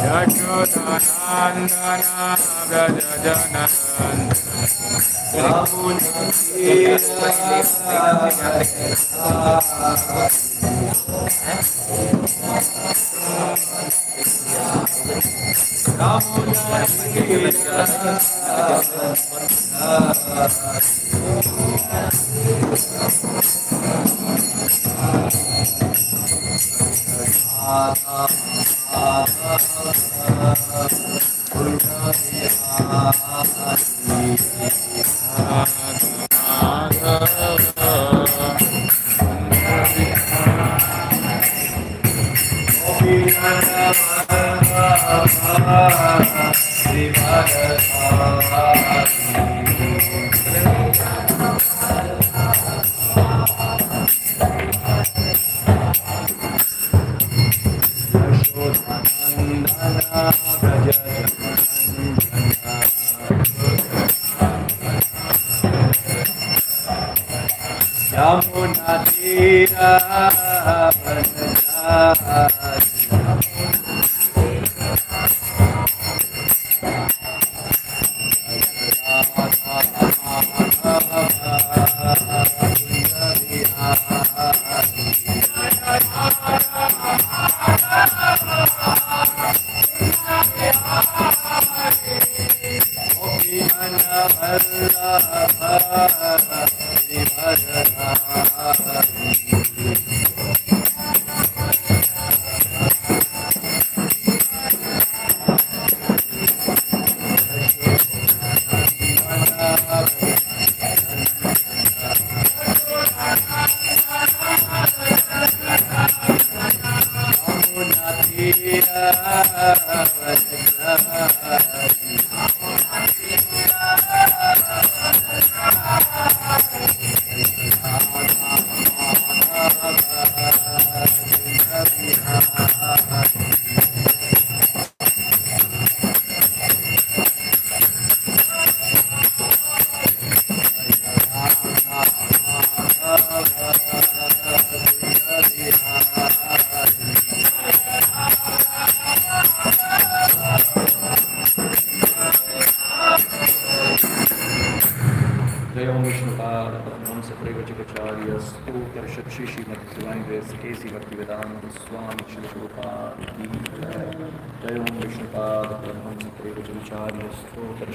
Yashodanandana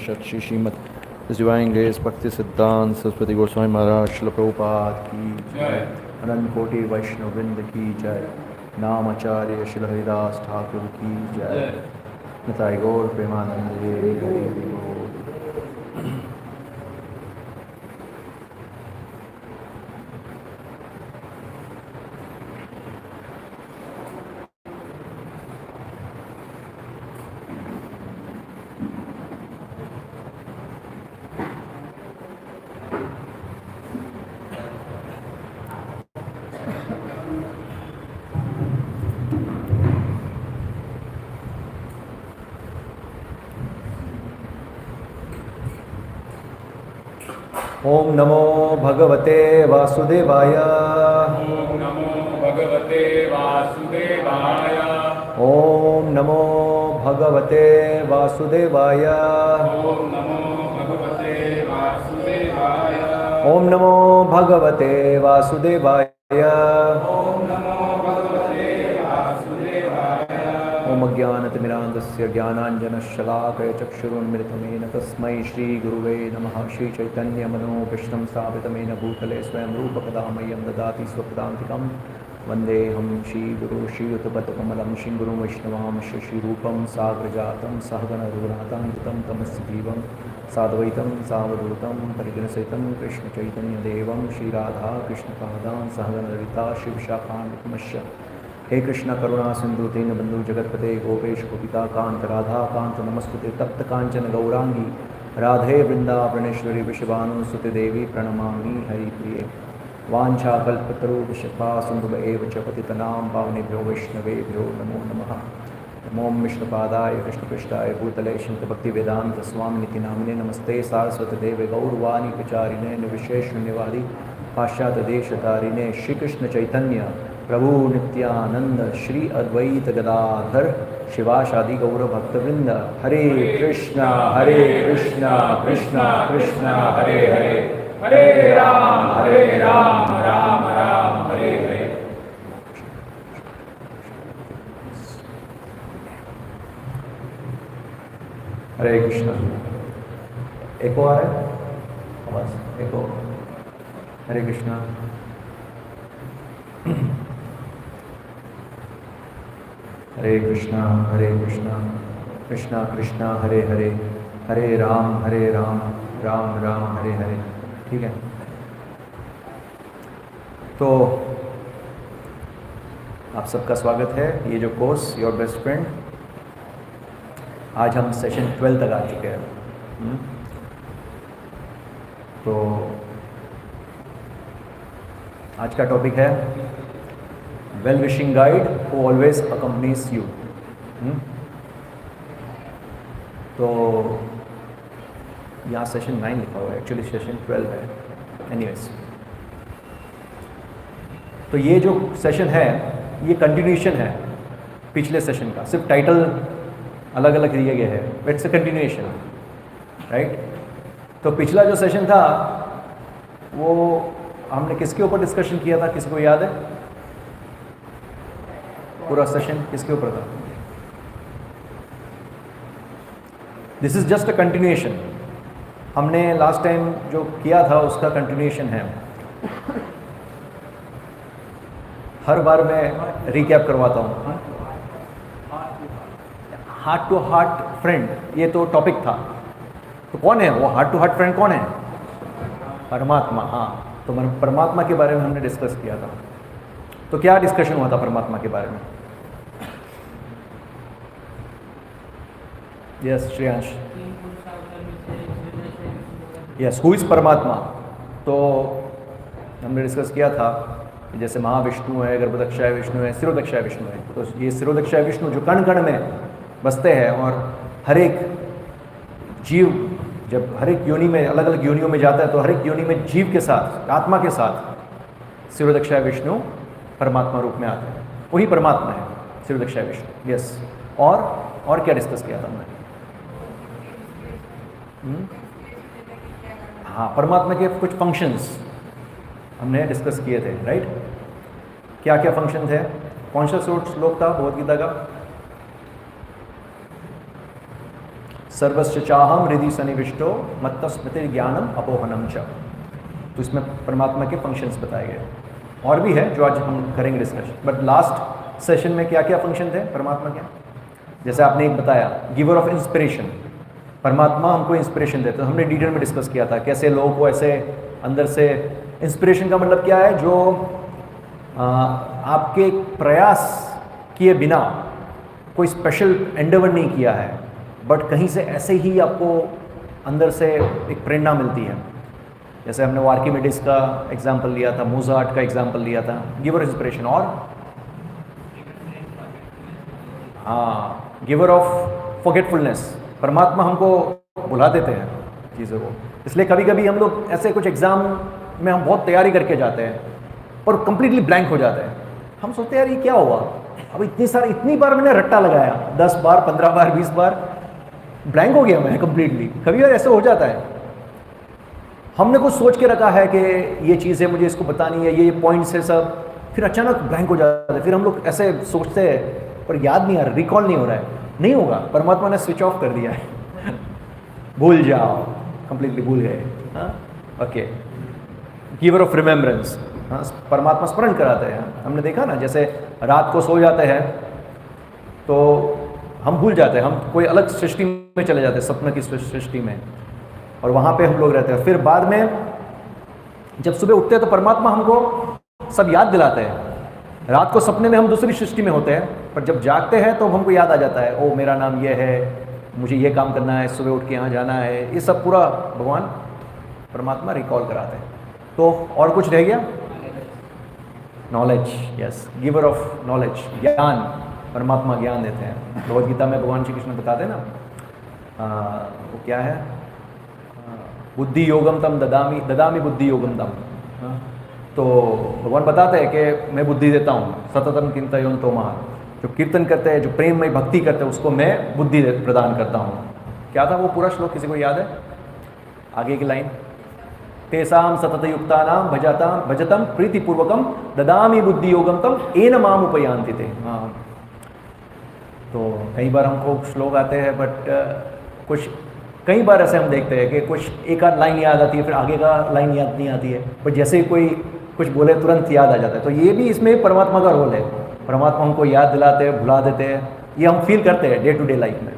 Shri Srimad divine grace Bhakti Siddhanta Saraswati Goswami महाराज श्रील प्रभुपाद की जय। अनंत कोटि वैष्णव वृंद की जय। नाम आचार्य श्री हरिदास ठाकुर की जय। निताई गौर प्रेमानंद हरि हरि बोल। ओम नमो भगवते वासुदेवाय। ओम नमो भगवते वासुदेवाय। ओम नमो भगवते वासुदेवाय। ओम नमो भगवते वासुदेवाय। ओम नमो भगवते वासुदेवाय। ओम नमो भगवते वासुदेवाय। ओम अज्ञानतिमिरान्धस्य ज्ञानाञ्जनशलाकया चक्षुरुन्मिलितं येन तस्मै श्रीगुरुवे नमः। श्रीचैतन्यमनोभीष्टं स्थापितं भूतले स्वयं रूपकदा मह्यं ददाति स्वपदान्तिकं। वन्देऽहं श्रीगुरुं श्रीयुतपदकमलं श्रीगुरुं वैष्णवांश्च श्रीरूपं साग्रजातं सहगणरघुनाथान्वितं तमस्य जीवं साद्वैतं सावधूतं परिजनसहितं कृष्णचैतन्यदेवं श्रीराधा कृष्णपादान् सहगणललिता शिवशाखान्वितमश्च। हे कृष्ण करुणा सिंधु दीनबंधु जगतपते गोपेश गोपिका कांत राधा कांत नमस्कुते तप्त कांचन गौरांगी राधे वृंदावनेश्वरी विश्वानुसुते देवी प्रणमामि हरिप्रिये। वाञ्छाकल्पतरुभ्यश्च सिन्धुभ्य एव च पतितनां पावनेभ्यो वैष्णवेभ्यो नमो नमः। नमो विष्णुपादाय कृष्णपृष्ठाय भूतले श्रीमद्भक्तिवेदान्त स्वामिनिति नामिने नमस्ते सारस्वती देवे गौरवाणी प्रचारिणे निर्विशेष शून्यवादी पाश्चात्य देशतारिणे। श्रीकृष्ण चैतन्य प्रभु नित्यानंद श्री अद्वैत गदाधर शिवाशादि गौर भक्तवृंद। हरे कृष्णा कृष्णा कृष्णा हरे हरे, हरे राम राम राम हरे हरे। हरे कृष्णा। एको आ रहा है आवाज? एको। हरे कृष्णा। हरे कृष्णा कृष्णा कृष्णा हरे हरे, हरे राम राम राम हरे हरे। ठीक है, तो आप सबका स्वागत है। ये जो कोर्स योर बेस्ट फ्रेंड, आज हम सेशन 12 तक आ चुके हैं। तो आज का टॉपिक है well wishing guide who always accompanies you. तो यहाँ सेशन 9 लिखा हुआ है, एक्चुअली सेशन 12 है। एनीवेज, तो ये जो सेशन है ये कंटिन्यूएशन है पिछले सेशन का, सिर्फ टाइटल अलग अलग दिए गए हैं, इट्स अ कंटिन्यूएशन, राइट। तो पिछला जो सेशन था वो हमने किसके ऊपर डिस्कशन किया था, किसी को याद है? पूरा सेशन किसके ऊपर था? This is just a continuation. हमने लास्ट टाइम जो किया था उसका कंटिन्यूएशन है। हर बार मैं रिकैप करवाता हूँ। हार्ट टू हार्ट फ्रेंड, ये तो टॉपिक था। तो कौन है वो हार्ट टू हार्ट फ्रेंड? कौन है? परमात्मा। हाँ, तो परमात्मा के बारे में हमने डिस्कस किया था। तो क्या डिस्कशन हुआ था परमात्मा के बारे में? Yes Shreyansh. Yes, who is परमात्मा? तो हमने डिस्कस किया था कि जैसे महाविष्णु है, गर्भदक्षाय विष्णु है, सिरोदक्षाय विष्णु है। तो ये सिरोदक्षाय विष्णु जो कण कण में बसते हैं और हर एक जीव जब हर एक योनि में, अलग अलग योनियों में जाता है, तो हर एक योनि में जीव के साथ, आत्मा के साथ सिरोदक्षाय विष्णु परमात्मा रूप में आते हैं। वही परमात्मा है सिरोदक्षाय विष्णु। यस, और क्या डिस्कस किया था हमने? हाँ, परमात्मा के कुछ फंक्शंस हमने डिस्कस किए थे, राइट। क्या क्या फंक्शन थे? कौन सा श्लोक था भगवद गीता का? सर्वस्य चाहम हृदि सन्निविष्टो मत्त स्मृति ज्ञानम अपोहनम च। तो इसमें परमात्मा के फंक्शंस बताए गए। और भी है जो आज हम करेंगे डिस्कशन, बट लास्ट सेशन में क्या क्या फंक्शन थे परमात्मा के? जैसे आपने एक बताया, गिवर ऑफ इंस्पिरेशन। परमात्मा हमको इंस्पिरेशन देते हैं। हमने डिटेल में डिस्कस किया था कैसे लोगों को ऐसे अंदर से इंस्पिरेशन का मतलब क्या है, जो आपके प्रयास किए बिना कोई स्पेशल एंडेवर नहीं किया है, बट कहीं से ऐसे ही आपको अंदर से एक प्रेरणा मिलती है। जैसे हमने आर्किमिडीज का एग्जाम्पल लिया था, मोजार्ट का एग्जाम्पल लिया था, गिवर इंस्पिरेशन। और हाँ, गिवर ऑफ फॉरगेटफुलनेस। परमात्मा हमको भुला देते हैं चीज़ों को, इसलिए कभी कभी हम लोग ऐसे कुछ एग्ज़ाम में हम बहुत तैयारी करके जाते हैं पर कंप्लीटली ब्लैंक हो जाते हैं। हम सोचते हैं यार ये क्या हुआ, अब इतनी बार मैंने रट्टा लगाया, 10 बार 15 बार 20 बार, ब्लैंक हो गया मैं कंप्लीटली। कभी बार ऐसा हो जाता है। हमने कुछ सोच के रखा है कि ये चीज़ है, मुझे इसको बतानी है, ये पॉइंट्स है सब, फिर अचानक ब्लैंक हो जाता है। फिर हम लोग ऐसे सोचते हैं पर याद नहीं आ रहा, रिकॉल नहीं हो रहा है। नहीं होगा, परमात्मा ने स्विच ऑफ कर दिया है। भूल जाओ, कंप्लीटली भूल गए। हाँ, ओके। Giver of remembrance. हाँ, परमात्मा स्मरण कराते हैं। हमने देखा ना, जैसे रात को सो जाते हैं तो हम भूल जाते हैं, हम कोई अलग सृष्टि में चले जाते हैं, सपने की सृष्टि में, और वहाँ पे हम लोग रहते हैं। फिर बाद में जब सुबह उठते हैं तो परमात्मा हमको सब याद दिलाते हैं। रात को सपने में हम दूसरी सृष्टि में होते हैं, पर जब जागते हैं तो हमको याद आ जाता है, ओ मेरा नाम ये है, मुझे ये काम करना है, सुबह उठ के यहाँ जाना है। ये सब पूरा भगवान परमात्मा रिकॉल कराते हैं। तो और कुछ रह गया? Knowledge. Yes, giver of knowledge, ज्ञान। परमात्मा ज्ञान देते हैं। भगवद गीता में भगवान श्री कृष्ण बताते हैं ना, वो क्या है, बुद्धि योगम तम ददामी बुद्धि योगम तम। तो भगवान बताते हैं कि मैं बुद्धि देता हूँ, सततम चिंतयन् तो महान, जो कीर्तन करते हैं, जो प्रेममय भक्ति करते हैं, उसको मैं बुद्धि प्रदान करता हूँ। क्या था वो पूरा श्लोक, किसी को याद है? आगे की लाइन, तेसाम सतत युक्तानाम भजतम प्रीतिपूर्वकम ददामि बुद्धि योगम तम येन माम उपयान्ति ते। हाँ, तो कई बार हमको श्लोक आते हैं, बट कुछ कई बार ऐसे हम देखते हैं कि कुछ एक आध लाइन याद आती है, फिर आगे का लाइन याद नहीं आती है, बट जैसे कोई कुछ बोले तुरंत याद आ जाता है। तो ये भी इसमें परमात्मा का रोल है, परमात्मा हमको याद दिलाते हैं, भुला देते हैं, ये हम फील करते हैं डे टू डे लाइफ में।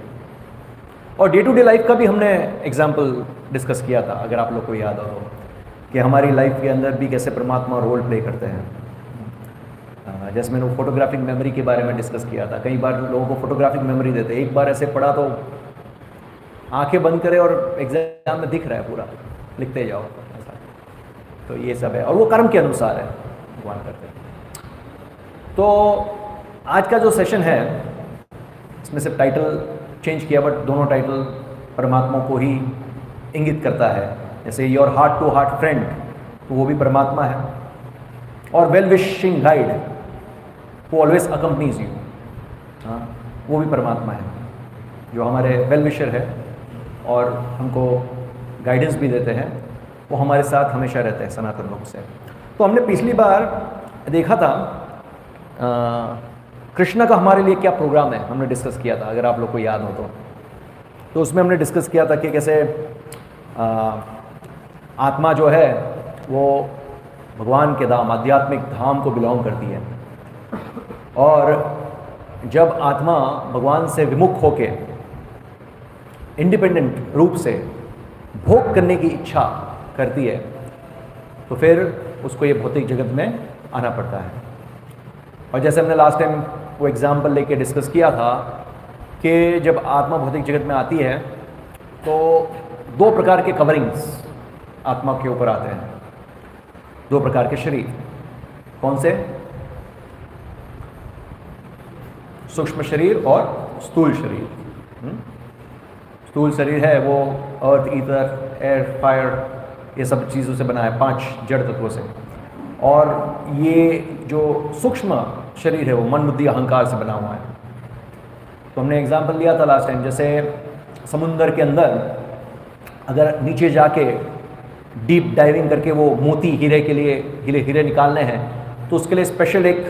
और डे टू डे लाइफ का भी हमने एग्जाम्पल डिस्कस किया था, अगर आप लोग को याद हो तो, कि हमारी लाइफ के अंदर भी कैसे परमात्मा रोल प्ले करते हैं। जैसे मैंने फोटोग्राफिक मेमोरी के बारे में डिस्कस किया था, कई बार लोगों को फोटोग्राफिक मेमोरी देते हैं, एक बार ऐसे पढ़ा तो आंखें बंद करे और एग्जाम में दिख रहा है पूरा, लिखते जाओ ऐसा। तो ये सब है, और वो कर्म के अनुसार है, भगवान करते हैं। तो आज का जो सेशन है, इसमें सिर्फ टाइटल चेंज किया, बट दोनों टाइटल परमात्मा को ही इंगित करता है। जैसे your heart to heart friend, तो वो भी परमात्मा है, और वेल विशिंग गाइड वो ऑलवेज अकम्पनीज यू, हाँ, वो भी परमात्मा है, जो हमारे वेल विशर है और हमको गाइडेंस भी देते हैं, वो हमारे साथ हमेशा रहते हैं सनातन रूप से। तो हमने पिछली बार देखा था कृष्ण का हमारे लिए क्या प्रोग्राम है, हमने डिस्कस किया था, अगर आप लोग को याद हो तो उसमें हमने डिस्कस किया था कि कैसे आत्मा जो है वो भगवान के धाम, आध्यात्मिक धाम को बिलोंग करती है, और जब आत्मा भगवान से विमुख होके इंडिपेंडेंट रूप से भोग करने की इच्छा करती है, तो फिर उसको ये भौतिक जगत में आना पड़ता है। और जैसे हमने लास्ट टाइम वो एग्जाम्पल लेके डिस्कस किया था कि जब आत्मा भौतिक जगत में आती है तो दो प्रकार के कवरिंग्स आत्मा के ऊपर आते हैं, दो प्रकार के शरीर। कौन से? सूक्ष्म शरीर और स्थूल शरीर। स्थूल शरीर है वो अर्थ, ईथर, एयर, फायर, ये सब चीज़ों से बना है, 5 जड़ तत्वों से। और ये जो सूक्ष्म शरीर है वो मन, बुद्धि, अहंकार से बना हुआ है। तो हमने एग्जाम्पल लिया था लास्ट टाइम, जैसे समुंदर के अंदर अगर नीचे जाके डीप डाइविंग करके वो मोती हीरे के लिए हीरे निकालने हैं, तो उसके लिए स्पेशल एक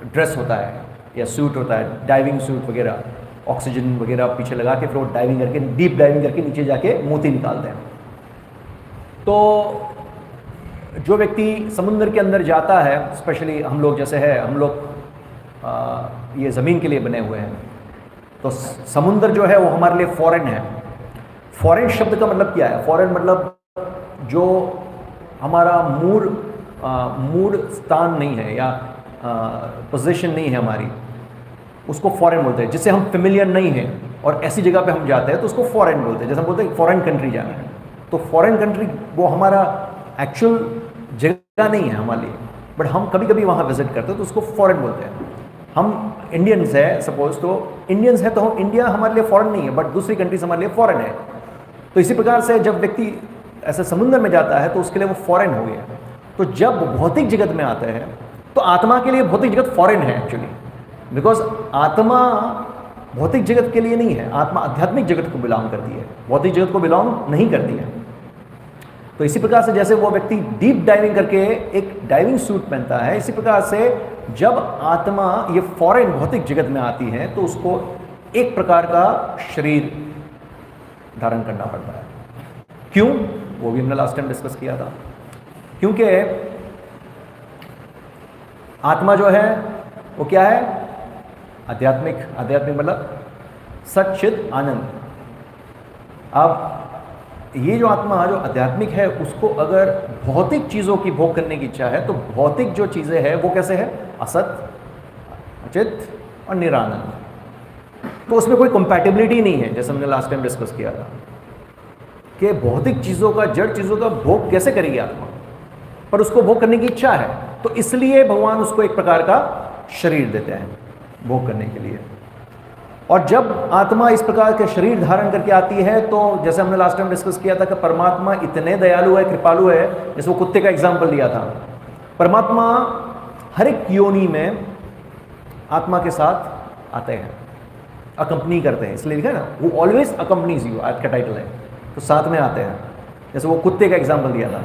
ड्रेस होता है या सूट होता है, डाइविंग सूट वगैरह, ऑक्सीजन वगैरह पीछे लगा के फिर वो डाइविंग करके, डीप डाइविंग करके नीचे जाके मोती निकालते हैं। तो जो व्यक्ति समुद्र के अंदर जाता है, स्पेशली हम लोग जैसे है, हम लोग ये ज़मीन के लिए बने हुए हैं, तो समुद्र जो है वो हमारे लिए फॉरेन है। फॉरेन शब्द का मतलब क्या है? फॉरेन मतलब जो हमारा मूड स्थान नहीं है या पोजीशन नहीं है हमारी, उसको फॉरेन बोलते हैं। जिससे हम फेमिलियर नहीं है और ऐसी जगह पे हम जाते हैं तो उसको फॉरेन बोलते हैं। जैसे हम बोलते हैं फॉरेन कंट्री जाना है, तो फॉरेन कंट्री वो हमारा एक्चुअल जगह नहीं है हमारे लिए, बट हम कभी कभी वहाँ विजिट करते हैं तो उसको फॉरेन बोलते हैं। हम इंडियंस है सपोज, तो इंडियंस है तो हम इंडिया हमारे लिए फॉरेन नहीं है, बट दूसरी कंट्रीज हमारे लिए फॉरेन है। तो इसी प्रकार से जब व्यक्ति ऐसे समुद्र में जाता है तो उसके लिए वो फॉरेन हो गया। तो जब भौतिक जगत में आते हैं तो आत्मा के लिए भौतिक जगत फॉरेन है एक्चुअली, बिकॉज आत्मा भौतिक जगत के लिए नहीं है, आत्मा आध्यात्मिक जगत को बिलोंग करती है, भौतिक जगत को बिलोंग नहीं करती है। तो इसी प्रकार से जैसे वो व्यक्ति डीप डाइविंग करके एक डाइविंग सूट पहनता है, इसी प्रकार से जब आत्मा ये फॉरेन भौतिक जगत में आती है तो उसको एक प्रकार का शरीर धारण करना पड़ता है। क्यों? वो भी हमने लास्ट टाइम डिस्कस किया था। क्योंकि आत्मा जो है वो क्या है? आध्यात्मिक मतलब सच्चिद आनंद। अब ये जो आत्मा जो आध्यात्मिक है, उसको अगर भौतिक चीज़ों की भोग करने की इच्छा है तो भौतिक जो चीज़ें हैं वो कैसे है? असत, अचित और निरानंद। तो उसमें कोई कंपैटिबिलिटी नहीं है, जैसे हमने लास्ट टाइम डिस्कस किया था कि भौतिक चीज़ों का, जड़ चीज़ों का भोग कैसे करेगी आत्मा, पर उसको भोग करने की इच्छा है, तो इसलिए भगवान उसको एक प्रकार का शरीर देते हैं भोग करने के लिए। और जब आत्मा इस प्रकार के शरीर धारण करके आती है तो जैसे हमने लास्ट टाइम डिस्कस किया था कि परमात्मा इतने दयालु है, कृपालु है, जैसे वो कुत्ते का एग्जाम्पल दिया था। परमात्मा हर एक योनि में आत्मा के साथ आते हैं, अकम्पनी करते हैं, इसलिए लिखा है ना, वो ऑलवेज अकम्पनीज यू, आज का टाइटल है, तो साथ में आते हैं। जैसे वो कुत्ते का एग्जाम्पल दिया था,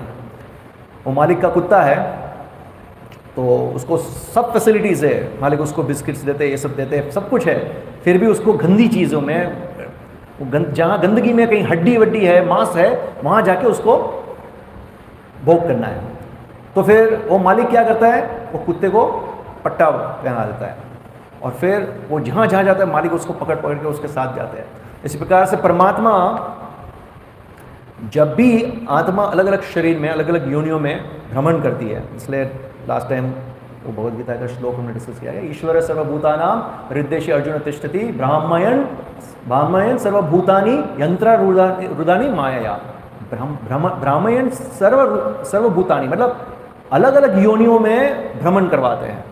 वो मालिक का कुत्ता है तो उसको सब फैसिलिटीज़ है, मालिक उसको बिस्किट्स देते हैं, ये सब देते हैं, सब कुछ है, फिर भी उसको गंदी चीज़ों में, जहाँ गंदगी में कहीं हड्डी वड्डी है, मांस है, वहाँ जाके उसको भोग करना है। तो फिर वो मालिक क्या करता है, वो कुत्ते को पट्टा पहना देता है और फिर वो जहाँ जहाँ जाता है मालिक उसको पकड़ पकड़ के उसके साथ जाते हैं। इसी प्रकार से परमात्मा जब भी आत्मा अलग अलग शरीर में, अलग अलग योनियों में भ्रमण करती है, इसलिए लास्ट टाइम वो भगवद गीता का श्लोक हमने डिस्कस किया है, ईश्वर सर्वभूतानां हृदयेषु अर्जुन तिष्ठति ब्राह्मयन सर्वभूतानि यंत्र रुदानि मायया। ब्राह्मयन सर्वभूतानि मतलब अलग अलग योनियों में भ्रमण करवाते हैं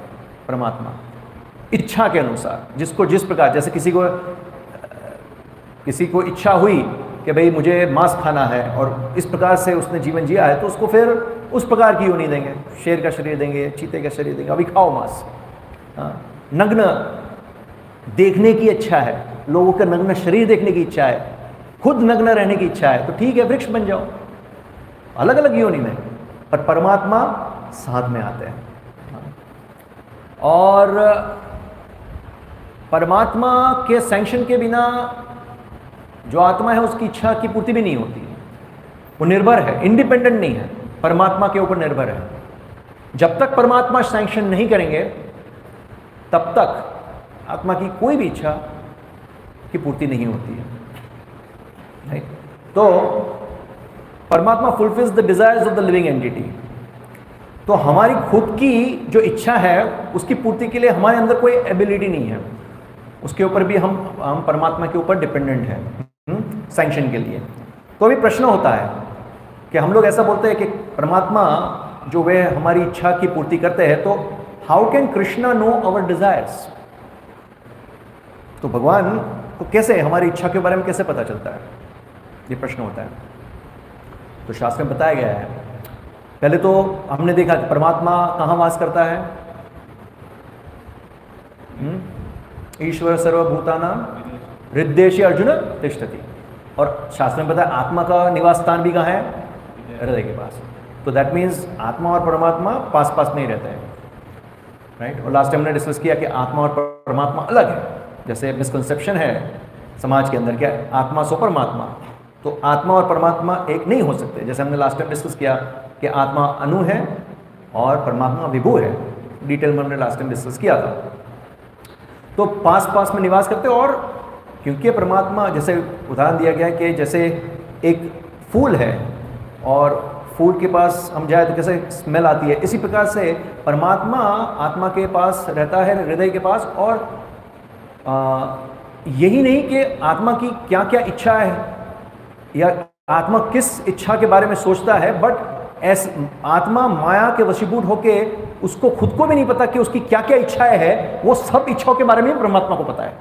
परमात्मा, इच्छा के अनुसार, जिसको जिस प्रकार, जैसे किसी को इच्छा हुई कि भाई मुझे मांस खाना है और इस प्रकार से उसने जीवन जिया है, तो उसको फिर उस प्रकार की योनि देंगे, शेर का शरीर देंगे, चीते का शरीर देंगे, अभी खाओ मांस। नग्न देखने की इच्छा है, लोगों का नग्न शरीर देखने की इच्छा है, खुद नग्न रहने की इच्छा है, तो ठीक है वृक्ष बन जाओ, अलग अलग योनि में, पर परमात्मा साथ में आते हैं। और परमात्मा के सैंक्शन के बिना जो आत्मा है उसकी इच्छा की पूर्ति भी नहीं होती है, वो निर्भर है, इंडिपेंडेंट नहीं है, परमात्मा के ऊपर निर्भर है। जब तक परमात्मा सैंक्शन नहीं करेंगे तब तक आत्मा की कोई भी इच्छा की पूर्ति नहीं होती है, नहीं? तो परमात्मा fulfils the desires of the living entity. तो हमारी खुद की जो इच्छा है उसकी पूर्ति के लिए हमारे अंदर कोई एबिलिटी नहीं है, उसके ऊपर भी हम परमात्मा के ऊपर डिपेंडेंट हैं सैंक्शन के लिए। तो अभी प्रश्न होता है कि हम लोग ऐसा बोलते हैं कि परमात्मा जो वे हमारी इच्छा की पूर्ति करते हैं, तो how can Krishna know our desires? तो भगवान को कैसे, हमारी इच्छा के बारे में कैसे पता चलता है, ये प्रश्न होता है। तो शास्त्र में बताया गया है, पहले तो हमने देखा कि परमात्मा कहाँ वास करता है, ईश्वर सर्वभूतानां हृदयेषु अर्जुन तिष्ठति, और शास्त्र में बताया आत्मा का निवास स्थान भी कहाँ है, हृदय के पास। तो दैट मीन्स आत्मा और परमात्मा पास पास नहीं रहते हैं, राइट? और लास्ट टाइम हमने डिस्कस किया कि आत्मा और परमात्मा अलग है, जैसे मिसकंसेप्शन है समाज के अंदर क्या आत्मा सो परमात्मा, तो आत्मा और परमात्मा एक नहीं हो सकते। जैसे हमने लास्ट टाइम डिस्कस किया कि आत्मा अणु है और परमात्मा विभु है, डिटेल में हमने लास्ट टाइम डिस्कस किया था। तो पास पास में निवास करते, और क्योंकि परमात्मा, जैसे उदाहरण दिया गया है कि जैसे एक फूल है और फूल के पास हम जाए तो कैसे स्मेल आती है, इसी प्रकार से परमात्मा आत्मा के पास रहता है, हृदय के पास। और यही नहीं कि आत्मा की क्या क्या इच्छा है या आत्मा किस इच्छा के बारे में सोचता है, बट आत्मा माया के वशीभूत होके उसको खुद को भी नहीं पता कि उसकी क्या क्या इच्छाएं है, वो सब इच्छाओं के बारे में परमात्मा को पता है।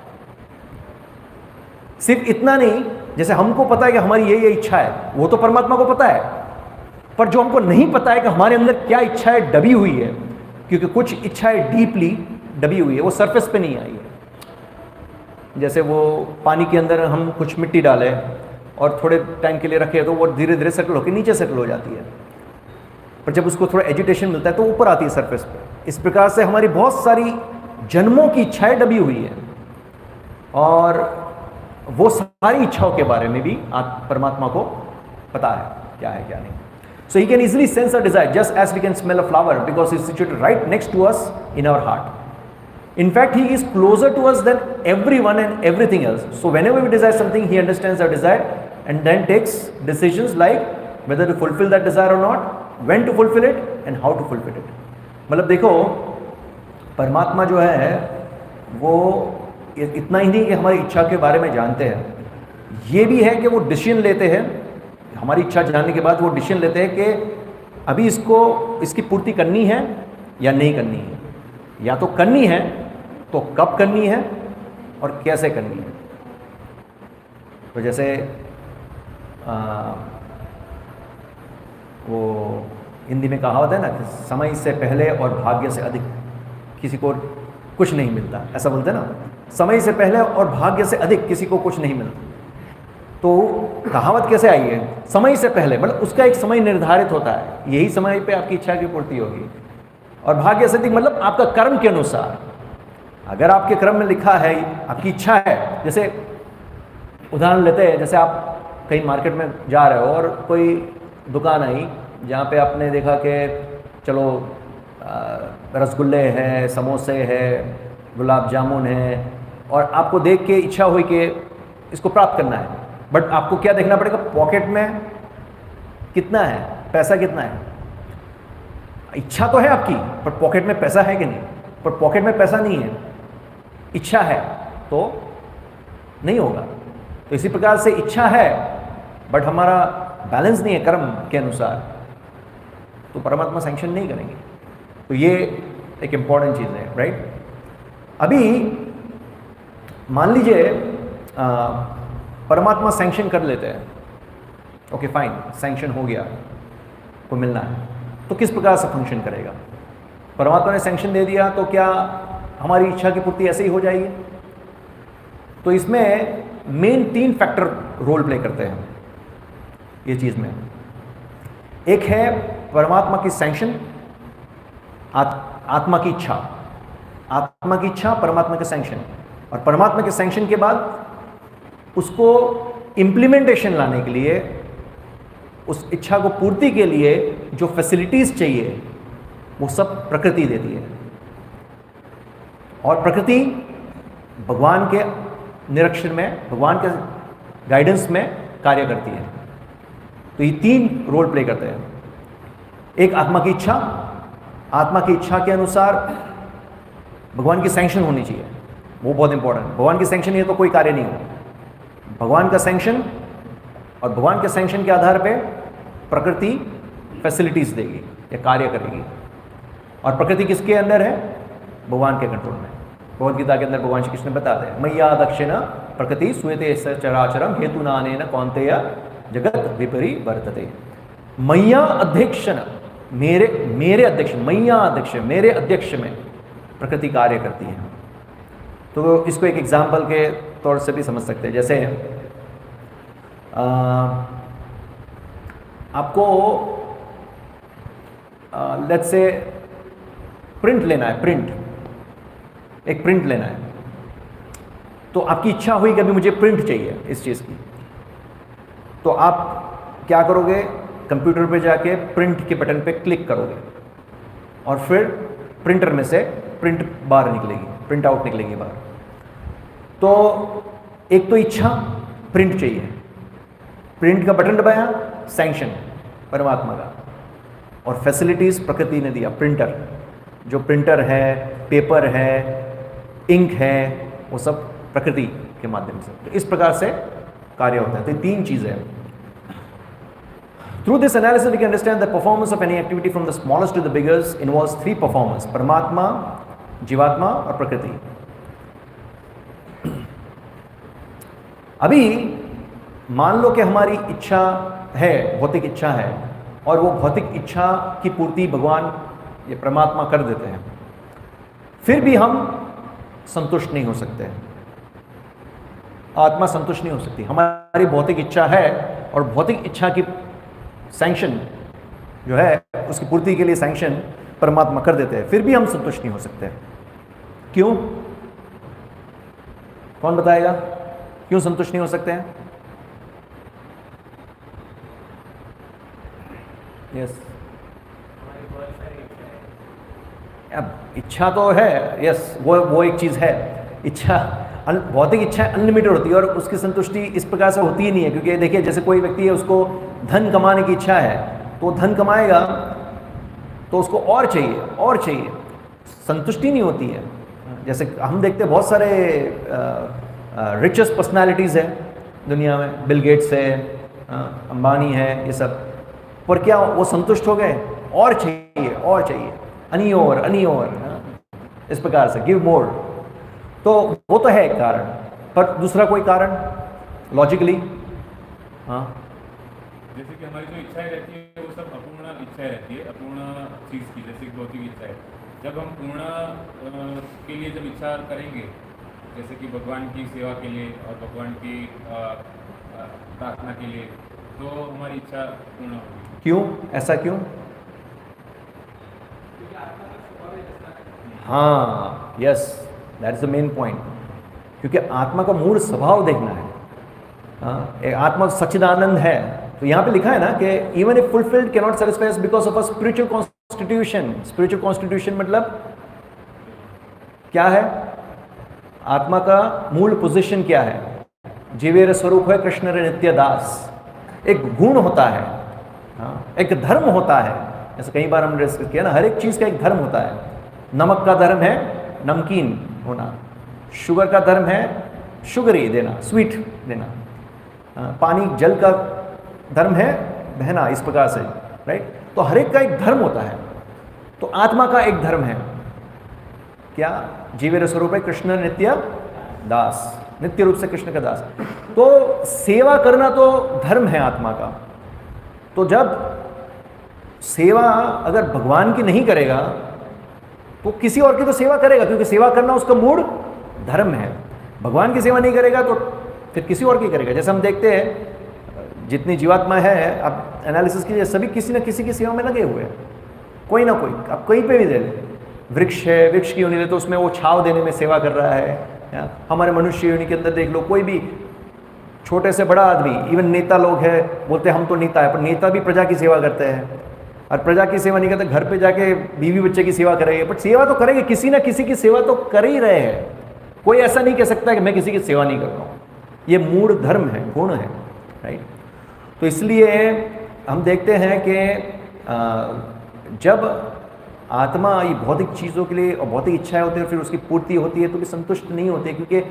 सिर्फ इतना नहीं, जैसे हमको पता है कि हमारी ये इच्छा है, वो तो परमात्मा को पता है, पर जो हमको नहीं पता है कि हमारे अंदर क्या इच्छाएं दबी हुई है, क्योंकि कुछ इच्छाएं डीपली दबी हुई है, वो सरफेस पे नहीं आई है। जैसे वो पानी के अंदर हम कुछ मिट्टी डालें और थोड़े टाइम के लिए रखें तो वो धीरे धीरे सेटल होकर नीचे सेटल हो जाती है, पर जब उसको थोड़ा एजिटेशन मिलता है तो ऊपर आती है सरफेस पे। इस प्रकार से हमारी बहुत सारी जन्मों की इच्छाएं दबी हुई है, और वो सारी इच्छाओं के बारे में भी परमात्मा को पता है क्या है क्या नहीं। So he can easily sense our desire, just as we can smell a flower, because he is situated right next to us in our heart. In fact, he is closer to us than everyone and everything else. So whenever we desire something, he understands our desire and then takes decisions like whether to fulfill that desire or not, when to fulfill it and how to fulfill it. मतलब देखो, परमात्मा जो है वो इतना ही नहीं कि हमारी इच्छा के बारे में जानते हैं, ये भी है कि वो डिसीजन लेते हैं। हमारी इच्छा जानने के बाद वो डिसीजन लेते हैं कि अभी इसकी पूर्ति करनी है या नहीं करनी है, या तो करनी है तो कब करनी है और कैसे करनी है। तो जैसे वो हिंदी में कहावत है ना कि समय से पहले और भाग्य से अधिक किसी को कुछ नहीं मिलता, ऐसा बोलते हैं ना, समय से पहले और भाग्य से अधिक किसी को कुछ नहीं मिलता। तो कहावत कैसे आई है? समय से पहले मतलब उसका एक समय निर्धारित होता है, यही समय पे आपकी इच्छा की पूर्ति होगी। और भाग्य से अधिक मतलब आपका कर्म के अनुसार, अगर आपके कर्म में लिखा है, आपकी इच्छा है, जैसे उदाहरण लेते हैं, जैसे आप कहीं मार्केट में जा रहे हो और कोई दुकान आई जहाँ पे आपने देखा कि चलो रसगुल्ले हैं, समोसे हैं, गुलाब जामुन है, और आपको देख के इच्छा हुई कि इसको प्राप्त करना है, बट आपको क्या देखना पड़ेगा? पॉकेट में कितना है, पैसा कितना है। इच्छा तो है आपकी, पर पॉकेट में पैसा है कि नहीं? पर पॉकेट में पैसा नहीं है, इच्छा है तो नहीं होगा। तो इसी प्रकार से इच्छा है बट हमारा बैलेंस नहीं है कर्म के अनुसार, तो परमात्मा सैंक्शन नहीं करेंगे। तो ये एक इम्पॉर्टेंट चीज़ है, राइट। अभी मान लीजिए परमात्मा सैंक्शन कर लेते हैं, ओके फाइन, सैंक्शन हो गया, को मिलना है, तो किस प्रकार से फंक्शन करेगा? परमात्मा ने सैंक्शन दे दिया तो क्या हमारी इच्छा की पूर्ति ऐसे ही हो जाएगी? तो इसमें मेन 3 फैक्टर रोल प्ले करते हैं ये चीज़ में। एक है परमात्मा की सैंक्शन, आत्मा की इच्छा, आत्मा की इच्छा, परमात्मा के सैंक्शन, और परमात्मा के सैंक्शन के बाद उसको इम्प्लीमेंटेशन लाने के लिए, उस इच्छा को पूर्ति के लिए जो फैसिलिटीज चाहिए वो सब प्रकृति देती है। और प्रकृति भगवान के निरीक्षण में, भगवान के गाइडेंस में कार्य करती है। तो ये 3 रोल प्ले करते हैं। एक आत्मा की इच्छा, आत्मा की इच्छा के अनुसार भगवान की सैंक्शन होनी चाहिए, वो बहुत इंपॉर्टेंट। भगवान की सैंक्शन है तो कोई कार्य नहीं हो। भगवान का सैंक्शन, और भगवान के सैंक्शन के आधार पे प्रकृति फैसिलिटीज देगी या कार्य करेगी। और प्रकृति किसके अंदर है? भगवान के कंट्रोल में। भगवद गीता के अंदर भगवान श्री कृष्ण बताते हैं, मय्या दक्षिण प्रकृति सूयते चराचरम हेतु नानेन कौन्तेय जगत विपरी वर्तते। मैया अध्यक्षण, मेरे अध्यक्ष, मैया अध्यक्ष, मेरे अध्यक्ष में प्रकृति कार्य करती है। तो इसको एक एग्जाम्पल के तौर से भी समझ सकते हैं। जैसे आपको लेट्स से प्रिंट लेना है, एक प्रिंट लेना है, तो आपकी इच्छा हुई कि अभी मुझे प्रिंट चाहिए इस चीज़ की, तो आप क्या करोगे? कंप्यूटर पे जाके प्रिंट के बटन पे क्लिक करोगे और फिर प्रिंटर में से प्रिंट बाहर निकलेगी, प्रिंट आउट निकलेगी बाहर। तो एक तो इच्छा प्रिंट चाहिए, प्रिंट का बटन दबाया, सैंक्शन परमात्मा का, और फैसिलिटीज प्रकृति ने दिया। प्रिंटर, जो प्रिंटर है, पेपर है, इंक है, वो सब प्रकृति के माध्यम से। तो इस प्रकार से कार्य होता है। तो 3 चीजें हैं। Through this analysis, we can understand the performance of any activity from the smallest to the biggest involves 3 performers: परमात्मा, जीवात्मा और प्रकृति। अभी मान लो कि हमारी इच्छा है, भौतिक इच्छा है, और वो भौतिक इच्छा की पूर्ति भगवान ये परमात्मा कर देते हैं, फिर भी हम संतुष्ट नहीं हो सकते। आत्मा संतुष्ट नहीं हो सकती। हमारी भौतिक इच्छा है और भौतिक इच्छा की सैंक्शन जो है, उसकी पूर्ति के लिए सैंक्शन परमात्मा कर देते हैं, फिर भी हम संतुष्ट नहीं हो सकते। क्यों? कौन बताएगा क्यों संतुष्ट नहीं हो सकते हैं? यस, अब इच्छा तो है, यस, वो एक चीज़ है। इच्छा, भौतिक इच्छा अनलिमिटेड होती है और उसकी संतुष्टि इस प्रकार से होती ही नहीं है। क्योंकि देखिए, जैसे कोई व्यक्ति है, उसको धन कमाने की इच्छा है, तो धन कमाएगा तो उसको और चाहिए, और चाहिए, संतुष्टि नहीं होती है। जैसे हम देखते हैं बहुत सारे रिचेस्ट पर्सनालिटीज़ हैं दुनिया में, बिल गेट्स है, अंबानी है, ये सब, पर क्या वो संतुष्ट हो गए? और चाहिए, और चाहिए, अनी और इस प्रकार से गिव मोर। तो वो तो है एक कारण, पर दूसरा कोई कारण लॉजिकली? हाँ, जैसे कि हमारी जो इच्छाएं रहती है वो सब अपूर्ण इच्छाएं रहती है, अपूर्ण चीज़ की, जैसे कि भौतिक इच्छाएं। जब हम पूर्ण के लिए जब इच्छा करेंगे, जैसे कि भगवान की सेवा के लिए और भगवान की प्रार्थना के लिए, तो हमारी इच्छा पूर्ण होगी। क्यों? ऐसा क्यों? हाँ, yes, that is the main point. क्योंकि आत्मा का मूल स्वभाव देखना है। हाँ, एक आत्मा सच्चिदानंद है, तो यहाँ पे लिखा है ना कि even if fulfilled can not satisfy us because of a spiritual constitution. Spiritual constitution मतलब क्या है? आत्मा का मूल पोजीशन क्या है? जीवेर स्वरूप है कृष्ण रे नित्य दास। एक गुण होता है, हाँ, एक धर्म होता है। जैसे कई बार हमने डिस्कस किया ना, हर एक चीज का एक धर्म होता है। नमक का धर्म है नमकीन होना, शुगर का धर्म है शुगरी देना, स्वीट देना, पानी जल का धर्म है बहना, इस प्रकार से, राइट? तो हर एक का एक धर्म होता है। तो आत्मा का एक धर्म है क्या? जीवेर स्वरूप है कृष्ण नित्य दास, नित्य रूप से कृष्ण का दास। तो सेवा करना तो धर्म है आत्मा का। तो जब सेवा अगर भगवान की नहीं करेगा तो किसी और की तो सेवा करेगा, क्योंकि सेवा करना उसका मूल धर्म है। भगवान की सेवा नहीं करेगा तो फिर किसी और की करेगा। जैसे हम देखते हैं जितनी जीवात्मा है, आप एनालिसिस कीजिए, सभी किसी न किसी की सेवा में लगे हुए हैं, कोई ना कोई। आप कहीं पे भी दे लें, वृक्ष है, वृक्ष की योनि ले तो उसमें वो छाव देने में सेवा कर रहा है। हमारे मनुष्य योनि के अंदर देख लो, कोई भी छोटे से बड़ा आदमी, इवन नेता लोग हैं, बोलते हैं हम तो नेता है, पर नेता भी प्रजा की सेवा करते हैं। और प्रजा की सेवा नहीं करते, घर पे जाके बीवी बच्चे की सेवा करेंगे, बट सेवा तो करेंगे, किसी ना किसी की सेवा तो कर ही रहे हैं। कोई ऐसा नहीं कह सकता कि मैं किसी की सेवा नहीं कर रहा हूँ। ये मूल धर्म है, गुण है, राइट? तो इसलिए हम देखते हैं कि जब आत्मा ये भौतिक चीज़ों के लिए और भौतिक इच्छाएं होती है, फिर उसकी पूर्ति होती है, तो भी संतुष्ट नहीं होते, क्योंकि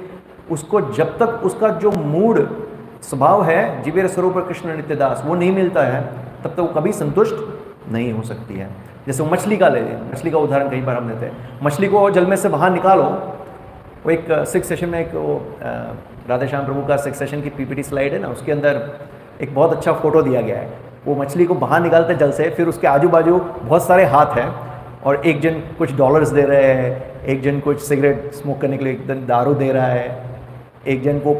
उसको जब तक उसका जो मूड स्वभाव है जीवेर स्वरूप कृष्ण नित्य दास वो नहीं मिलता है, तब तक वो कभी संतुष्ट नहीं हो सकती है। जैसे मछली का ले लें, मछली का उदाहरण कई बार हम देते हैं। मछली को जल में से बाहर निकालो, वो एक 6 सेशन में एक वो राधेश्याम प्रभु का 6 सेशन की पीपीटी स्लाइड है ना, उसके अंदर एक बहुत अच्छा फोटो दिया गया है। वो मछली को बाहर निकालते जल से, फिर उसके आजू बाजू बहुत सारे हाथ हैं, और एक जन कुछ डॉलर्स दे रहे हैं, एक जन कुछ सिगरेट स्मोक करने के लिए एक जन दारू दे रहा है, एक जन को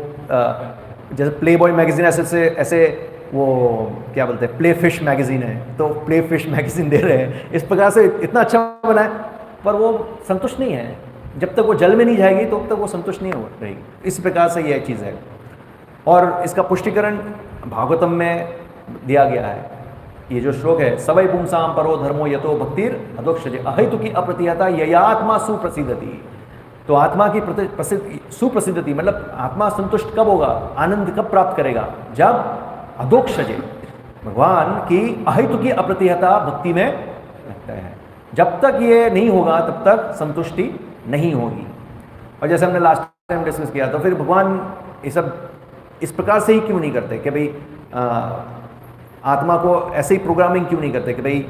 जैसे प्ले बॉय मैगजीन ऐसे वो क्या बोलते हैं, प्ले फिश मैगजीन है, तो प्ले फिश मैगजीन दे रहे हैं। इस प्रकार से इतना अच्छा बना है, पर वो संतुष्ट नहीं है। जब तक वो जल में नहीं जाएगी तो तब तक वो संतुष्ट नहीं हो रहेगी। इस प्रकार से यह चीज़ है, और इसका पुष्टिकरण भागवतम में दिया गया है। ये जो श्लोक है, सवै पुंसाम परो धर्मो यतो भक्तिर अधोक्षजे अहेतु की अप्रतिहता ययात्मा सुप्रसिद्धति। तो आत्मा की सुप्रसिद्धति मतलब आत्मा संतुष्ट कब होगा, आनंद कब प्राप्त करेगा, जब अधोक्षजे भगवान की अहेतु की अप्रतिहता भक्ति में लगता है। जब तक ये नहीं होगा तब तक संतुष्टि नहीं होगी। और जैसे हमने लास्ट टाइम डिस्कस किया, तो फिर भगवान ये सब इस प्रकार से ही क्यों नहीं करते कि भाई आत्मा को ऐसे ही प्रोग्रामिंग क्यों नहीं करते कि भाई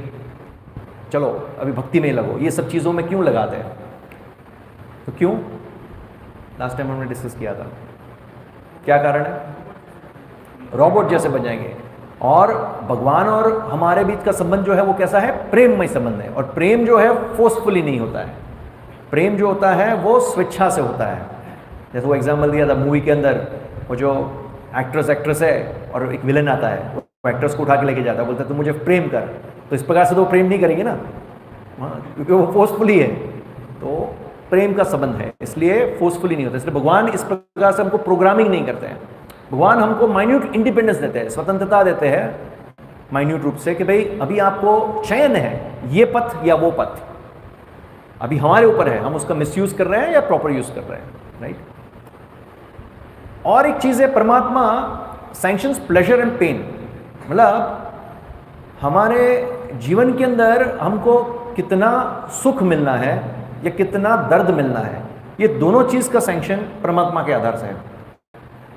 चलो अभी भक्ति में लगो, ये सब चीज़ों में क्यों लगाते हैं? तो क्यों? लास्ट टाइम हमने डिस्कस किया था, क्या कारण है? रोबोट जैसे बन जाएंगे। और भगवान और हमारे बीच का संबंध जो है वो कैसा है? प्रेममय संबंध है। और प्रेम जो है फोर्सफुली नहीं होता है, प्रेम जो होता है वो स्वेच्छा से होता है। जैसे वो एग्जाम्पल दिया था मूवी के अंदर, वो जो एक्ट्रेस है और एक विलन आता है, वो एक्ट्रेस को उठा के लेके जाता है, बोलता है तू मुझे प्रेम कर। तो इस प्रकार से तो प्रेम नहीं करेंगे ना, क्योंकि वो फोर्सफुली है। तो प्रेम का संबंध है, इसलिए फोर्सफुली नहीं होता। इसलिए भगवान इस प्रकार से हमको प्रोग्रामिंग नहीं करते हैं। भगवान हमको माइन्यूट इंडिपेंडेंस देते हैं, स्वतंत्रता देते हैं माइन्यूट रूप से, कि भाई अभी आपको चयन है ये पथ या वो पथ, अभी हमारे ऊपर है, हम उसका मिसयूज कर रहे हैं या प्रॉपर यूज कर रहे हैं, राइट? और एक चीज है, परमात्मा सैंक्शंस प्लेजर एंड पेन। मतलब हमारे जीवन के अंदर हमको कितना सुख मिलना है या कितना दर्द मिलना है, ये दोनों चीज का सैंक्शन परमात्मा के आधार से है।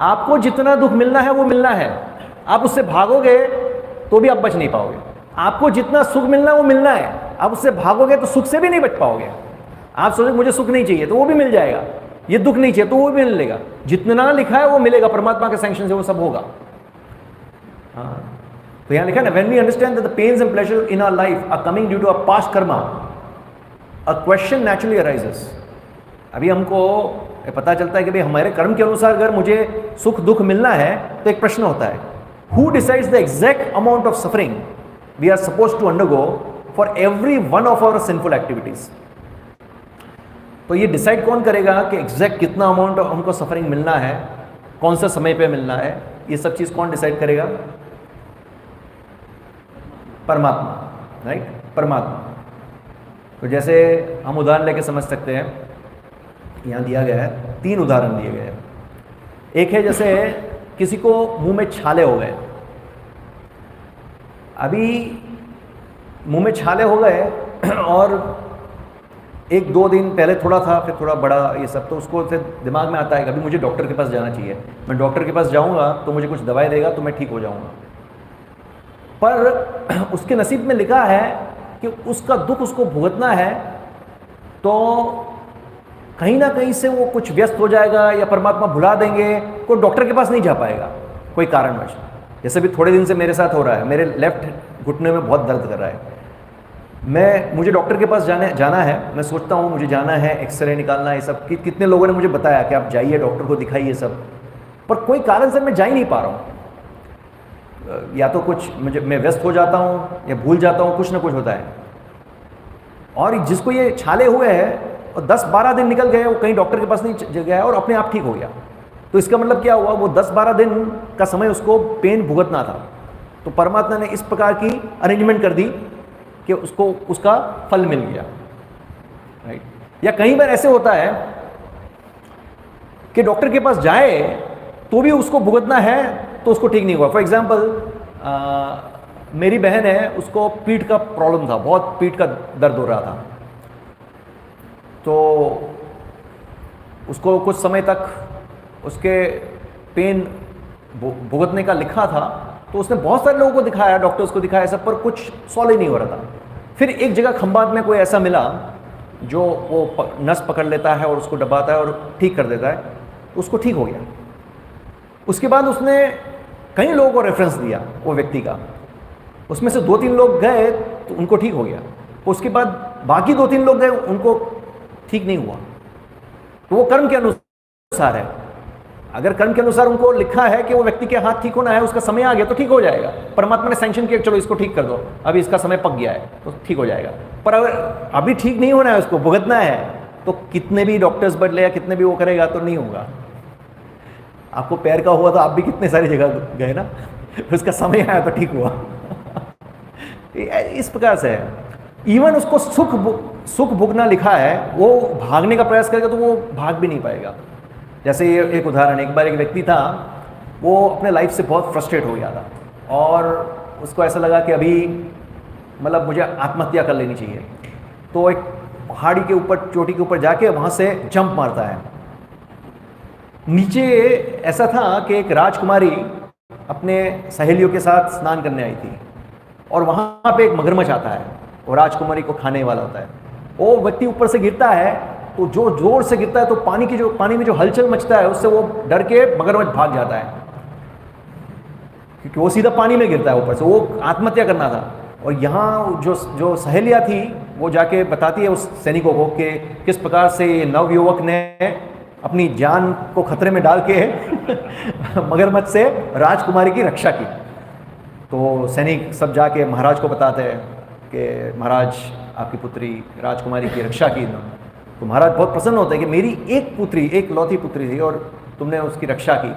आपको जितना दुख मिलना है वो मिलना है, आप उससे भागोगे तो भी आप बच नहीं पाओगे। आपको जितना सुख मिलना है वो मिलना है, आप उससे भागोगे तो सुख से भी नहीं बच पाओगे। आप सोचोगे मुझे सुख नहीं चाहिए, तो वो भी मिल जाएगा, ये दुख नहीं चाहिए तो वो भी मिलेगा, जितना लिखा है वो मिलेगा, परमात्मा के सैंक्शन से वो सब होगा। हाँ, तो यहां लिखा है ना, when we understand that the pains and pleasure in our life are coming due to a past karma, a question naturally arises. अभी हमको पता चलता है कि भाई हमारे कर्म के अनुसार अगर मुझे सुख दुख मिलना है तो एक प्रश्न होता है, who decides the exact amount of suffering we are suppose to undergo for every one of our sinful activities. तो ये डिसाइड कौन करेगा कि एग्जैक्ट कितना अमाउंट हमको सफरिंग मिलना है, कौन सा समय पे मिलना है, ये सब चीज कौन डिसाइड करेगा? परमात्मा, राइट, परमात्मा। तो जैसे हम उदाहरण लेके समझ सकते हैं, यहाँ दिया गया है 3 उदाहरण दिए गए हैं। एक है जैसे किसी को मुंह में छाले हो गए, अभी मुंह में छाले हो गए और 1-2 दिन पहले थोड़ा था, फिर थोड़ा बड़ा, ये सब, तो उसको फिर दिमाग में आता है कि अभी मुझे डॉक्टर के पास जाना चाहिए, मैं डॉक्टर के पास जाऊंगा तो मुझे कुछ दवाई देगा तो मैं ठीक हो जाऊंगा। पर उसके नसीब में लिखा है कि उसका दुख उसको भुगतना है, तो कहीं ना कहीं से वो कुछ व्यस्त हो जाएगा या परमात्मा भुला देंगे, कोई डॉक्टर के पास नहीं जा पाएगा कोई कारणवश। जैसे भी थोड़े दिन से मेरे साथ हो रहा है, मेरे लेफ्ट घुटने में बहुत दर्द कर रहा है, मुझे डॉक्टर के पास जाना है, मैं सोचता हूँ मुझे जाना है, एक्सरे निकालना है, ये सब कितने लोगों ने मुझे बताया कि आप जाइए डॉक्टर को दिखाइए सब, पर कोई कारण से मैं जा ही नहीं पा रहा हूँ। या तो कुछ मैं व्यस्त हो जाता हूँ या भूल जाता हूँ, कुछ ना कुछ होता है। और जिसको ये छाले हुए हैं और 10-12 दिन निकल गए, वो कहीं डॉक्टर के पास नहीं गया और अपने आप ठीक हो गया, तो इसका मतलब क्या हुआ? वो 10-12 दिन का समय उसको पेन भुगतना था। तो परमात्मा ने इस प्रकार की अरेंजमेंट कर दी कि उसको उसका फल मिल गया, राइट। या कई बार ऐसे होता है कि डॉक्टर के पास जाए तो भी उसको भुगतना है, तो उसको ठीक नहीं हुआ। फॉर एग्जाम्पल मेरी बहन है, उसको पीठ का प्रॉब्लम था, बहुत पीठ का दर्द हो रहा था, तो उसको कुछ समय तक उसके पेन भुगतने का लिखा था, तो उसने बहुत सारे लोगों को दिखाया, डॉक्टर्स को दिखाया सब, पर कुछ सॉल्व ही नहीं हो रहा था। फिर एक जगह खंबात में कोई ऐसा मिला जो वो नस पकड़ लेता है और उसको दबाता है और ठीक कर देता है, उसको ठीक हो गया। उसके बाद उसने कई लोगों को रेफरेंस दिया वो व्यक्ति का, उसमें से 2-3 लोग गए तो उनको ठीक हो गया, उसके बाद बाकी 2-3 लोग गए, उनको ठीक नहीं हुआ। तो वो कर्म के अनुसार है, अगर कर्म के अनुसार उनको लिखा है कि वो व्यक्ति के हाथ ठीक होना है, उसका समय आ गया तो ठीक हो जाएगा, परमात्मा ने सैंक्शन किया चलो इसको ठीक कर दो, अभी इसका समय पक गया है तो ठीक हो जाएगा। पर अगर अभी ठीक नहीं होना है, उसको भुगतना है, तो कितने भी डॉक्टर्स बदले या कितने भी वो करेगा तो नहीं होगा। आपको पैर का हुआ तो आप भी कितने सारी जगह गए ना, उसका समय आया तो ठीक हुआ। इस प्रकार से है। इवन उसको सुख भुगना लिखा है, वो भागने का प्रयास करेगा तो वो भाग भी नहीं पाएगा। जैसे ये एक उदाहरण, एक बार एक व्यक्ति था, वो अपने लाइफ से बहुत फ्रस्ट्रेट हो गया था और उसको ऐसा लगा कि अभी मतलब मुझे आत्महत्या कर लेनी चाहिए, तो एक पहाड़ी के ऊपर, चोटी के ऊपर जाके वहाँ से जंप मारता है। नीचे ऐसा था कि एक राजकुमारी अपने सहेलियों के साथ स्नान करने आई थी और वहाँ पे एक मगरमच्छ आता है और राजकुमारी को खाने वाला होता है। वो व्यक्ति ऊपर से गिरता है तो जो जोर से गिरता है तो पानी में जो हलचल मचता है उससे वो डर के मगरमच्छ भाग जाता है, क्योंकि वो सीधा पानी में गिरता है ऊपर से, वो आत्महत्या करना था। और यहाँ जो सहेलियाँ थी वो जाके बताती है उस सैनिकों को कि किस प्रकार से ये नवयुवक ने अपनी जान को खतरे में डाल के मगरमच्छ से राजकुमारी की रक्षा की। तो सैनिक सब जाके महाराज को बताते हैं कि महाराज आपकी पुत्री राजकुमारी की रक्षा की इन्होंने। तो महाराज बहुत प्रसन्न होते हैं कि मेरी एक पुत्री, एक लौती पुत्री थी और तुमने उसकी रक्षा की।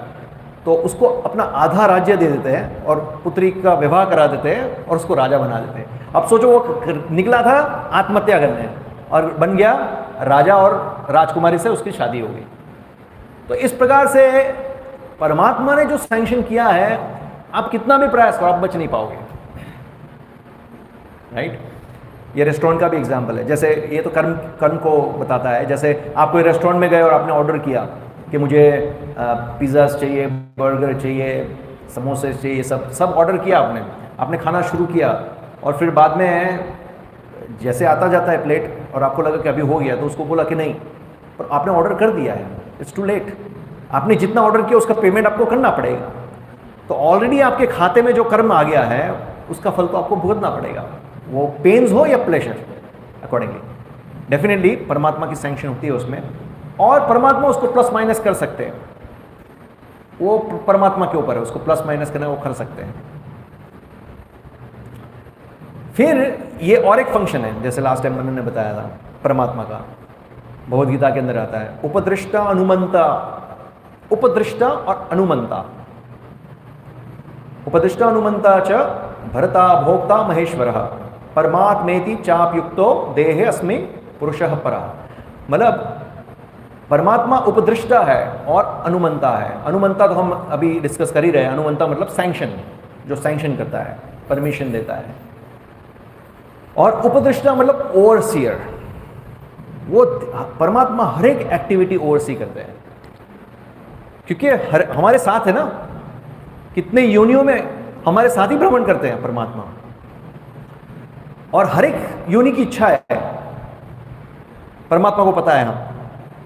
तो उसको अपना आधा राज्य दे देते हैं और पुत्री का विवाह करा देते हैं और उसको राजा बना देते हैं। अब सोचो वो निकला था आत्महत्या करने और बन गया राजा और राजकुमारी से उसकी शादी हो गई। तो इस प्रकार से परमात्मा ने जो सैंक्शन किया है, आप कितना भी प्रयास करो आप बच नहीं पाओगे, राइट। ये रेस्टोरेंट का भी एग्जाम्पल है। जैसे ये तो कर्म को बताता है। जैसे आप कोई रेस्टोरेंट में गए और आपने ऑर्डर किया कि मुझे पिज़्ज़ास चाहिए, बर्गर चाहिए, समोसे चाहिए, सब ऑर्डर किया आपने खाना शुरू किया और फिर बाद में जैसे आता जाता है प्लेट और आपको लगा कि अभी हो गया तो उसको बोला कि नहीं, पर आपने ऑर्डर कर दिया है, इट्स टू लेट। आपने जितना ऑर्डर किया उसका पेमेंट आपको करना पड़ेगा। तो ऑलरेडी आपके खाते में जो कर्म आ गया है उसका फल तो आपको भुगतना पड़ेगा, वो पेन्स हो या प्लेजर अकॉर्डिंगली। डेफिनेटली परमात्मा की सैंक्शन होती है उसमें, और परमात्मा उसको प्लस माइनस कर सकते हैं, वो परमात्मा के ऊपर है, उसको प्लस माइनस करना वो कर सकते हैं। फिर ये और एक फंक्शन है, जैसे लास्ट टाइम मैंने बताया था परमात्मा का, भगवद गीता के अंदर आता है उपदृष्टा अनुमंता। उपदृष्टा और अनुमंता, उपदृष्टा अनुमंता च भरता भोक्ता महेश्वरः परमात्मेति चाप्युक्तो देहे अस्मि पुरुषः परः। मतलब परमात्मा उपदृष्टा है और अनुमंता है। अनुमंता तो हम अभी डिस्कस कर ही रहे हैं। अनुमंता मतलब सैंक्शन, जो सैंक्शन करता है, परमिशन देता है। और उपदृष्टा मतलब ओवरसीयर, वो परमात्मा हर एक एक्टिविटी ओवरसी करते हैं, क्योंकि हमारे साथ है ना, कितने योनियों में हमारे साथ ही भ्रमण करते हैं परमात्मा, और हर एक योनि की इच्छा है परमात्मा को पता है हम,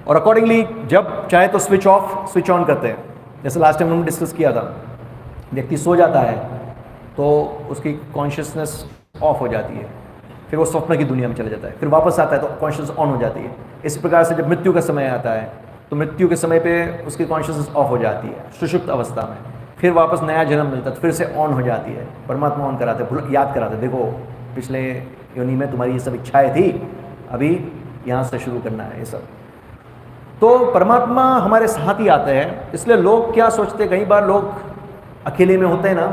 और अकॉर्डिंगली जब चाहे तो स्विच ऑफ स्विच ऑन करते हैं। जैसे लास्ट टाइम हमने डिस्कस किया था, व्यक्ति सो जाता है तो उसकी कॉन्शियसनेस ऑफ हो जाती है, फिर वो स्वप्न की दुनिया में चला जाता है, फिर वापस आता है तो कॉन्शियसनेस ऑन हो जाती है। इस प्रकार से जब मृत्यु का समय आता है तो मृत्यु के समय पे उसकी कॉन्शियसनेस ऑफ हो जाती है सुषुप्त अवस्था में, फिर वापस नया जन्म मिलता है तो फिर से ऑन हो जाती है। परमात्मा ऑन कराते, याद कराते, देखो पिछले योनि में तुम्हारी ये सब इच्छाएं थी, अभी यहाँ से शुरू करना है ये सब। तो परमात्मा हमारे साथ ही आते हैं। इसलिए लोग क्या सोचते हैं, कई बार लोग अकेले में होते हैं ना,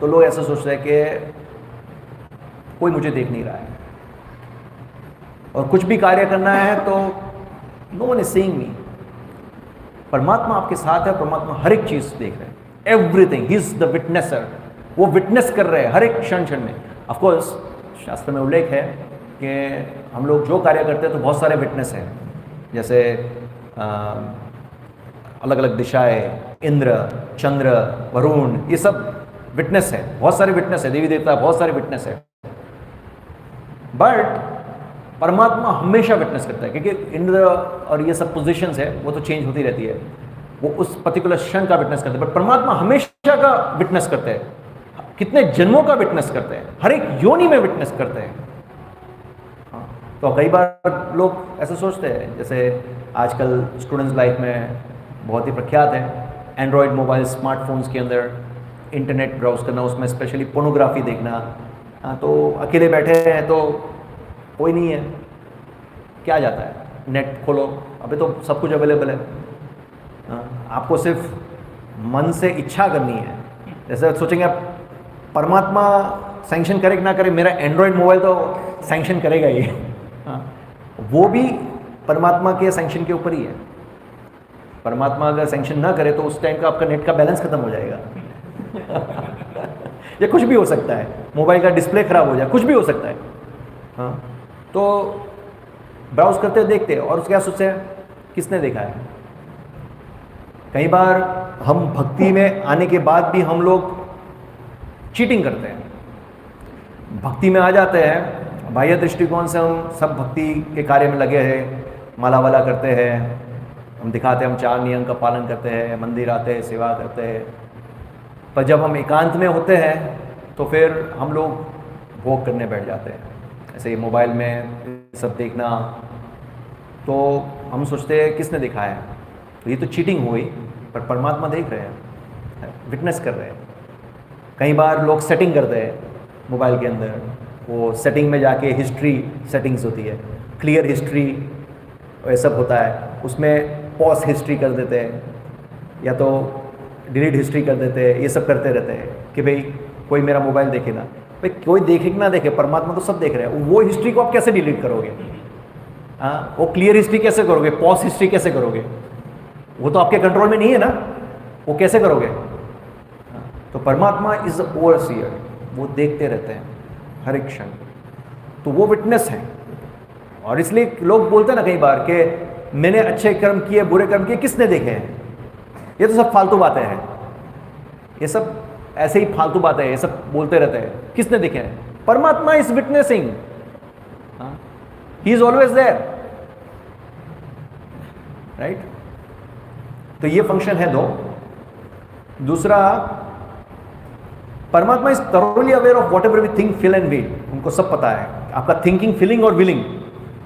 तो लोग ऐसा सोचते हैं कि कोई मुझे देख नहीं रहा है, और कुछ भी कार्य करना है तो no one is seeing me. परमात्मा आपके साथ है, परमात्मा हर एक चीज देख रहे हैं, एवरीथिंग, ही इज द विटनेसर। वो विटनेस कर रहे हैं हर एक क्षण क्षण में। ऑफकोर्स शास्त्र में उल्लेख है कि हम लोग जो कार्य करते हैं तो बहुत सारे विटनेस हैं, जैसे अलग अलग दिशाएं, इंद्र, चंद्र, वरुण, ये सब विटनेस है, बहुत सारे विटनेस है, देवी देवता बहुत सारे विटनेस है। बट परमात्मा हमेशा विटनेस करता है, क्योंकि इंद्र और ये सब पोजीशंस है वो तो चेंज होती रहती है, वो उस पर्टिकुलर क्षण का विटनेस करते हैं। बट परमात्मा हमेशा का विटनेस करते हैं, कितने जन्मों का विटनेस करते हैं, हर एक योनि में विटनेस करते हैं। हाँ, तो कई बार लोग ऐसे सोचते हैं, जैसे आजकल स्टूडेंट्स लाइफ में बहुत ही प्रख्यात है एंड्रॉयड मोबाइल स्मार्टफोन्स के अंदर इंटरनेट ब्राउज करना, उसमें स्पेशली पोर्नोग्राफी देखना। हाँ, तो अकेले बैठे हैं तो कोई नहीं है, क्या जाता है, नेट खोलो, अभी तो सब कुछ अवेलेबल है। आपको सिर्फ मन से इच्छा करनी है। जैसे सोचेंगे आप परमात्मा सैंक्शन करे कि ना करे, मेरा एंड्रॉयड मोबाइल तो सैंक्शन करेगा ही। हाँ, वो भी परमात्मा के सैंक्शन के ऊपर ही है। परमात्मा अगर सैंक्शन ना करे तो उस टाइम का आपका नेट का बैलेंस खत्म हो जाएगा। या कुछ भी हो सकता है, मोबाइल का डिस्प्ले खराब हो जाए, कुछ भी हो सकता है। हाँ, तो ब्राउज करते देखते और उसके क्या सोचते हैं, किसने देखा है। कई बार हम भक्ति में आने के बाद भी हम लोग चीटिंग करते हैं। भक्ति में आ जाते हैं, बाह्य दृष्टिकोण से हम सब भक्ति के कार्य में लगे हैं, माला वाला करते हैं, हम दिखाते हैं हम 4 नियम का पालन करते हैं, मंदिर आते हैं, सेवा करते हैं। पर जब हम एकांत में होते हैं तो फिर हम लोग भोग करने बैठ जाते हैं, ऐसे मोबाइल में सब देखना। तो हम सोचते हैं किसने देखा है, तो ये तो चीटिंग हुई, पर परमात्मा देख रहे हैं, विटनेस कर रहे हैं। कई बार लोग सेटिंग करते हैं मोबाइल के अंदर, वो सेटिंग में जाके हिस्ट्री सेटिंग्स होती है, क्लियर हिस्ट्री ये सब होता है, उसमें पॉज हिस्ट्री कर देते हैं या तो डिलीट हिस्ट्री कर देते हैं। ये सब करते रहते हैं कि भाई कोई मेरा मोबाइल देखे ना। भाई कोई देखे कि ना देखे, परमात्मा तो सब देख रहे हैं। वो हिस्ट्री को आप कैसे डिलीट करोगे? हाँ, वो क्लियर हिस्ट्री कैसे करोगे, पॉज हिस्ट्री कैसे करोगे? वो तो आपके कंट्रोल में नहीं है ना, वो कैसे करोगे? तो परमात्मा इज ओवरसीयर, वो देखते रहते हैं हर एक क्षण, तो वो विटनेस है। और इसलिए लोग बोलते हैं ना कई बार कि मैंने अच्छे कर्म किए, बुरे कर्म किए, किसने देखे हैं? ये तो सब फालतू बातें हैं, ये सब ऐसे ही फालतू बातें हैं, ये सब बोलते रहते हैं, किसने देखे हैं? परमात्मा is witnessing, he is always there, right? तो ये फंक्शन है 2। दूसरा, परमात्मा is thoroughly aware of whatever we think, feel and will. उनको सब पता है आपका थिंकिंग, फीलिंग और विलिंग,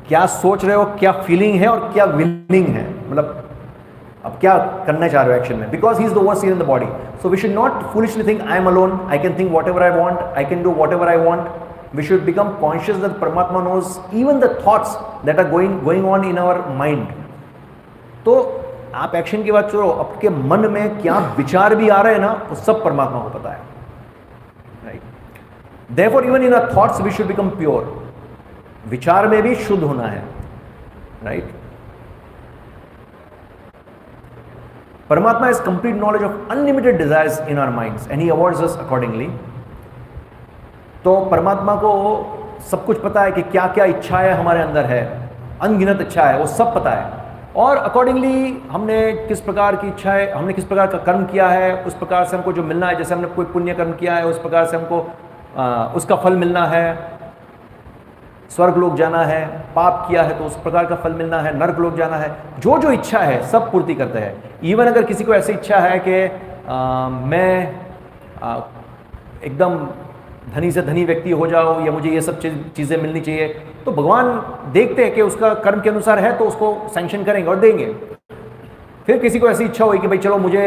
क्या सोच रहे हो, क्या फीलिंग है और क्या विलिंग है, मतलब अब क्या करना चाह रहे हो एक्शन में, because he is the overseer in the body. So we should not foolishly think I am alone, I can think whatever I want, I can do whatever I want. We should become conscious that Paramatma knows even the thoughts that are going on in our mind. तो आप action की बात छोड़ो, आपके मन में क्या विचार भी आ रहे हैं ना, वो सब परमात्मा को पता है, right. Therefore even in our thoughts we should become pure. विचार में भी शुद्ध होना है, राइट। परमात्मा has complete knowledge of unlimited desires in our minds and he awards us accordingly। तो परमात्मा को सब कुछ पता है कि क्या क्या इच्छाएं हमारे अंदर है, अनगिनत इच्छा है, वो सब पता है। और अकॉर्डिंगली हमने किस प्रकार की इच्छाएं, हमने किस प्रकार का कर्म किया है, उस प्रकार से हमको जो मिलना है, जैसे हमने कोई पुण्य कर्म किया है उस प्रकार से हमको उसका फल मिलना है, स्वर्ग लोक जाना है, पाप किया है तो उस प्रकार का फल मिलना है, नर्क लोक जाना है, जो जो इच्छा है सब पूर्ति करते हैं। इवन अगर किसी को ऐसी इच्छा है कि मैं एकदम धनी से धनी व्यक्ति हो जाऊं या मुझे ये सब चीज़ें मिलनी चाहिए, तो भगवान देखते हैं कि उसका कर्म के अनुसार है तो उसको सैंक्शन करेंगे और देंगे। फिर किसी को ऐसी इच्छा हुई कि भाई चलो मुझे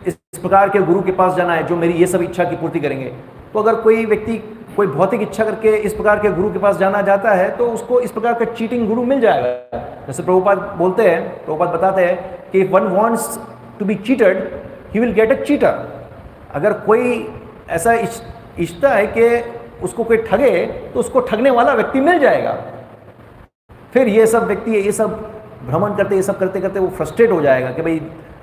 इस प्रकार के गुरु के पास जाना है जो मेरी ये सब इच्छा की पूर्ति करेंगे, तो अगर कोई व्यक्ति कोई भौतिक इच्छा करके इस प्रकार के गुरु के पास जाना चाहता है तो उसको इस प्रकार का चीटिंग गुरु मिल जाएगा। जैसे प्रभुपाद बोलते हैं, प्रभुपाद बताते हैं कि if one wants to be cheated he will get a cheater. अगर कोई ऐसा इच्छता है कि उसको कोई ठगे तो उसको ठगने वाला व्यक्ति मिल जाएगा। फिर ये सब व्यक्ति ये सब भ्रमण करते, ये सब करते करते वो फ्रस्ट्रेट हो जाएगा कि भाई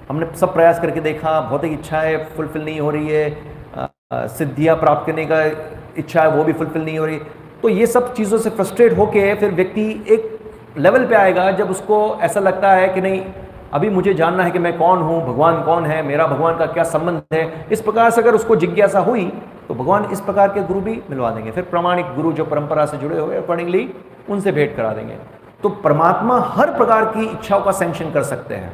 हमने सब प्रयास करके देखा, भौतिक इच्छाएं फुलफिल नहीं हो रही है, सिद्धियां प्राप्त करने का इच्छा है वो भी फुलफिल नहीं हो रही। तो ये सब चीज़ों से फ्रस्ट्रेट होके फिर व्यक्ति एक लेवल पे आएगा जब उसको ऐसा लगता है कि नहीं अभी मुझे जानना है कि मैं कौन हूँ, भगवान कौन है, मेरा भगवान का क्या संबंध है। इस प्रकार से अगर उसको जिज्ञासा हुई तो भगवान इस प्रकार के गुरु भी मिलवा देंगे। फिर प्रामाणिक गुरु जो परंपरा से जुड़े हुए अकॉर्डिंगली उनसे भेंट करा देंगे। तो परमात्मा हर प्रकार की इच्छाओं का सैंक्शन कर सकते हैं,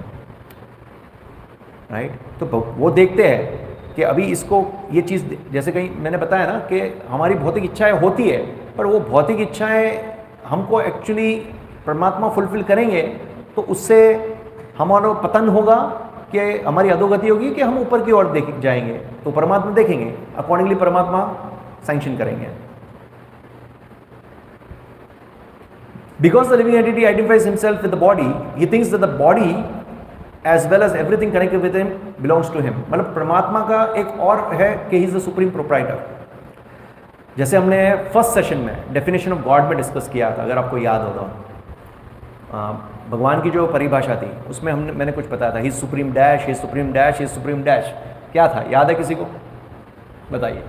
राइट। तो वो देखते हैं कि अभी इसको ये चीज़, जैसे कहीं मैंने बताया ना कि हमारी भौतिक इच्छाएं होती है, पर वो भौतिक इच्छाएं हमको एक्चुअली परमात्मा फुलफिल करेंगे तो उससे हमारा पतन होगा कि हमारी अधोगति होगी कि हम ऊपर की ओर जाएंगे। तो परमात्मा देखेंगे, अकॉर्डिंगली परमात्मा सैंक्शन करेंगे। Because the living entity identifies himself with the body, he thinks that the body as well as everything connected with him belongs to him. मतलब परमात्मा का एक और है कि he is the supreme proprietor. जैसे हमने फर्स्ट सेशन में डेफिनेशन ऑफ गॉड में डिस्कस किया था, अगर आपको याद होगा, भगवान की जो परिभाषा थी उसमें मैंने कुछ बताया था, ही सुप्रीम डैश, ही सुप्रीम डैश, ही सुप्रीम डैश। क्या था, याद है किसी को? बताइए।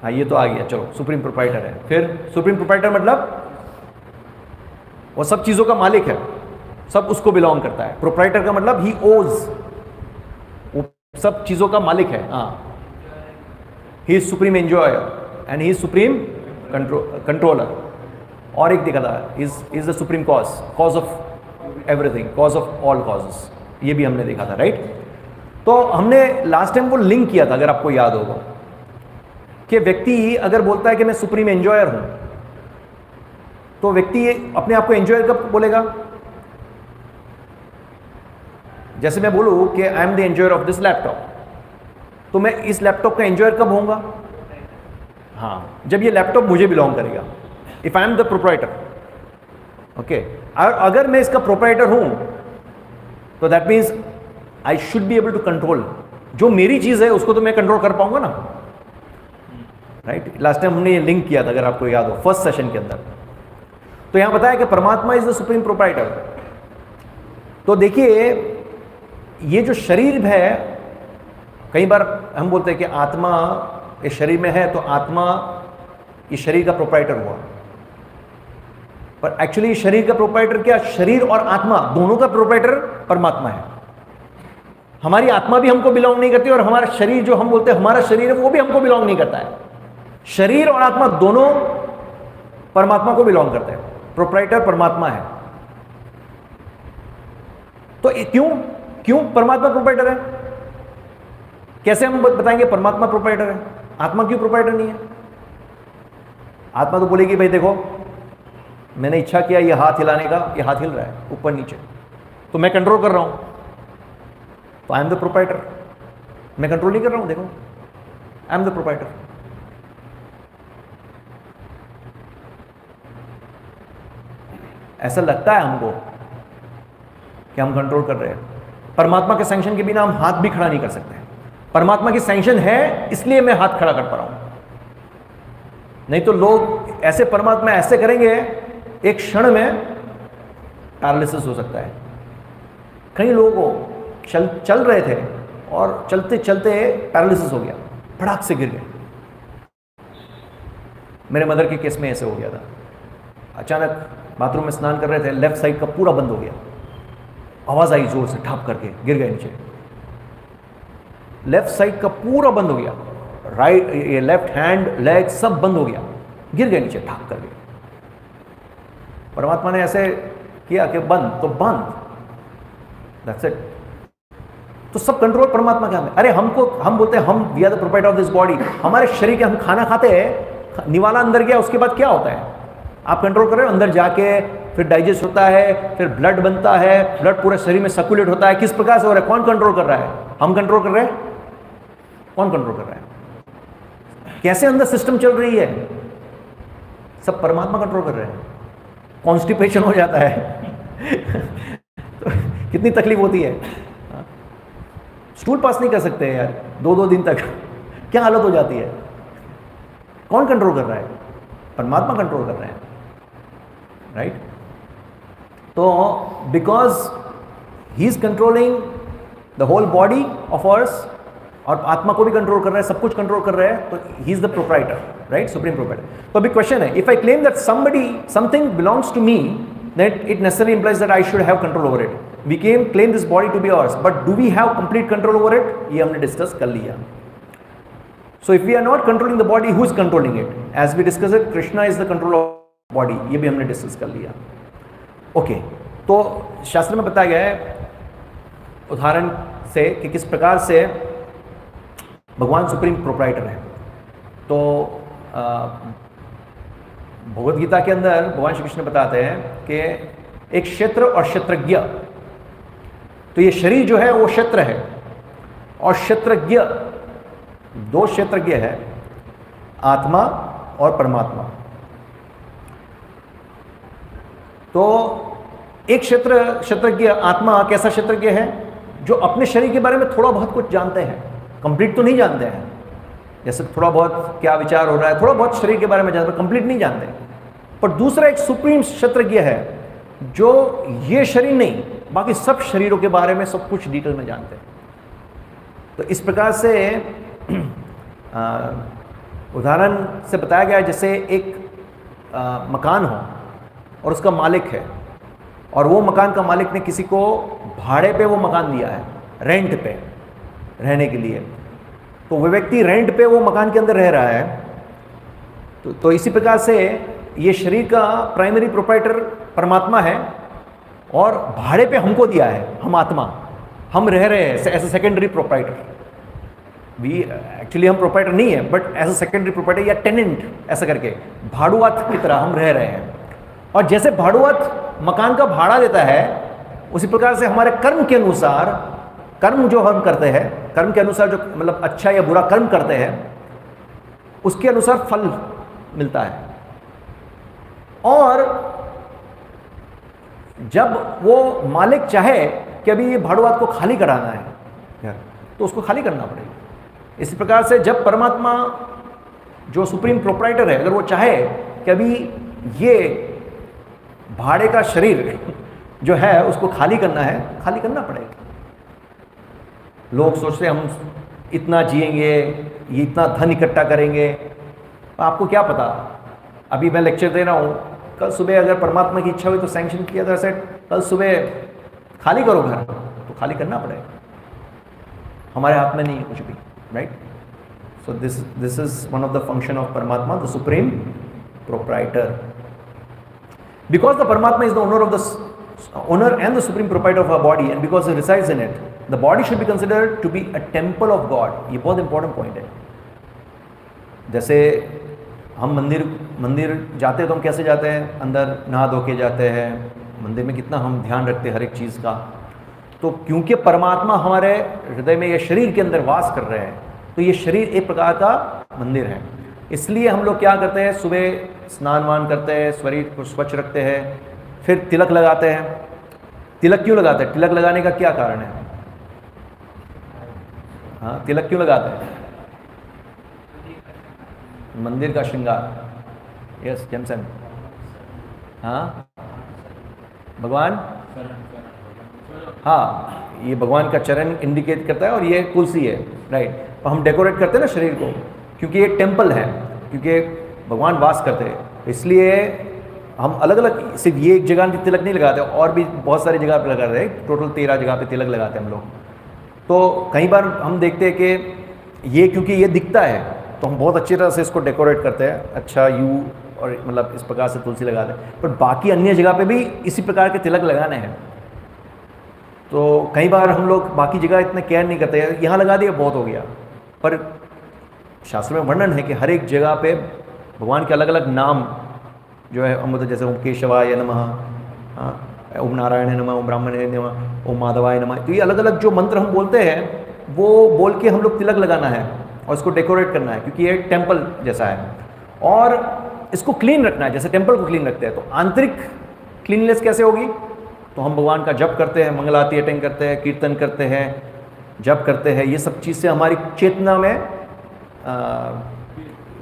हाँ ये तो आ गया, चलो सुप्रीम प्रोप्राइटर है। फिर सुप्रीम प्रोप्राइटर मतलब वो सब चीज़ों का मालिक है, सब उसको बिलोंग करता है। प्रोप्राइटर का मतलब ही ओज, वो सब चीज़ों का मालिक है। हाँ, he is supreme enjoyer and he is supreme controller. और एक देखा था, is the supreme cause of everything, cause of all causes, ये भी हमने देखा था, राइट। तो हमने लास्ट टाइम वो लिंक किया था, अगर आपको याद होगा, कि व्यक्ति अगर बोलता है कि मैं सुप्रीम एंजॉयर हूं, तो व्यक्ति अपने आप को एंजॉयर कब बोलेगा? जैसे मैं बोलूं कि आई am the enjoyer of this laptop, तो मैं इस लैपटॉप का एंजॉयर कब होऊंगा? हाँ, जब ये लैपटॉप मुझे बिलोंग करेगा, if I am the proprietor. Okay, अगर मैं इसका प्रोप्राइटर हूं तो that means I should be able to control. जो मेरी चीज है उसको तो मैं कंट्रोल कर पाऊंगा ना, राइट। लास्ट टाइम हमने ये लिंक किया था, अगर आपको याद हो, फर्स्ट सेशन के अंदर। तो यहां बताया कि परमात्मा इज द सुप्रीम प्रोप्राइटर। तो देखिए, ये जो शरीर है, कई बार हम बोलते हैं कि आत्मा इस शरीर में है, तो आत्मा इस शरीर का प्रोप्राइटर हुआ, पर एक्चुअली शरीर का प्रोप्राइटर क्या? शरीर और आत्मा दोनों का प्रोप्राइटर परमात्मा है। हमारी आत्मा भी हमको बिलोंग नहीं करती और हमारा शरीर जो हम बोलते हैं हमारा शरीर है, वो भी हमको बिलोंग नहीं करता है। शरीर और आत्मा दोनों परमात्मा को बिलोंग करते हैं, प्रोप्राइटर परमात्मा है। तो क्यों? क्यों परमात्मा प्रोप्राइटर है? कैसे हम बताएंगे परमात्मा प्रोप्राइटर है? आत्मा क्यों प्रोप्राइटर नहीं है? आत्मा तो बोलेगी भाई देखो मैंने इच्छा किया ये हाथ हिलाने का, ये हाथ हिल रहा है ऊपर नीचे, तो मैं कंट्रोल कर रहा हूं, तो आई एम द प्रोप्राइटर। मैं कंट्रोल नहीं कर रहा हूं, देखो आई एम द प्रोप्राइटर। ऐसा लगता है हमको कि हम कंट्रोल कर रहे हैं। परमात्मा के सैंक्शन के बिना हम हाथ भी खड़ा नहीं कर सकते। परमात्मा की सैंक्शन है इसलिए मैं हाथ खड़ा कर पा रहा हूं, नहीं तो लोग ऐसे परमात्मा ऐसे करेंगे एक क्षण में पैरालिसिस हो सकता है। कई लोगों को चल रहे थे और चलते चलते पैरालिसिस हो गया, फटाक से गिर गए। मेरे मदर के केस में ऐसे हो गया था। अचानक बाथरूम में स्नान कर रहे थे, लेफ्ट साइड का पूरा बंद हो गया, आवाज आई जोर से, ठाप करके गिर गए नीचे। लेफ्ट साइड का पूरा बंद हो गया, राइट ये लेफ्ट हैंड लेग सब बंद हो गया, गिर गए नीचे ठाप करके। परमात्मा ने ऐसे किया कि बंद तो बंद, दैट्स इट। तो सब कंट्रोल परमात्मा के हाथ में। अरे हम बोलते हैं हम we are the proprietor of this body. हमारे शरीर के हम खाना खाते हैं, निवाला अंदर गया, उसके बाद क्या होता है? आप कंट्रोल कर रहे हो, अंदर जाके फिर डाइजेस्ट होता है, फिर ब्लड बनता है, ब्लड पूरे शरीर में सर्कुलेट होता है। किस प्रकार से हो रहा है? कौन कंट्रोल कर रहा है? हम कंट्रोल कर रहे हैं? कौन कंट्रोल कर रहा है? कैसे अंदर सिस्टम चल रही है? सब परमात्मा कंट्रोल कर रहे हैं। कॉन्स्टिपेशन हो जाता है तो कितनी तकलीफ होती है। स्टूल पास नहीं कर सकते यार 2-2 दिन तक, क्या हालत हो जाती है। कौन कंट्रोल कर रहा है? परमात्मा कंट्रोल कर रहे हैं, राइट? तो because he is controlling the whole body of ours, और आत्मा को भी कंट्रोल कर रहा है, सब कुछ कंट्रोल कर रहा है, तो he is the proprietor, right? Supreme proprietor. तो अभी क्वेश्चन है, if I claim that something belongs to me, that it necessarily implies that I should have control over it. We claim this body to be ours, but do we have complete control over it? ये हमने discuss कर लिया। So if we are not controlling the body, who is controlling it? As we discussed it, Krishna is the control of body. ये भी हमने discuss कर लिया। Okay, तो शास्त्र में बताया गया है उदाहरण से कि किस प्रकार से भगवान सुप्रीम प्रोप्राइटर है। तो भगवद गीता के अंदर भगवान श्री कृष्ण बताते हैं कि एक क्षेत्र और क्षेत्रज्ञ, तो ये शरीर जो है वो क्षेत्र है, और क्षेत्रज्ञ दो क्षेत्रज्ञ है, आत्मा और परमात्मा। तो एक क्षेत्रज्ञ आत्मा कैसा क्षेत्रज्ञ है? जो अपने शरीर के बारे में थोड़ा बहुत कुछ जानते हैं, कंप्लीट तो नहीं जानते हैं, जैसे थोड़ा बहुत क्या विचार हो रहा है, थोड़ा बहुत शरीर के बारे में जानते हैं, कंप्लीट नहीं जानते। पर दूसरा एक सुप्रीम क्षेत्रज्ञ है जो ये शरीर नहीं, बाकी सब शरीरों के बारे में सब कुछ डिटेल में जानते हैं। तो इस प्रकार से उदाहरण से बताया गया है, जैसे एक मकान हो और उसका मालिक है, और वो मकान का मालिक ने किसी को भाड़े पे वो मकान दिया है, रेंट पे रहने के लिए। तो वो व्यक्ति रेंट पे वो मकान के अंदर रह रहा है। तो इसी प्रकार से ये शरीर का प्राइमरी प्रोप्राइटर परमात्मा है, और भाड़े पे हमको दिया है, हम आत्मा, हम रह रहे हैं as a secondary proprietor. Actually हम प्रोप्राइटर नहीं है, but as a secondary proprietor या टेनेंट, ऐसा करके भाड़ुआत की तरह हम रह रहे हैं। और जैसे भाड़ुआत मकान का भाड़ा देता है, उसी प्रकार से हमारे कर्म के अनुसार, कर्म जो हम करते हैं, कर्म के अनुसार जो मतलब अच्छा या बुरा कर्म करते हैं, उसके अनुसार फल मिलता है। और जब वो मालिक चाहे कि अभी ये भाड़ुआत को खाली कराना है, तो उसको खाली करना पड़ेगा। इसी प्रकार से जब परमात्मा जो सुप्रीम प्रोप्राइटर है, अगर वो चाहे कि अभी ये भाड़े का शरीर जो है उसको खाली करना है, खाली करना पड़ेगा। लोग सोचते हैं हम इतना जिएंगे, ये इतना धन इकट्ठा करेंगे। आपको क्या पता, अभी मैं लेक्चर दे रहा हूँ, कल सुबह अगर परमात्मा की इच्छा हुई तो सैंक्शन किया था, सेट कल सुबह खाली करो घर, तो खाली करना पड़ेगा। हमारे हाथ में नहीं है कुछ भी, right? So this is one of the function of Paramatma, the supreme proprietor. Because the Paramatma is the owner and the supreme proprietor of our body, and because he resides in it, the body should be considered to be a temple of God. ये बहुत important point है। जैसे हम मंदिर जाते हैं तो हम कैसे जाते हैं? अंदर नहा धो के जाते हैं। मंदिर में कितना हम ध्यान रखते हैं हर एक चीज़ का। तो क्योंकि परमात्मा हमारे हृदय में या शरीर के अंदर वास कर रहे हैं, तो ये शरीर एक प्रकार का मंदिर है। इसलिए हम लोग क्या करते हैं? सुबह स्नान वान करते हैं, शरीर को स्वच्छ रखते हैं, फिर तिलक लगाते हैं। तिलक क्यों लगाते हैं? तिलक लगाने का क्या कारण है? हाँ, तिलक क्यों लगाते हैं? मंदिर का श्रृंगार। Yes Jameson. हाँ, भगवान, हाँ, ये भगवान का चरण इंडिकेट करता है और ये तुलसी है, राइट। और हम डेकोरेट करते हैं ना शरीर को, क्योंकि ये टेम्पल है, क्योंकि भगवान वास करते हैं। इसलिए हम अलग अलग, सिर्फ ये एक जगह पे तिलक नहीं लगाते, और भी बहुत सारी जगह पे लगाते हैं। टोटल 13 जगह पे तिलक लगाते हैं हम लोग। तो कई बार हम देखते हैं कि ये क्योंकि ये दिखता है तो हम बहुत अच्छी तरह से इसको डेकोरेट करते हैं, अच्छा यू और मतलब इस प्रकार से तुलसी लगाते हैं। पर बाकी अन्य जगह पे भी इसी प्रकार के तिलक लगाने हैं। तो कई बार हम लोग बाकी जगह इतने केयर नहीं करते, यहाँ लगा दिया बहुत हो गया। पर शास्त्र में वर्णन है कि हर एक जगह पे भगवान के अलग अलग नाम जो है, मतलब जैसे ओम केशवाय नमः, ओम नारायण नमः, ओम ब्राह्मणे नमः, ओम माधवाय नमः। तो ये अलग अलग जो मंत्र हम बोलते हैं वो बोल के हम लोग तिलक लगाना है और इसको डेकोरेट करना है, क्योंकि ये टेम्पल जैसा है। और इसको क्लीन रखना है, जैसे टेम्पल को क्लीन रखते हैं। तो आंतरिक क्लीननेस कैसे होगी? तो हम भगवान का जप करते हैं, मंगल आरती अटेंड करते हैं, कीर्तन करते हैं, जप करते हैं। ये सब चीज़ से हमारी चेतना में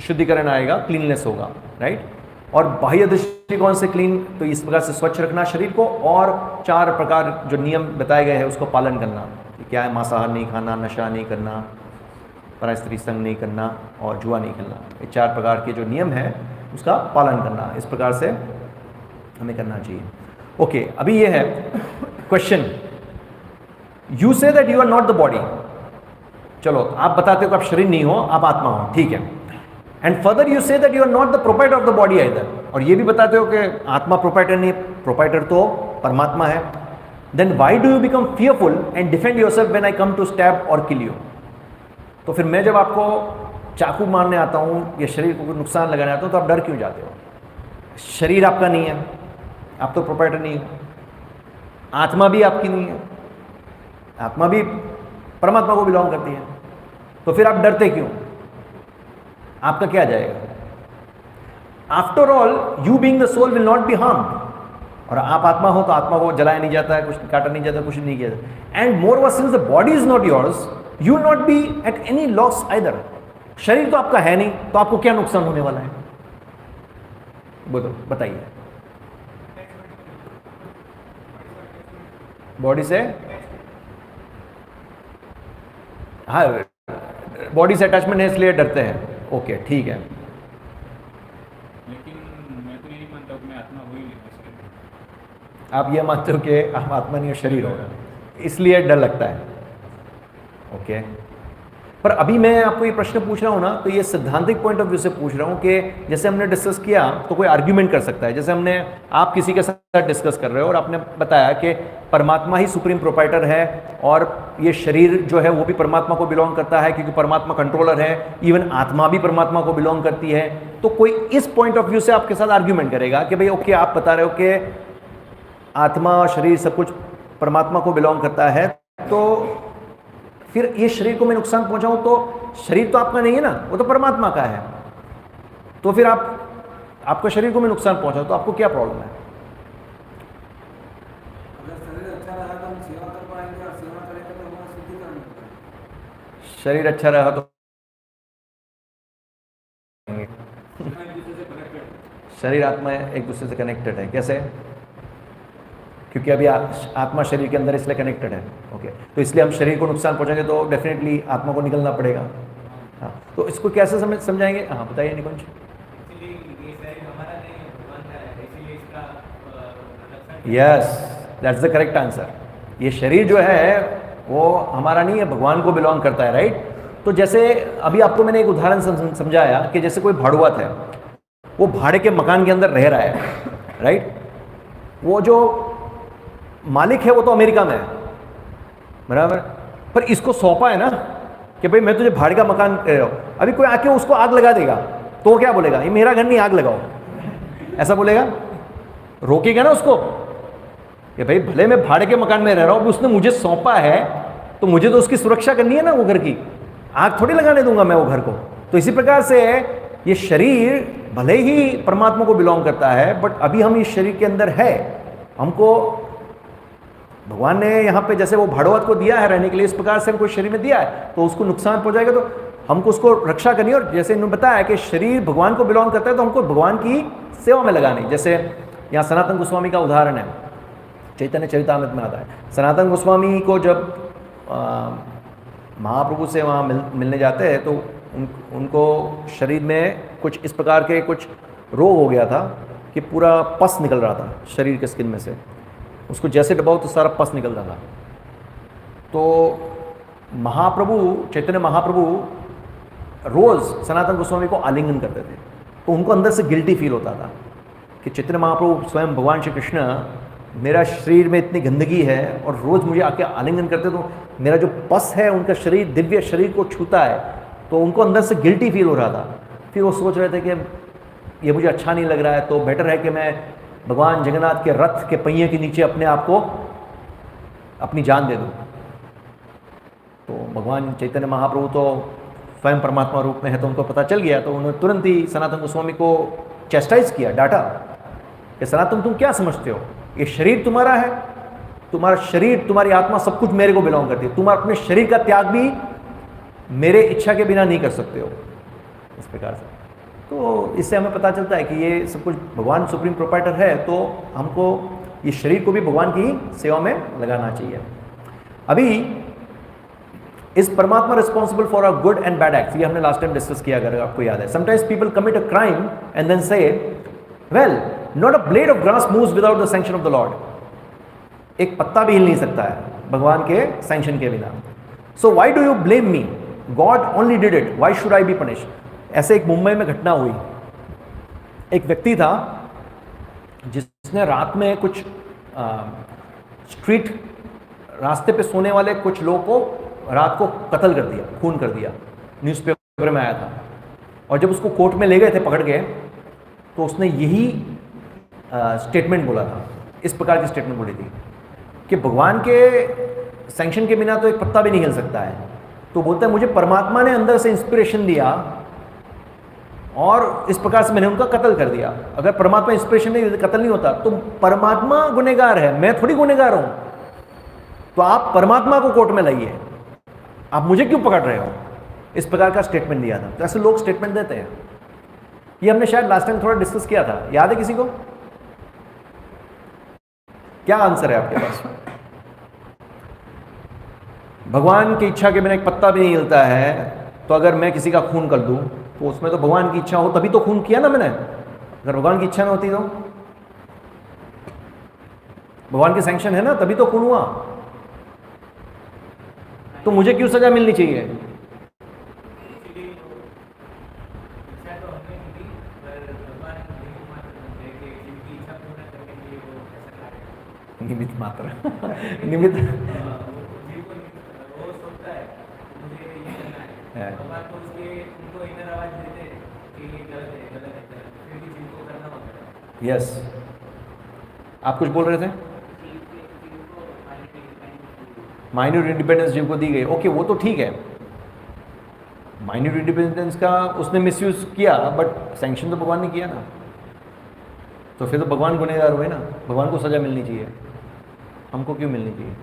शुद्धिकरण आएगा, क्लीननेस होगा, राइट। और बाह्य दृष्टिकोण से क्लीन, तो इस प्रकार से स्वच्छ रखना शरीर को, और 4 प्रकार जो नियम बताए गए हैं उसको पालन करना। क्या है? मांसाहार नहीं खाना, नशा नहीं करना, परा स्त्री संग नहीं करना और जुआ नहीं खेलना। ये 4 प्रकार के जो नियम है उसका पालन करना, इस प्रकार से हमें करना चाहिए। ओके, अभी ये है question. You say that you are not the body. चलो, आप बताते हो कि आप शरीर नहीं हो, आप आत्मा हो, ठीक है। And further you say that you are not the proprietor of the body either. और ये भी बताते हो कि आत्मा प्रोपाइटर नहीं, प्रोपाइटर तो परमात्मा है। Then why do you become fearful and defend yourself when I come to stab और किल यू। तो फिर मैं जब आपको चाकू मारने आता हूँ या शरीर को नुकसान लगाने आता हूँ तो आप डर क्यों जाते हो? शरीर आपका नहीं है, आप तो प्रोपाइटर नहीं हो। आत्मा भी आपकी नहीं है, आत्मा भी परमात्मा को बिलोंग करती है। तो फिर आप डरते क्यों? आपका क्या जाएगा? After all you being the soul will not be harmed. और आप आत्मा हो तो आत्मा को जलाया नहीं जाता है, कुछ काटा नहीं जाता, कुछ नहीं किया जाता। And more over since the body is not yours, you will not B at any loss either. शरीर तो आपका है नहीं, तो आपको क्या नुकसान होने वाला है? बोलो, बताइए। बॉडी से, हाँ, बॉडी से अटैचमेंट है इसलिए डरते हैं। ओके, ठीक है। लेकिन मैं तो यही मानता हूँ मैं आत्मा हो ही नहीं। आप ये मानते हो कि आप आत्मा नहीं हो, शरीर हो, इसलिए डर लगता है। ओके, पर अभी मैं आपको ये प्रश्न पूछ रहा हूँ ना, तो ये सिद्धांतिक पॉइंट ऑफ व्यू से पूछ रहा हूँ कि जैसे हमने डिस्कस किया तो कोई आर्ग्यूमेंट कर सकता है। जैसे हमने, आप किसी के साथ डिस्कस कर रहे हो और आपने बताया कि परमात्मा ही सुप्रीम प्रोपाइटर है और ये शरीर जो है वो भी परमात्मा को बिलोंग करता है, क्योंकि परमात्मा कंट्रोलर है। इवन आत्मा भी परमात्मा को बिलोंग करती है। तो कोई इस पॉइंट ऑफ व्यू से आपके साथ आर्ग्यूमेंट करेगा कि भाई ओके, आप बता रहे हो कि आत्मा और शरीर सब कुछ परमात्मा को बिलोंग करता है, तो फिर ये शरीर को मैं नुकसान पहुंचाऊं तो शरीर तो आपका नहीं है ना, वो तो परमात्मा का है। तो फिर आपका शरीर को मैं नुकसान पहुंचाऊं तो आपको क्या प्रॉब्लम है? अगर शरीर अच्छा रहा तो हम सेवा कर पाएंगे, और सेवा करेंगे तो हमारा शुद्धिकरण होगा। शरीर अच्छा रहा तो शरीर आत्मा एक दूसरे से कनेक्टेड है। कैसे? क्योंकि अभी आत्मा शरीर के अंदर इसलिए कनेक्टेड है। ओके, तो इसलिए हम शरीर को नुकसान पहुंचाएंगे तो डेफिनेटली आत्मा को निकलना पड़ेगा। हाँ, तो इसको कैसे समझाएंगे? हाँ, बताइए Nikunj. Yes, that's the correct answer. ये शरीर जो है वो हमारा नहीं है, भगवान को बिलोंग करता है, राइट। तो जैसे अभी आपको मैंने एक उदाहरण समझाया कि जैसे कोई भाड़ुआत है, वो भाड़े के मकान के अंदर रह रहा है, राइट। वो जो मालिक है वो तो अमेरिका में है, बराबर। पर इसको सौंपा है ना कि भाई मैं तुझे भाड़े का मकान दे रहा हूँ, अभी कोई आके उसको आग लगा देगा तो वो क्या बोलेगा, ये मेरा घर नहीं, आग लगाओ, ऐसा बोलेगा? रोकेगा ना उसको कि भाई भले मैं भाड़े के मकान में रह रहा हूँ, उसने मुझे सौंपा है तो मुझे तो उसकी सुरक्षा करनी है ना, वो घर की, आग थोड़ी लगाने दूंगा मैं वो घर को। तो इसी प्रकार से ये शरीर भले ही परमात्मा को बिलोंग करता है, बट अभी हम इस शरीर के अंदर है, हमको भगवान ने यहाँ पे जैसे वो भाड़वत को दिया है रहने के लिए, इस प्रकार से हमको शरीर में दिया है, तो उसको नुकसान पहुंचाएगा तो हमको उसको रक्षा करनी है। और जैसे इन्होंने बताया कि शरीर भगवान को बिलोंग करता है तो हमको भगवान की सेवा में लगानी। जैसे यहाँ सनातन गोस्वामी का उदाहरण है, चैतन्य चरितामृत में आता है। सनातन गोस्वामी को जब महाप्रभु से वहाँ मिलने जाते हैं तो उनको शरीर में कुछ इस प्रकार के कुछ रोग हो गया था कि पूरा पस निकल रहा था शरीर के स्किन में से, उसको जैसे दबाओ तो सारा पस निकल रहा था। तो महाप्रभु, चैतन्य महाप्रभु रोज़ सनातन गोस्वामी को आलिंगन करते थे, तो उनको अंदर से गिल्टी फील होता था कि चैतन्य महाप्रभु स्वयं भगवान श्री कृष्ण मेरा शरीर में इतनी गंदगी है और रोज़ मुझे आके आलिंगन करते, तो मेरा जो पस है उनका शरीर, दिव्य शरीर को छूता है, तो उनको अंदर से गिल्टी फील हो रहा था। फिर वो सोच रहे थे कि ये मुझे अच्छा नहीं लग रहा है, तो बेटर है कि मैं भगवान जगन्नाथ के रथ के पहिए के नीचे अपने आप को अपनी जान दे दूँ। तो भगवान चैतन्य महाप्रभु तो स्वयं परमात्मा रूप में है, तो उनको पता चल गया, तो उन्होंने तुरंत ही सनातन गोस्वामी को चेस्टाइज किया, डांटा कि सनातन तुम क्या समझते हो, ये शरीर तुम्हारा है, तुम्हारा शरीर, तुम्हारी आत्मा, सब कुछ मेरे को बिलोंग करती है, तुम अपने शरीर का त्याग भी मेरे इच्छा के बिना नहीं कर सकते हो, इस प्रकार से। तो इससे हमें पता चलता है कि ये सब कुछ भगवान सुप्रीम प्रोप्राइटर है, तो हमको ये शरीर को भी भगवान की सेवा में लगाना चाहिए। अभी इज परमात्मा responsible for a good and bad act, ये हमने लास्ट टाइम डिस्कस किया, अगर आपको याद है। Sometimes people commit a crime and then say well not a blade of grass moves without the sanction of the lord, एक पत्ता भी हिल नहीं सकता है भगवान के सैंक्शन के बिना। So why do you blame me, God only did it, why should I be punish. ऐसे एक मुंबई में घटना हुई, एक व्यक्ति था जिसने रात में कुछ स्ट्रीट रास्ते पे सोने वाले कुछ लोगों को रात को कत्ल कर दिया, खून कर दिया, न्यूज़पेपर में आया था। और जब उसको कोर्ट में ले गए थे पकड़ के, तो उसने यही स्टेटमेंट बोला था, इस प्रकार की स्टेटमेंट बोली थी कि भगवान के सैंक्शन के बिना तो एक पत्ता भी नहीं हिल सकता है। तो बोलता है मुझे परमात्मा ने अंदर से इंस्पिरेशन दिया और इस प्रकार से मैंने उनका कत्ल कर दिया। अगर परमात्मा इंस्पिरेशन नहीं देते, कत्ल नहीं होता। तो परमात्मा गुनहगार है, मैं थोड़ी गुनहगार हूं। तो आप परमात्मा को कोर्ट में लाइए, आप मुझे क्यों पकड़ रहे हो, इस प्रकार का स्टेटमेंट दिया था। तो ऐसे लोग स्टेटमेंट देते हैं। ये हमने शायद लास्ट टाइम थोड़ा डिस्कस किया था, याद है किसी को? क्या आंसर है आपके पास? भगवान की इच्छा के बिना एक पत्ता भी नहीं हिलता है, तो अगर मैं किसी का खून कर दूं तो उसमें तो भगवान की इच्छा हो तभी तो खून किया ना मैंने। अगर भगवान की इच्छा ना होती तो, भगवान की सैंक्शन है ना, तभी तो खून हुआ। तो मुझे क्यों सजा मिलनी चाहिए? निमित्त मात्र निमित्त यस आप कुछ बोल रहे थे? माइन्यूट इंडिपेंडेंस जीव को दी गई, ओके वो तो ठीक है। माइन्यूट इंडिपेंडेंस का उसने मिसयूज किया, बट सैंक्शन तो भगवान ने किया ना, तो फिर तो भगवान गुनहगार हुए ना, भगवान को सजा मिलनी चाहिए, हमको क्यों मिलनी चाहिए?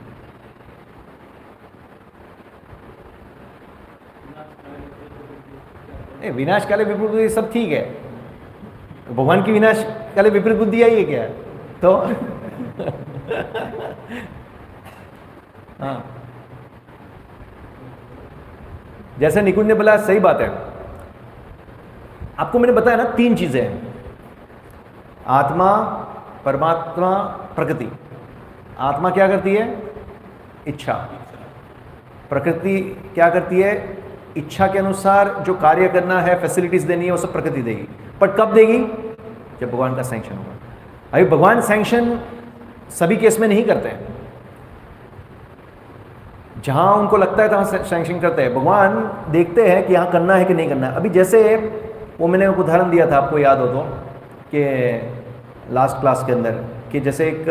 नहीं, विनाश काले विपरीत बुद्धि सब ठीक है, भगवान की विनाश काले विपरीत बुद्धि आई है क्या? तो हाँ, जैसे निकुंज ने बोला सही बात है। आपको मैंने बताया ना 3 चीजें हैं, आत्मा, परमात्मा, प्रकृति। आत्मा क्या करती है? इच्छा। प्रकृति क्या करती है? इच्छा के अनुसार जो कार्य करना है, फैसिलिटीज देनी है, वो सब प्रकृति देगी। पर कब देगी? जब भगवान का सैंक्शन होगा। अभी भगवान सैंक्शन सभी केस में नहीं करते हैं। जहाँ उनको लगता है तहाँ सैंक्शन करते हैं। भगवान देखते हैं कि यहाँ करना है कि नहीं करना है। अभी जैसे वो मैंने एक उदाहरण दिया था, आपको याद हो तो, कि लास्ट क्लास के अंदर, कि जैसे एक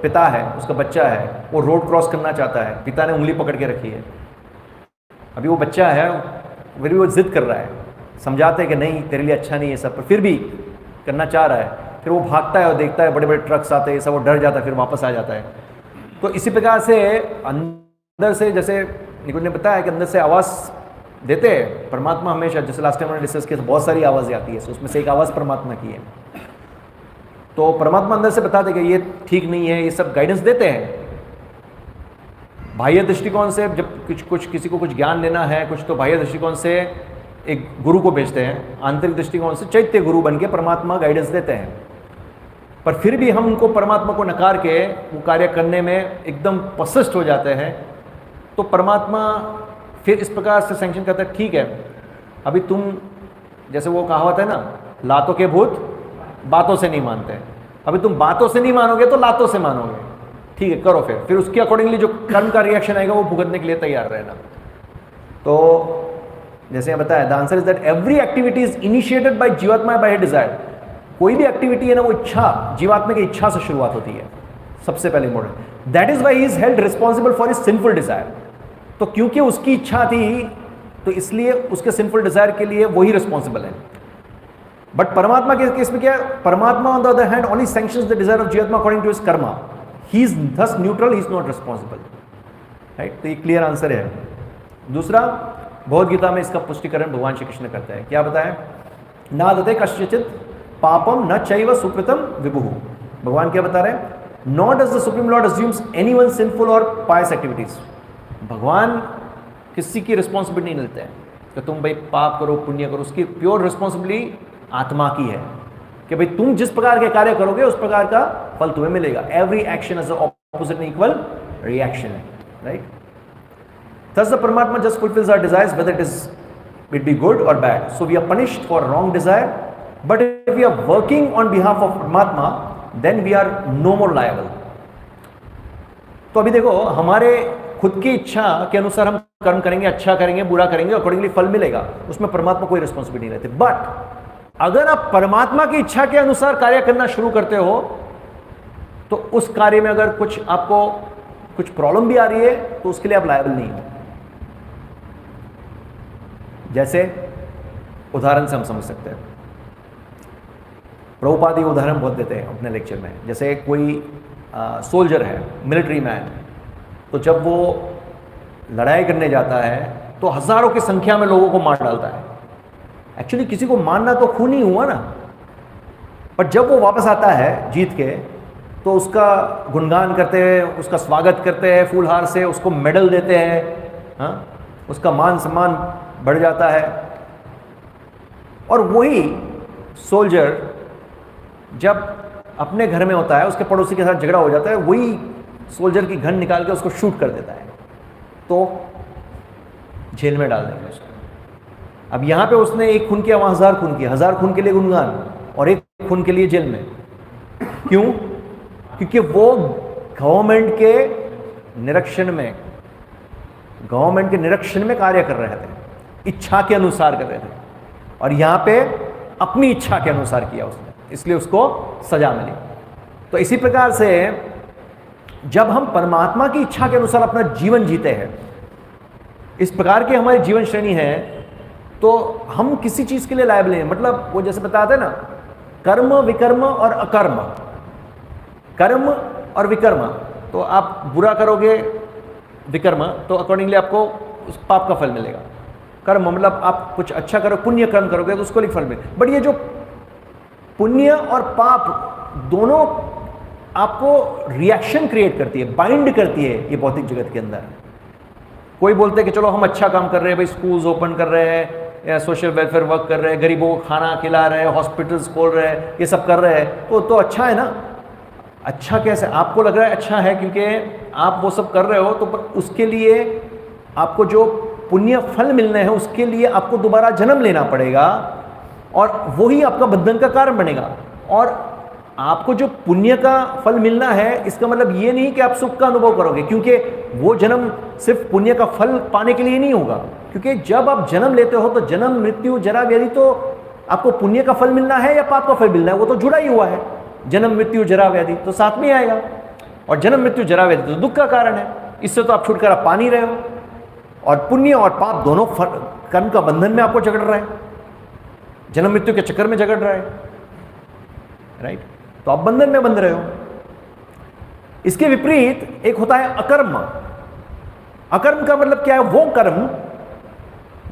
पिता है, उसका बच्चा है, वो रोड क्रॉस करना चाहता है, पिता ने उंगली पकड़ के रखी है। अभी वो बच्चा है, फिर भी वो जिद कर रहा है, समझाते हैं कि नहीं तेरे लिए अच्छा नहीं है सब, पर फिर भी करना चाह रहा है। फिर वो भागता है और देखता है बड़े बड़े ट्रक्स आते हैं, सब, वो डर जाता है, फिर वापस आ जाता है। तो इसी प्रकार से अंदर से, जैसे निकुंज ने बताया कि अंदर से आवाज़ देते हैं परमात्मा हमेशा, जैसे लास्ट टाइम हमने डिस्कस किया, बहुत सारी आवाज़ें आती है, उसमें से एक आवाज़ परमात्मा की है। तो परमात्मा अंदर से बताते कि ये ठीक नहीं है, ये सब गाइडेंस देते हैं। बाह्य दृष्टिकोण से जब कुछ किसी को कुछ ज्ञान लेना है कुछ, तो बाह्य दृष्टिकोण से एक गुरु को भेजते हैं, आंतरिक दृष्टिकोण से चैत्य गुरु बन के परमात्मा गाइडेंस देते हैं। पर फिर भी हम उनको, परमात्मा को नकार के वो कार्य करने में एकदम पसिस्ट हो जाते हैं। तो परमात्मा फिर इस प्रकार से सैंक्शन करता है, ठीक है अभी तुम, जैसे वो कहावत है ना, लातों के भूत बातों से नहीं मानते, अभी तुम बातों से नहीं मानोगे तो लातों से मानोगे, ठीक है करो। फिर उसके अकॉर्डिंगली जो कर्म का रिएक्शन आएगा वो भुगतने के लिए तैयार रहना। तो जैसे मैं बताया, the answer is that every activity is initiated by जीवात्मा बाय डिजायर। कोई भी एक्टिविटी है ना, वो इच्छा, जीवात्मा की इच्छा से शुरुआत होती है, सबसे पहले important. That is why he is held responsible for his sinful desire. तो क्योंकि उसकी इच्छा थी, तो इसलिए उसके सिंफुल डिजायर के लिए वही रिस्पॉन्सिबल है। बट परमात्मा के केस में क्या है, Paramatma on the other hand only sanctions the desire of jivatma according to his karma. He is thus neutral, he is not responsible, right. तो ये क्लियर आंसर है। दूसरा, भगवद गीता में इसका पुष्टिकरण भगवान श्री कृष्ण करते हैं, क्या बताएं, नादते कश्चित पापम न चैव सुकृतम विभु। भगवान क्या बता रहे हैं, not does the supreme Lord assumes anyone sinful और पायस एक्टिविटीज। भगवान किसी की रिस्पॉन्सिबिलिटी नहीं लेते हैं कि तुम भाई पाप करो पुण्य करो, उसकी प्योर रिस्पॉन्सिबिलिटी आत्मा की है कि भाई तुम जिस प्रकार के कार्य करोगे उस प्रकार का फल तुम्हें मिलेगा। Every action is opposite equal reaction है, right. Thus the Paramatma just fulfills our desires, whether it be good or bad. So we are punished for wrong desire, but if we are working on behalf of Paramatma, then we are no more liable. तो अभी देखो, हमारे खुद की इच्छा के अनुसार हम कर्म करेंगे, अच्छा करेंगे, बुरा करेंगे, अकॉर्डिंगली फल मिलेगा, उसमें परमात्मा कोई रिस्पॉन्सिबिलिटी नहीं रहती। बट अगर आप परमात्मा की इच्छा के अनुसार कार्य करना शुरू करते हो, तो उस कार्य में अगर कुछ आपको कुछ प्रॉब्लम भी आ रही है, तो उसके लिए आप लायबल नहीं हो। जैसे उदाहरण से हम समझ सकते हैं, प्रभुपाद ये उदाहरण बहुत देते हैं अपने लेक्चर में। जैसे कोई सोल्जर है, मिलिट्री मैन, तो जब वो लड़ाई करने जाता है तो हजारों की संख्या में लोगों को मार डालता है। एक्चुअली किसी को मारना तो खून ही हुआ ना, पर जब वो वापस आता है जीत के, तो उसका गुणगान करते हैं, उसका स्वागत करते हैं फूलहार से, उसको मेडल देते हैं, हाँ, उसका मान सम्मान बढ़ जाता है। और वही सोल्जर जब अपने घर में होता है, उसके पड़ोसी के साथ झगड़ा हो जाता है, वही सोल्जर की गन निकाल के उसको शूट कर देता है, तो जेल में डाल देंगे उसको। अब यहाँ पे उसने एक खून किया, वहाँ 1000 खून किया, 1000 खून के लिए गुणगान और एक खून के लिए जेल में। क्यों? क्योंकि वो गवर्नमेंट के निरीक्षण में कार्य कर रहे थे, इच्छा के अनुसार कर रहे थे, और यहाँ पे अपनी इच्छा के अनुसार किया उसने, इसलिए उसको सजा मिली। तो इसी प्रकार से जब हम परमात्मा की इच्छा के अनुसार अपना जीवन जीते हैं, इस प्रकार की हमारी जीवन श्रेणी है, तो हम किसी चीज के लिए लायबल नहीं। मतलब वो जैसे बताते हैं ना, कर्म विकर्म और अकर्म, कर्म और विकर्म, तो आप बुरा करोगे विकर्म, तो अकॉर्डिंगली आपको उस पाप का फल मिलेगा। कर्म मतलब आप कुछ अच्छा करो, पुण्य कर्म करोगे तो उसको भी फल मिलेगा। बट ये जो पुण्य और पाप दोनों आपको रिएक्शन क्रिएट करती है, बाइंड करती है ये भौतिक जगत के अंदर। कोई बोलते हैं कि चलो हम अच्छा काम कर रहे हैं, भाई स्कूल्स ओपन कर रहे हैं, या सोशल वेलफेयर वर्क कर रहे हैं, गरीबों को खाना खिला रहे हैं, हॉस्पिटल्स खोल रहे हैं, ये सब कर रहे हैं, तो अच्छा है ना। अच्छा कैसे? आपको लग रहा है अच्छा है क्योंकि आप वो सब कर रहे हो, तो उसके लिए आपको जो पुण्य फल मिलने हैं उसके लिए आपको दोबारा जन्म लेना पड़ेगा, और वही आपका बंधन का कारण बनेगा। और आपको जो पुण्य का फल मिलना है इसका मतलब ये नहीं कि आप सुख का अनुभव करोगे, क्योंकि वो जन्म सिर्फ पुण्य का फल पाने के लिए नहीं होगा। क्योंकि जब आप जन्म लेते हो तो जन्म मृत्यु जरा व्याधि, तो आपको पुण्य का फल मिलना है या पाप का फल मिलना है, वो तो जुड़ा ही हुआ है। जन्म मृत्यु जरा व्याधि तो साथ में आएगा, और जन्म मृत्यु जरा व्याधि तो दुख का कारण है, इससे तो आप छुटकारा पा नहीं रहे हो। और पुण्य और पाप दोनों कर्म का बंधन में आपको जकड़ रहा है, जन्म मृत्यु के चक्कर में जकड़ रहा है, राइट। तो आप बंधन में बंध रहे हो। इसके विपरीत एक होता है अकर्म। अकर्म का मतलब क्या है? वो कर्म,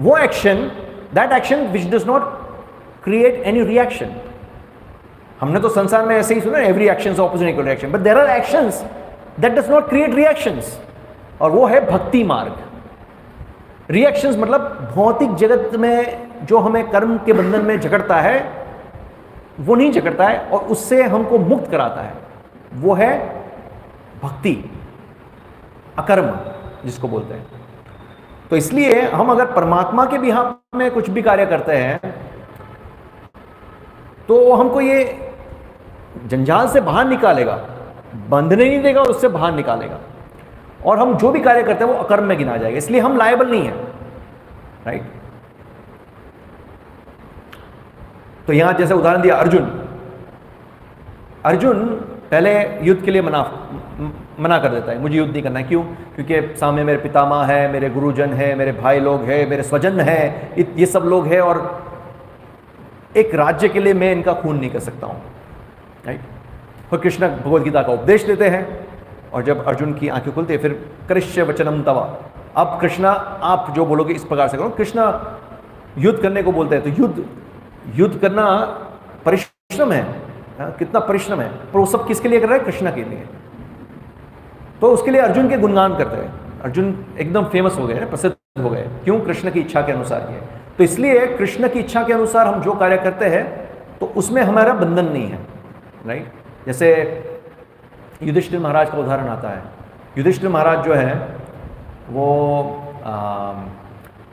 वो action, that action which does not create any reaction. हमने तो संसार में ऐसे ही सुना, every action is opposite equal reaction, but there are actions that does not create reactions, और वो है भक्ति मार्ग। रिएक्शंस मतलब भौतिक जगत में जो हमें कर्म के बंधन में जकड़ता है वो नहीं जकड़ता है, और उससे हमको मुक्त कराता है, वो है भक्ति, अकर्म जिसको बोलते हैं। तो इसलिए हम अगर परमात्मा के बिहाफ में कुछ भी कार्य करते हैं तो हमको ये जंजाल से बाहर निकालेगा, बंधने नहीं देगा और उससे बाहर निकालेगा, और हम जो भी कार्य करते हैं वो अकर्म में गिना जाएगा, इसलिए हम लायबल नहीं है, राइट। तो यहां जैसे उदाहरण दिया अर्जुन पहले युद्ध के लिए मना कर देता है, मुझे युद्ध नहीं करना है। क्यों? क्योंकि सामने मेरे पितामह है, मेरे गुरुजन है, मेरे भाई लोग हैं, मेरे स्वजन है, ये सब लोग हैं, और एक राज्य के लिए मैं इनका खून नहीं कर सकता हूं, राइट। और कृष्ण भगवद गीता का उपदेश देते हैं, और जब अर्जुन की आंखें खुलती है, फिर कृष्य वचनम तवा, अब कृष्णा आप जो बोलोगे इस प्रकार से करो। कृष्णा युद्ध करने को बोलते हैं, तो युद्ध करना परिश्रम है, कितना परिश्रम है, पर वो सब किसके लिए कर रहा है? कृष्णा के लिए। तो उसके लिए अर्जुन के गुणगान करते हैं। अर्जुन एकदम फेमस हो गए, प्रसिद्ध हो गए, क्यों? कृष्ण की इच्छा के अनुसार किए। तो इसलिए कृष्ण की इच्छा के अनुसार हम जो कार्य करते हैं तो उसमें हमारा बंधन नहीं है, राइट। जैसे युधिष्ठिर महाराज का उदाहरण आता है। युधिष्ठिर महाराज जो है वो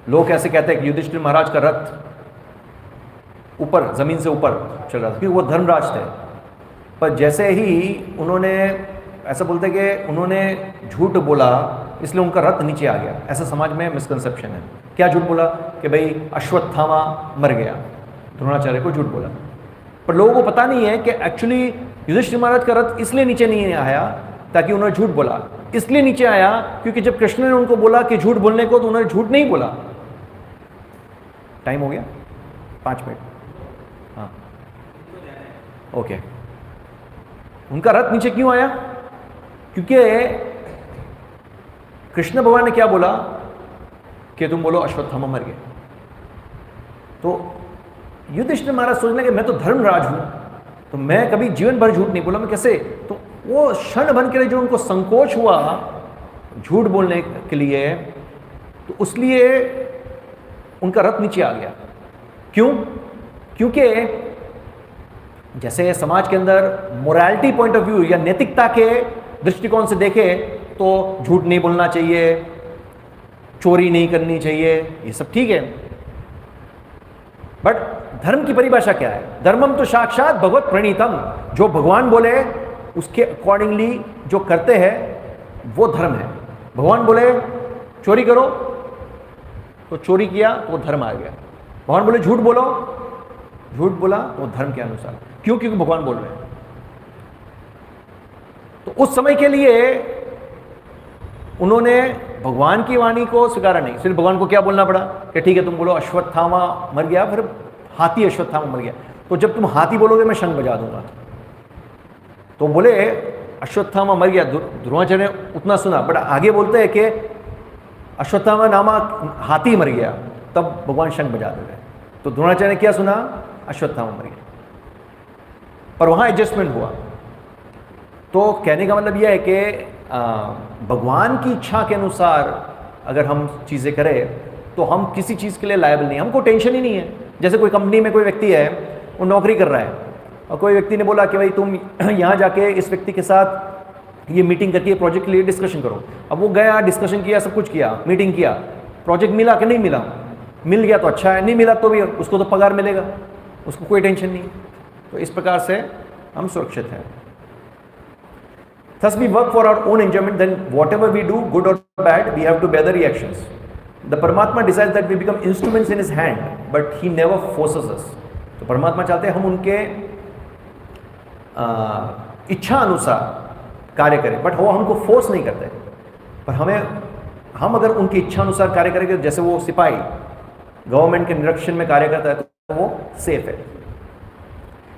लोग ऐसे कहते हैं कि युधिष्ठिर महाराज का रथ ऊपर, जमीन से ऊपर चल रहा था, क्योंकि वो धर्मराज थे। पर जैसे ही उन्होंने, ऐसा बोलते हैं कि उन्होंने झूठ बोला इसलिए उनका रथ नीचे आ गया, ऐसा समाज में मिसकंसेप्शन है। क्या झूठ बोला? कि भाई अश्वत्थामा मर गया, द्रोणाचार्य को झूठ बोला। पर लोगों को पता नहीं है कि एक्चुअली युधिष्ठिर महाराज का रथ इसलिए नीचे नहीं आया ताकि उन्होंने झूठ बोला, इसलिए नीचे आया क्योंकि जब कृष्ण ने उनको बोला कि झूठ बोलने को, तो उन्होंने झूठ नहीं बोला। टाइम हो गया, 5 मिनट, हाँ, ओके। उनका रथ नीचे क्यों आया? क्योंकि कृष्ण भगवान ने क्या बोला कि तुम बोलो अश्वत्थामा मर गए। तो युधिष्ठिर महाराज सोचने लगे मैं तो धर्मराज हूं, तो मैं कभी जीवन भर झूठ नहीं बोला, मैं कैसे? तो वो क्षण भर के लिए जो उनको संकोच हुआ झूठ बोलने के लिए, तो उसलिए उनका रथ नीचे आ गया। क्यों? क्योंकि जैसे समाज के अंदर मोरालिटी पॉइंट ऑफ व्यू या नैतिकता के दृष्टिकोण से देखे तो झूठ नहीं बोलना चाहिए, चोरी नहीं करनी चाहिए, ये सब ठीक है। बट धर्म की परिभाषा क्या है? धर्मम तो साक्षात भगवत प्रणीतम, जो भगवान बोले उसके अकॉर्डिंगली जो करते हैं वो धर्म है। भगवान बोले चोरी करो तो चोरी किया तो धर्म आ गया। भगवान बोले झूठ बोलो, झूठ बोला तो धर्म के अनुसार। क्यों? क्योंकि भगवान बोल रहे हैं। तो उस समय के लिए उन्होंने भगवान की वाणी को स्वीकारा नहीं, सिर्फ भगवान को क्या बोलना पड़ा कि ठीक है तुम बोलो अश्वत्थामा मर गया, फिर हाथी अश्वत्थामा मर गया, तो जब तुम हाथी बोलोगे मैं शंख बजा दूंगा। तो बोले अश्वत्थामा मर गया, द्रोणाचार्य ने उतना सुना, बट आगे बोलते हैं कि अश्वत्थामा नामा हाथी मर गया, तब भगवान शंख बजा देते। तो द्रोणाचार्य ने क्या सुना? अश्वत्थामा मर गया, पर वहां एडजस्टमेंट हुआ। तो कहने का मतलब यह है कि भगवान की इच्छा के अनुसार अगर हम चीज़ें करें तो हम किसी चीज़ के लिए लायबल नहीं, हमको टेंशन ही नहीं है। जैसे कोई कंपनी में कोई व्यक्ति है, वो नौकरी कर रहा है, और कोई व्यक्ति ने बोला कि भाई तुम यहाँ जाके इस व्यक्ति के साथ ये मीटिंग करके प्रोजेक्ट के लिए डिस्कशन करो। अब वो गया, डिस्कशन किया, सब कुछ किया, मीटिंग किया, प्रोजेक्ट मिला कि नहीं मिला? मिल गया तो अच्छा है, नहीं मिला तो भी उसको तो पगार मिलेगा, उसको कोई टेंशन नहीं। तो इस प्रकार से हम सुरक्षित हैं. Thus we work for our own enjoyment, then whatever we do, good or bad, we have to bear the reactions. The Paramatma decides that we become instruments in his hand, but he never forces us. तो परमात्मा चाहते हैं हम उनके इच्छा अनुसार कार्य करें, बट वो हमको फोर्स नहीं करते. पर हम अगर उनकी इच्छा अनुसार कार्य करेंगे, जैसे वो सिपाही गवर्नमेंट के निरीक्षण में कार्य करता है तो वो सेफ है.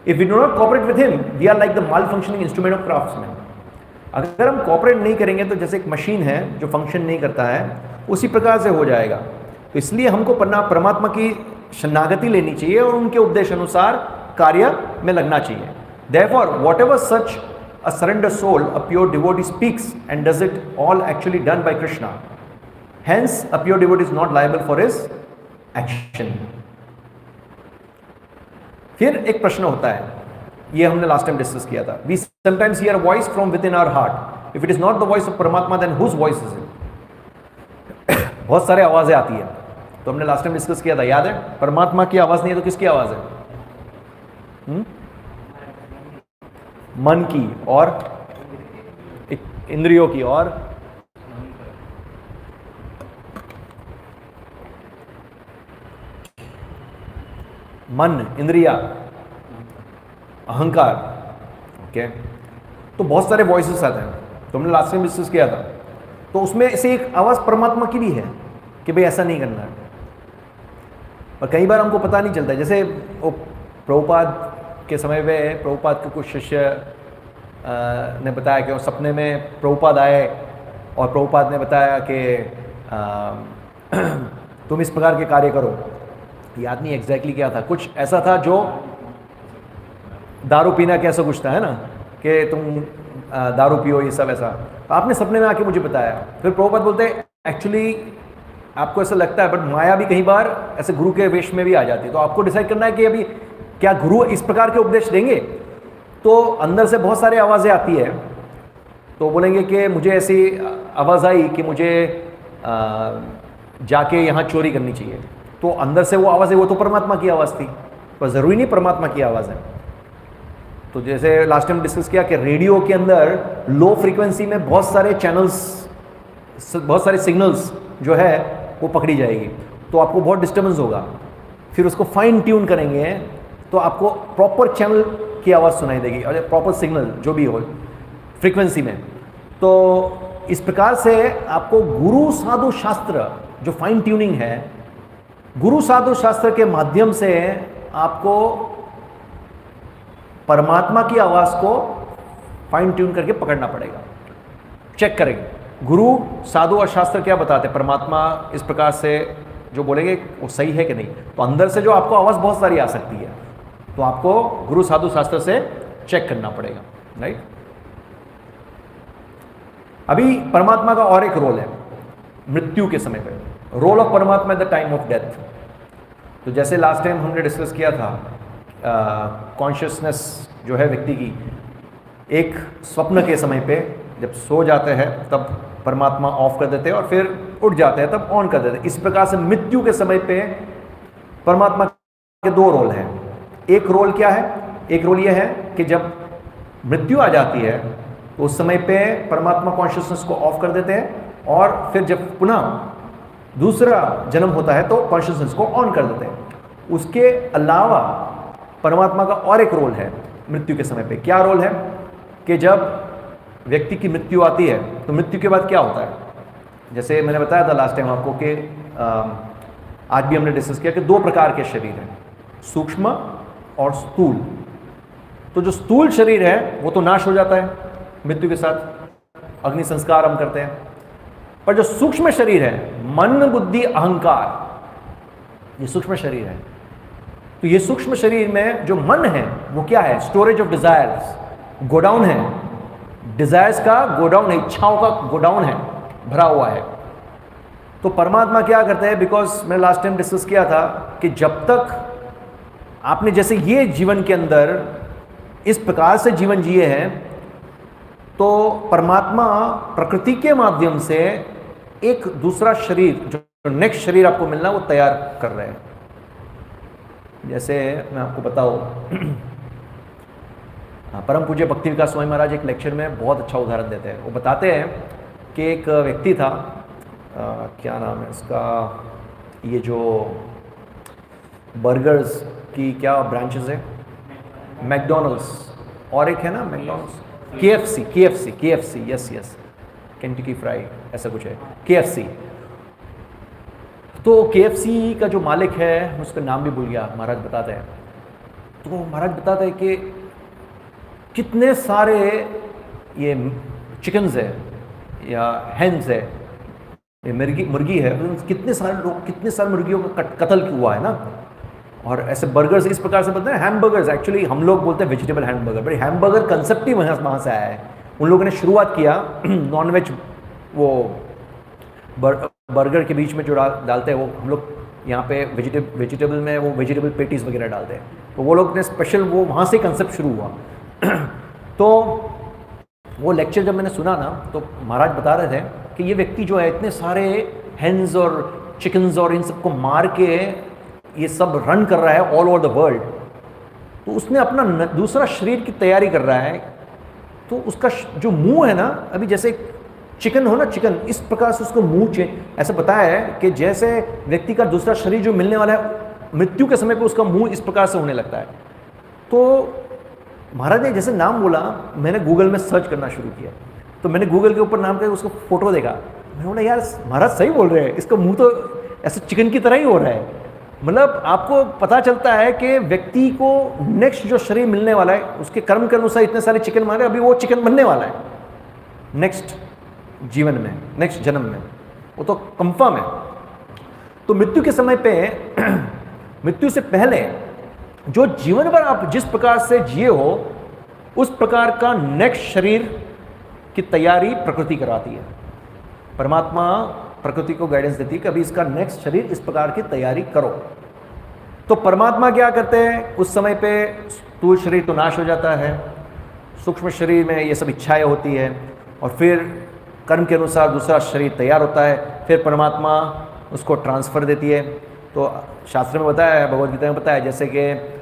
If we do not cooperate with him, we are like the malfunctioning instrument of craftsman. अगर हम कोऑपरेट नहीं करेंगे तो जैसे एक मशीन है जो फंक्शन नहीं करता है, उसी प्रकार से हो जाएगा. तो इसलिए हमको परमात्मा की शरणागति लेनी चाहिए और उनके उपदेश अनुसार कार्य में लगना चाहिए. Therefore, whatever such a surrender soul, a pure devotee speaks and does it all actually done by Krishna. Hence, a pure devotee is not liable for his action. फिर एक प्रश्न होता है, ये हमने लास्ट टाइम डिस्कस किया था. We sometimes hear a voice from within our heart. If it is not the voice of Paramatma, then whose voice is it? बहुत सारे आवाज़ें आती है. तो हमने लास्ट टाइम डिस्कस किया था, याद है? परमात्मा की आवाज़ नहीं है तो किसकी आवाज़ है? मन की और इंद्रियों की और मन, इंद्रिया, अहंकार. ओके, तो बहुत सारे वॉइसेस आते हैं. तो हमने लास्ट टाइम डिस्कस किया था. तो उसमें से एक आवाज़ परमात्मा की भी है कि भाई ऐसा नहीं करना है. और कई बार हमको पता नहीं चलता. जैसे वो प्रभुपाद के समय में प्रभुपाद के कुछ शिष्य ने बताया कि वो सपने में प्रभुपाद आए और प्रभुपाद ने बताया कि तुम इस प्रकार के कार्य करो. याद नहीं एग्जैक्टली क्या था, कुछ ऐसा था जो दारू पीना कैसा कुछ था, है ना, कि तुम दारू पियो, ये सब ऐसा. आपने सपने में आके मुझे बताया. फिर प्रभुपाद बोलते हैं एक्चुअली आपको ऐसा लगता है, बट माया भी कई बार ऐसे गुरु के वेश में भी आ जाती है. तो आपको डिसाइड करना है कि अभी क्या गुरु इस प्रकार के उपदेश देंगे. तो अंदर से बहुत सारी आवाज़ें आती है. तो बोलेंगे कि मुझे ऐसी आवाज़ आई कि मुझे जाके यहाँ चोरी करनी चाहिए. तो अंदर से वो आवाज़ है, वो तो परमात्मा की आवाज़ थी, पर ज़रूरी नहीं परमात्मा की आवाज़ है. तो जैसे लास्ट टाइम डिस्कस किया कि रेडियो के अंदर लो फ्रीक्वेंसी में बहुत सारे चैनल्स, बहुत सारे सिग्नल्स जो है वो पकड़ी जाएगी. तो आपको बहुत डिस्टर्बेंस होगा. फिर उसको फाइन ट्यून करेंगे तो आपको प्रॉपर चैनल की आवाज़ सुनाई देगी और प्रॉपर सिग्नल जो भी हो फ्रीक्वेंसी में. तो इस प्रकार से आपको गुरु साधु शास्त्र जो फाइन ट्यूनिंग है, गुरु साधु शास्त्र के माध्यम से आपको परमात्मा की आवाज़ को फाइन ट्यून करके पकड़ना पड़ेगा. चेक करेंगे गुरु साधु और शास्त्र क्या बताते हैं, परमात्मा इस प्रकार से जो बोलेंगे वो सही है कि नहीं. तो अंदर से जो आपको आवाज़ बहुत सारी आ सकती है, तो आपको गुरु साधु शास्त्र से चेक करना पड़ेगा. राइट. अभी परमात्मा का और एक रोल है मृत्यु के समय पे. रोल ऑफ परमात्मा at the time of death. तो जैसे लास्ट टाइम हमने डिस्कस किया था, कॉन्शियसनेस जो है व्यक्ति की, एक स्वप्न के समय पे जब सो जाते हैं तब परमात्मा ऑफ कर देते हैं और फिर उठ जाते हैं तब ऑन कर देते हैं. इस प्रकार से मृत्यु के समय पे परमात्मा के दो रोल हैं. एक रोल क्या है? एक रोल ये है कि जब मृत्यु आ जाती है तो उस समय पे परमात्मा कॉन्शियसनेस को ऑफ कर देते हैं और फिर जब पुनः दूसरा जन्म होता है तो कॉन्शियसनेस को ऑन कर देते हैं. उसके अलावा परमात्मा का और एक रोल है मृत्यु के समय पे. क्या रोल है? कि जब व्यक्ति की मृत्यु आती है तो मृत्यु के बाद क्या होता है. जैसे मैंने बताया था लास्ट टाइम आपको कि आज भी हमने डिस्कस किया कि दो प्रकार के शरीर हैं, सूक्ष्म और स्थूल. तो जो स्थूल शरीर है वो तो नाश हो जाता है मृत्यु के साथ, अग्नि संस्कार हम करते हैं. पर जो सूक्ष्म शरीर है, मन बुद्धि अहंकार, ये सूक्ष्म शरीर है. तो ये सूक्ष्म शरीर में जो मन है वो क्या है? स्टोरेज ऑफ डिजायर्स, गोडाउन है. डिजायर्स का गोडाउन है, इच्छाओं का गोडाउन है, भरा हुआ है. तो परमात्मा क्या करते हैं, बिकॉज मैं लास्ट टाइम डिस्कस किया था कि जब तक आपने जैसे ये जीवन के अंदर इस प्रकार से जीवन जिए हैं तो परमात्मा प्रकृति के माध्यम से एक दूसरा शरीर, जो नेक्स्ट शरीर आपको मिलना, वो तैयार कर रहे हैं. जैसे मैं आपको बताऊं, हाँ, परम पूज्य भक्ति विकास स्वामी महाराज एक लेक्चर में बहुत अच्छा उदाहरण देते हैं। वो बताते हैं कि एक व्यक्ति था, क्या नाम है उसका, ये जो बर्गर्स की क्या ब्रांचेस है, मैकडोनल्ड्स, और एक है ना McDonald's, KFC, yes, Kentucky fry ऐसा कुछ है, KFC। तो KFC का जो मालिक है, उसका नाम भी भूल गया, महाराज बताते हैं। तो महाराज बताते हैं कि कितने सारे ये चिकन्स है या हैंस है, ये मुर्गी है, कितने सारे मुर्गियों का कत्ल हुआ है ना। और ऐसे बर्गर्स इस प्रकार से बनते हैं, हैमबर्गर्स, एक्चुअली हम लोग बोलते हैं vegetable hamburger, but hamburger concept ही वहाँ से आया है। उन लोगों ने शुरुआत किया नॉनवेज, वो बर्गर के बीच में जो डालते हैं, वो हम लोग यहाँ पे वेजिटेबल में वो वेजिटेबल पेटीज वगैरह डालते हैं, तो वो लोग ने स्पेशल, वो वहाँ से कंसेप्ट शुरू हुआ। तो वो लेक्चर जब मैंने सुना ना, तो महाराज बता रहे थे कि ये व्यक्ति जो है इतने सारे हेन्स और चिकन्स और इन सबको मार के ये सब रन कर रहा है ऑल ओवर द वर्ल्ड, तो उसने अपना दूसरा शरीर की तैयारी कर रहा है। तो उसका जो मुंह है ना, अभी जैसे चिकन हो ना, चिकन इस प्रकार से उसको मुंह ऐसा बताया है कि जैसे व्यक्ति का दूसरा शरीर जो मिलने वाला है, मृत्यु के समय पे उसका मुंह इस प्रकार से होने लगता है। तो महाराज ने जैसे नाम बोला, मैंने गूगल में सर्च करना शुरू किया, तो मैंने गूगल के ऊपर नाम का उसको फोटो देखा, मैंने बोला यार महाराज सही बोल रहे हैं, इसका मुंह तो ऐसे चिकन की तरह ही हो रहा है। मतलब आपको पता चलता है कि व्यक्ति को नेक्स्ट जो शरीर मिलने वाला है, उसके कर्म के अनुसार इतने सारे चिकन मारे, अभी वो चिकन बनने वाला है नेक्स्ट जीवन में, नेक्स्ट जन्म में, वो तो कंफर्म है। तो मृत्यु के समय पे, मृत्यु से पहले जो जीवन भर आप जिस प्रकार से जिए हो, उस प्रकार का नेक्स्ट शरीर की तैयारी प्रकृति कराती है। परमात्मा प्रकृति को गाइडेंस देती है कि अभी इसका नेक्स्ट शरीर इस प्रकार की तैयारी करो। तो परमात्मा क्या करते हैं, उस समय पे स्थूल शरीर तो नाश हो जाता है, सूक्ष्म शरीर में ये सब इच्छाएं होती है, और फिर कर्म के अनुसार दूसरा शरीर तैयार होता है, फिर परमात्मा उसको ट्रांसफ़र देती है। तो शास्त्र में बताया है, भगवद गीता में बताया, जैसे कि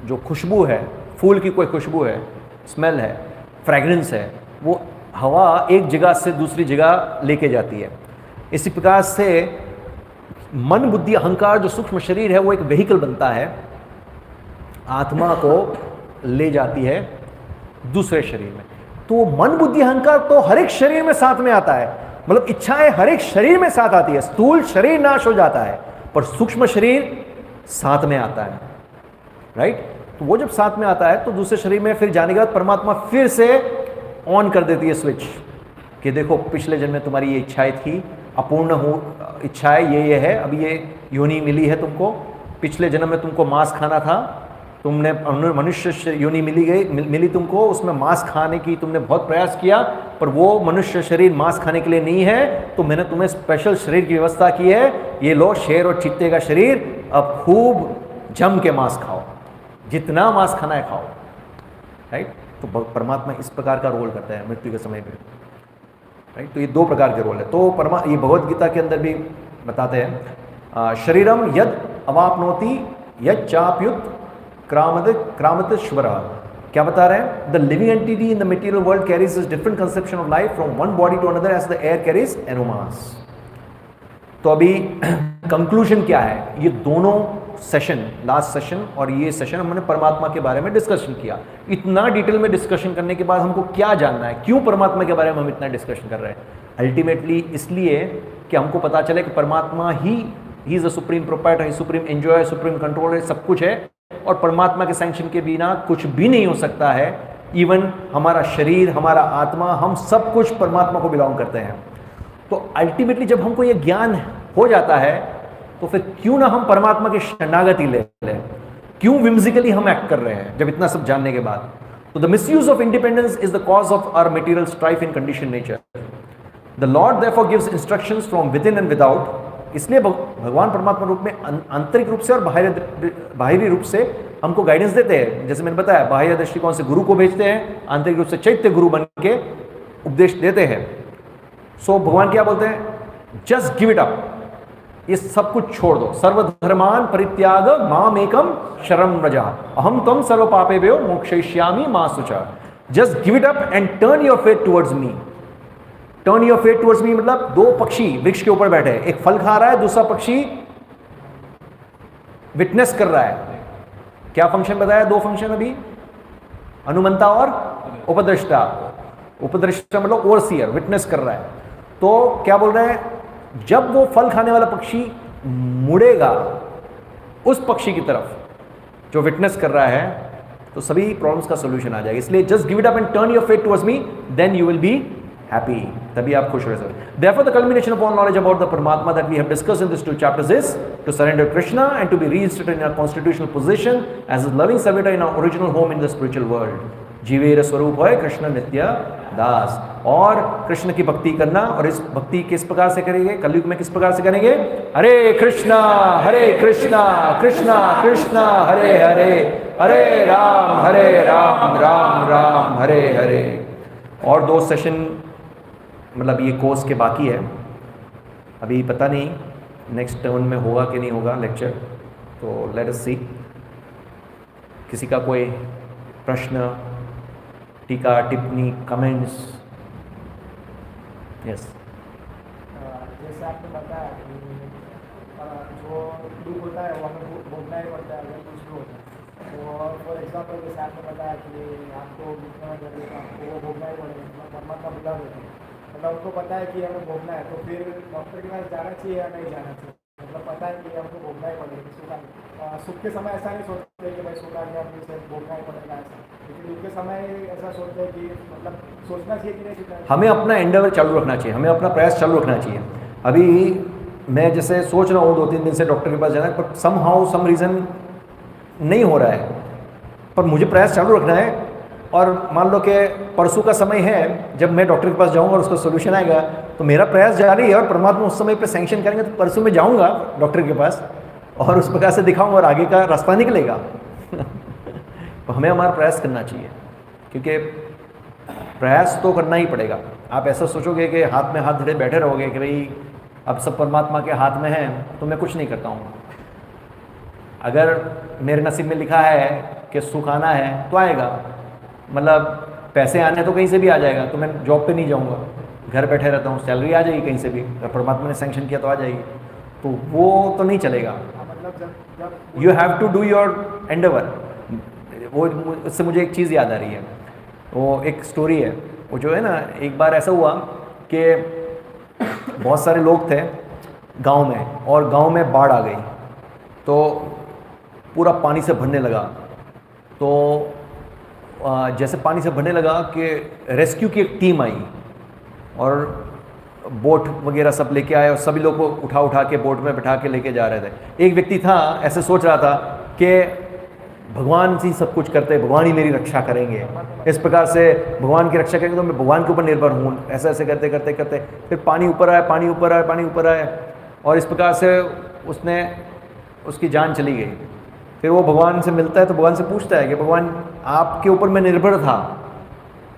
जो खुशबू है, फूल की कोई खुशबू है, स्मेल है, फ्रैग्रेंस है, वो हवा एक जगह से दूसरी जगह लेके जाती है। इसी प्रकार से मन बुद्धि अहंकार जो सूक्ष्म शरीर है, वो एक व्हीकल बनता है, आत्मा को ले जाती है दूसरे शरीर में। तो मन बुद्धि अहंकार तो हर एक शरीर में साथ में आता है, मतलब इच्छाएं हर एक शरीर में साथ आती है। स्थूल शरीर नाश हो जाता है, पर सूक्ष्म शरीर साथ में आता है, राइट। तो वो जब साथ में आता है, तो दूसरे शरीर में फिर जाने के बाद परमात्मा फिर से ऑन कर देती है स्विच, कि देखो पिछले जन्म में तुम्हारी ये इच्छाएं थी, अपूर्ण हो इच्छाएं ये है, अभी ये योनि मिली है तुमको, पिछले जन्म में तुमको मांस खाना था, तुमने मनुष्य योनि मिली तुमको, उसमें मांस खाने की तुमने बहुत प्रयास किया, पर वो मनुष्य शरीर मांस खाने के लिए नहीं है, तो मैंने तुम्हें स्पेशल शरीर की व्यवस्था की है, ये लो शेर और चीते का शरीर, अब खूब जम के मांस खाओ, जितना मांस खाना है खाओ, राइट। तो परमात्मा इस प्रकार का रोल करता है मृत्यु के समय पे, राइट। तो ये दो प्रकार के रोल है। तो ये भगवद गीता के अंदर भी बताते हैं, शरीरम यद अवापनोति यद चाप्युत क्रामत श्वरा। क्या बता रहे हैं, the living entity in the material world carries this different conception of life from one body to another as the air carries aromas. तो अभी कंक्लूजन क्या है, ये दोनों सेशन, लास्ट सेशन और ये सेशन हमने परमात्मा के बारे में डिस्कशन किया। इतना डिटेल में डिस्कशन करने के बाद हमको क्या जानना है, क्यों परमात्मा के बारे में हम इतना डिस्कशन कर रहे हैं? अल्टीमेटली इसलिए कि हमको पता चले कि परमात्मा ही is the supreme proprietor, supreme enjoyer, supreme controller, सब कुछ है, और परमात्मा के सैंक्शन के बिना कुछ भी नहीं हो सकता है। इवन हमारा शरीर, हमारा आत्मा, हम सब कुछ परमात्मा को बिलोंग करते हैं। तो अल्टीमेटली जब हमको ये ज्ञान हो जाता है, तो फिर क्यों ना हम परमात्मा की शरणागति ले लें, क्यों विम्सिकली हम एक्ट कर रहे हैं जब इतना सब जानने के बाद। तो the misuse of independence is the cause of our material strife in condition nature. The Lord therefore gives instructions from within and without. इसलिए भगवान परमात्मा रूप में आंतरिक रूप से और बाहरी रूप से हमको गाइडेंस देते हैं। जैसे मैंने बताया, बाह्य दृष्टिकोण से गुरु को भेजते हैं, आंतरिक रूप से चैत्य गुरु बन के उपदेश देते हैं। सो भगवान क्या बोलते हैं, जस्ट गिव इट अप, ये सब कुछ छोड़ दो। सर्वधर्मान परित्याग माम एकम शरणं व्रज अहम त्वं सर्व पापेभ्यो मोक्षयिष्यामि मा शुचा। Just give it up and turn your faith towards me. Turn your faith towards me मतलब दो पक्षी वृक्ष के ऊपर बैठे हैं, एक फल खा रहा है, दूसरा पक्षी विटनेस कर रहा है। क्या फंक्शन बताया? दो फंक्शन अभी, अनुमंता और उपद्रष्टा। उपद्रष्टा मतलब ओवरसीयर, विटनेस कर रहा है। तो क्या बोल रहे हैं? जब वो फल खाने वाला पक्षी मुड़ेगा उस पक्षी की तरफ जो विटनेस कर रहा है, तो सभी प्रॉब्लम्स का सोल्यूशन आ जाएगा। इसलिए just give it up and turn your faith towards me, then you will be happy, तभी आप खुश रह सकते। Therefore, the culmination of all knowledge about the Paramatma that we have discussed in these 2 chapters is to surrender Krishna and to be reinstated in our constitutional position as his loving servitor in our original home in the spiritual world. जीवेर स्वरूप है कृष्ण नित्य दास। और कृष्ण की भक्ति करना, और इस भक्ति किस प्रकार से करेंगे? कलयुग में किस प्रकार से करेंगे? हरे कृष्णा कृष्णा कृष्णा हरे हरे, हरे राम राम राम हरे हरे। और 2 सेशन मतलब ये कोर्स के बाकी है, अभी पता नहीं नेक्स्ट टर्न में होगा कि नहीं होगा लेक्चर, तो लेट अस सी। किसी का कोई प्रश्न, टीका, टिप्पणी, कमेंट्स? यस। जैसे आपने बताया कि जो दुख होता है वो हमें भोगना ही पड़ता है अगर कुछ भी होता है। तो फॉर एग्जाम्पल जैसे आपने बताया कि आपको जितना जरूरी है आपको वो भोगना ही पड़ेगा, परमात्मा बुला देते हैं, मतलब उनको पता है कि हमें भोगना है, तो फिर डॉक्टर के पास जाना चाहिए या नहीं जाना चाहिए? मतलब पता है कि हमको भोगना ही पड़ेगा। सुख के समय ऐसा नहीं सोचते कि भाई सुख आ गया मुझे भोगना ही पड़ेगा ऐसा, लेकिन दुख के समय ऐसा सोचते हैं कि मतलब सोचना चाहिए कि नहीं सोचना चाहिए? हमें अपना एंडेवर चालू रखना चाहिए, हमें अपना प्रयास चालू रखना चाहिए। अभी मैं जैसे सोच रहा हूँ 2-3 दिन से डॉक्टर के पास जाना है, पर सम हाउ सम रीज़न नहीं हो रहा है, पर मुझे प्रयास चालू रखना है। और मान लो कि परसों का समय है जब मैं डॉक्टर के पास जाऊंगा और उसका सोल्यूशन आएगा, तो मेरा प्रयास जारी है और परमात्मा उस समय पे सैंक्शन करेंगे तो परसों में जाऊंगा डॉक्टर के पास और उस प्रकार से दिखाऊंगा और आगे का रास्ता निकलेगा। तो हमें हमारा प्रयास करना चाहिए, क्योंकि प्रयास तो करना ही पड़ेगा। आप ऐसा सोचोगे कि हाथ में हाथ धरे बैठे रहोगे कि भाई अब सब परमात्मा के हाथ में है तो मैं कुछ नहीं करता हूँ। अगर मेरे नसीब में लिखा है कि सुख आना है तो आएगा, मतलब पैसे आने तो कहीं से भी आ जाएगा, तो मैं जॉब पे नहीं जाऊंगा, घर बैठे रहता हूँ, सैलरी आ जाएगी कहीं से भी, अगर परमात्मा ने सैंक्शन किया तो आ जाएगी। तो वो तो नहीं चलेगा। मतलब जब you have to do your endeavour. वो उससे मुझे एक चीज़ याद आ रही है, वो एक स्टोरी है। वो जो है ना, एक बार ऐसा हुआ कि बहुत सारे लोग थे गांव में और गांव में बाढ़ आ गई, तो पूरा पानी से भरने लगा। तो जैसे पानी से भरने लगा कि रेस्क्यू की एक टीम आई और बोट वगैरह सब लेके आए और सभी लोग को उठा के बोट में बैठा के लेके जा रहे थे। एक व्यक्ति था ऐसे सोच रहा था कि भगवान ही सब कुछ करते हैं, भगवान ही मेरी रक्षा करेंगे, इस प्रकार से भगवान की रक्षा करेंगे तो मैं भगवान के ऊपर निर्भर हूँ। ऐसे ऐसे करते करते करते फिर पानी ऊपर आया, पानी ऊपर आया, पानी ऊपर आया और इस प्रकार से उसकी जान चली गई। फिर वो भगवान से मिलता है तो भगवान से पूछता है कि भगवान आपके ऊपर मैं निर्भर था,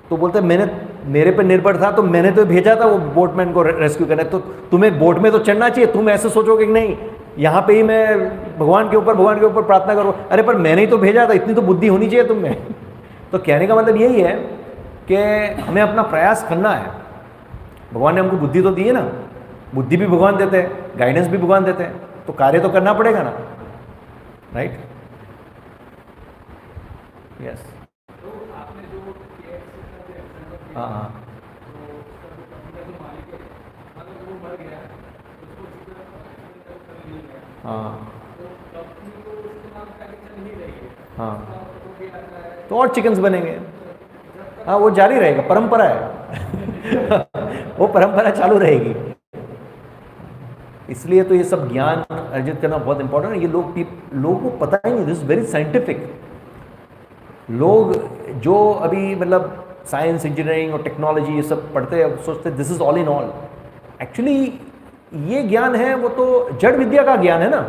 तो बोलते हैं मेरे पे निर्भर था तो मैंने तो भेजा था वो बोटमैन को रेस्क्यू करने, तो तुम्हें बोट में तो चढ़ना चाहिए, तुम ऐसे सोचोगे कि नहीं यहाँ पे ही मैं भगवान के ऊपर प्रार्थना करूँ। अरे पर मैंने ही तो भेजा था, इतनी तो बुद्धि होनी चाहिए तुम में। तो कहने का मतलब यही है कि हमें अपना प्रयास करना है। भगवान ने हमको बुद्धि तो दी है ना, बुद्धि भी भगवान देते हैं, गाइडेंस भी भगवान देते हैं, तो कार्य तो करना पड़ेगा ना, राइट? यस। हाँ हाँ हाँ हाँ, तो और चिकन्स बनेंगे। हाँ, वो जारी रहेगा, परंपरा है। वो परंपरा चालू रहेगी। इसलिए तो ये सब ज्ञान अर्जित करना बहुत इंपॉर्टेंट है। ये लोगों को पता ही नहीं, दिस इज वेरी साइंटिफिक। लोग जो अभी मतलब साइंस, इंजीनियरिंग और टेक्नोलॉजी ये सब पढ़ते हैं, सोचते this is all in all. Actually ये ज्ञान है वो तो जड़ विद्या का ज्ञान है ना।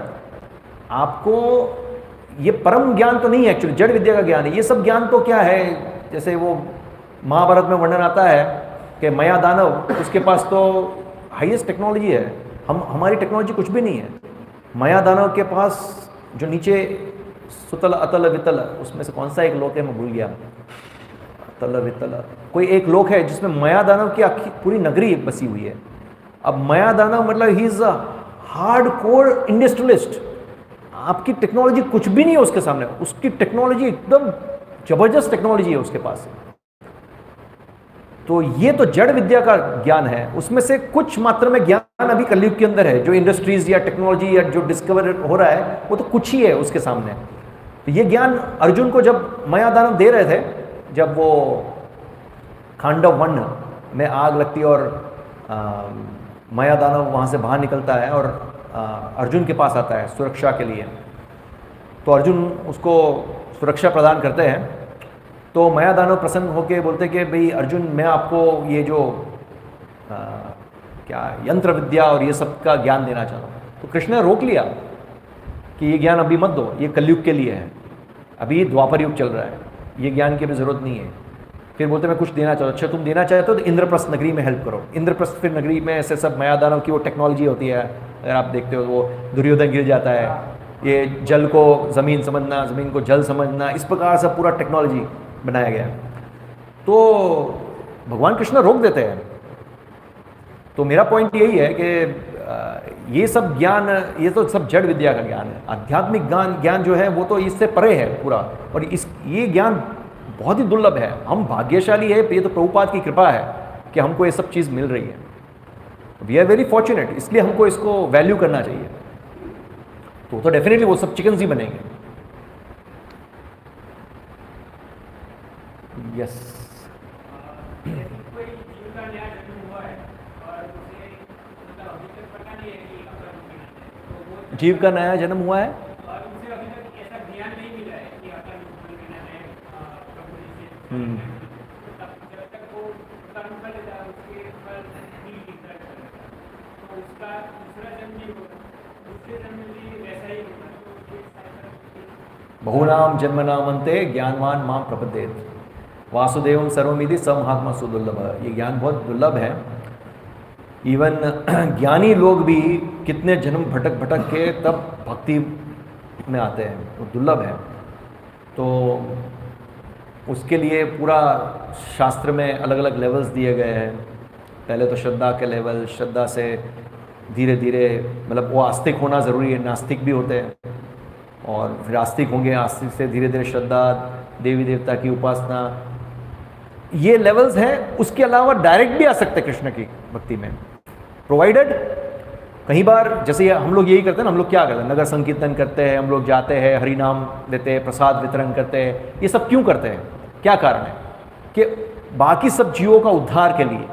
आपको ये परम ज्ञान तो नहीं है, एक्चुअली जड़ विद्या का ज्ञान है। ये सब ज्ञान तो क्या है, जैसे वो महाभारत में वर्णन आता है कि मया दानव, उसके पास तो हाईएस्ट टेक्नोलॉजी है, हमारी टेक्नोलॉजी कुछ भी नहीं है। माया दानव के पास जो नीचे सुतल अतल वितल, उसमें से कौन सा एक लोक है मैं भूल गया, अतल वितल कोई एक लोक है जिसमें माया दानव की आखिर पूरी नगरी बसी हुई है। अब माया दानव मतलब he is a hard core industrialist. आपकी टेक्नोलॉजी कुछ भी नहीं है उसके सामने, उसकी टेक्नोलॉजी एकदम जबरदस्त टेक्नोलॉजी है उसके पास। तो ये तो जड़ विद्या का ज्ञान है, उसमें से कुछ मात्रा में ज्ञान अभी कलयुग के अंदर है। जो इंडस्ट्रीज या टेक्नोलॉजी या जो डिस्कवर हो रहा है वो तो कुछ ही है उसके सामने। तो ये ज्ञान अर्जुन को जब माया दानव दे रहे थे, जब वो खांडव वन में आग लगती है और माया दानव वहाँ से बाहर निकलता है और अर्जुन के पास आता है सुरक्षा के लिए, तो अर्जुन उसको सुरक्षा प्रदान करते हैं। तो माया दानव प्रसन्न होकर बोलते कि भाई अर्जुन, मैं आपको ये जो क्या यंत्र विद्या और ये सब का ज्ञान देना चाहता हूँ। तो कृष्ण ने रोक लिया कि ये ज्ञान अभी मत दो, ये कलयुग के लिए है, अभी द्वापर युग चल रहा है, ये ज्ञान की अभी ज़रूरत नहीं है। फिर बोलते मैं कुछ देना चाहता हूँ। अच्छा तुम देना चाहते हो तो इंद्रप्रस्थ नगरी में हेल्प करो। इंद्रप्रस्थ फिर नगरी में ऐसे सब माया दानव की वो टेक्नोलॉजी होती है, अगर आप देखते हो वो दुर्योधन गिर जाता है, ये जल को ज़मीन समझना, ज़मीन को जल समझना, इस प्रकार से पूरा टेक्नोलॉजी बनाया गया है। तो भगवान कृष्ण रोक देते हैं। तो मेरा पॉइंट यही है कि ये सब ज्ञान, ये तो सब जड़ विद्या का ज्ञान है। आध्यात्मिक ज्ञान जो है वो तो इससे परे है पूरा, और ये ज्ञान बहुत ही दुर्लभ है। हम भाग्यशाली है, ये तो प्रभुपाद की कृपा है कि हमको ये सब चीज़ मिल रही है। वी आर वेरी फॉर्चुनेट, इसलिए हमको इसको वैल्यू करना चाहिए। तो डेफिनेटली वो सब चिकन्स ही बनेंगे। यस, जीव का नया जन्म हुआ है, बहुनाम जन्मनामन्ते ज्ञानवान मां प्रपद्येत वासुदेवम सर्वमिति स महात्मा सुदुर्लभ। ये ज्ञान बहुत दुर्लभ है। इवन ज्ञानी लोग भी कितने जन्म भटक भटक के तब भक्ति में आते हैं, वो दुर्लभ है। तो उसके लिए पूरा शास्त्र में अलग अलग लेवल्स दिए गए हैं। पहले तो श्रद्धा के लेवल, श्रद्धा से धीरे धीरे मतलब वो आस्तिक होना ज़रूरी है, नास्तिक भी होते हैं, और फिर आस्तिक होंगे, आस्तिक से धीरे धीरे श्रद्धा, देवी देवता की उपासना, ये लेवल्स हैं। उसके अलावा डायरेक्ट भी आ सकते हैं कृष्ण की भक्ति में, प्रोवाइडेड कई बार जैसे हम लोग यही करते हैं ना, हम लोग क्या करते हैं, नगर संकीर्तन करते हैं, हम लोग जाते हैं, हरि नाम देते हैं, प्रसाद वितरण करते हैं। ये सब क्यों करते हैं, क्या कारण है? कि बाकी सब जीवों का उद्धार के लिए।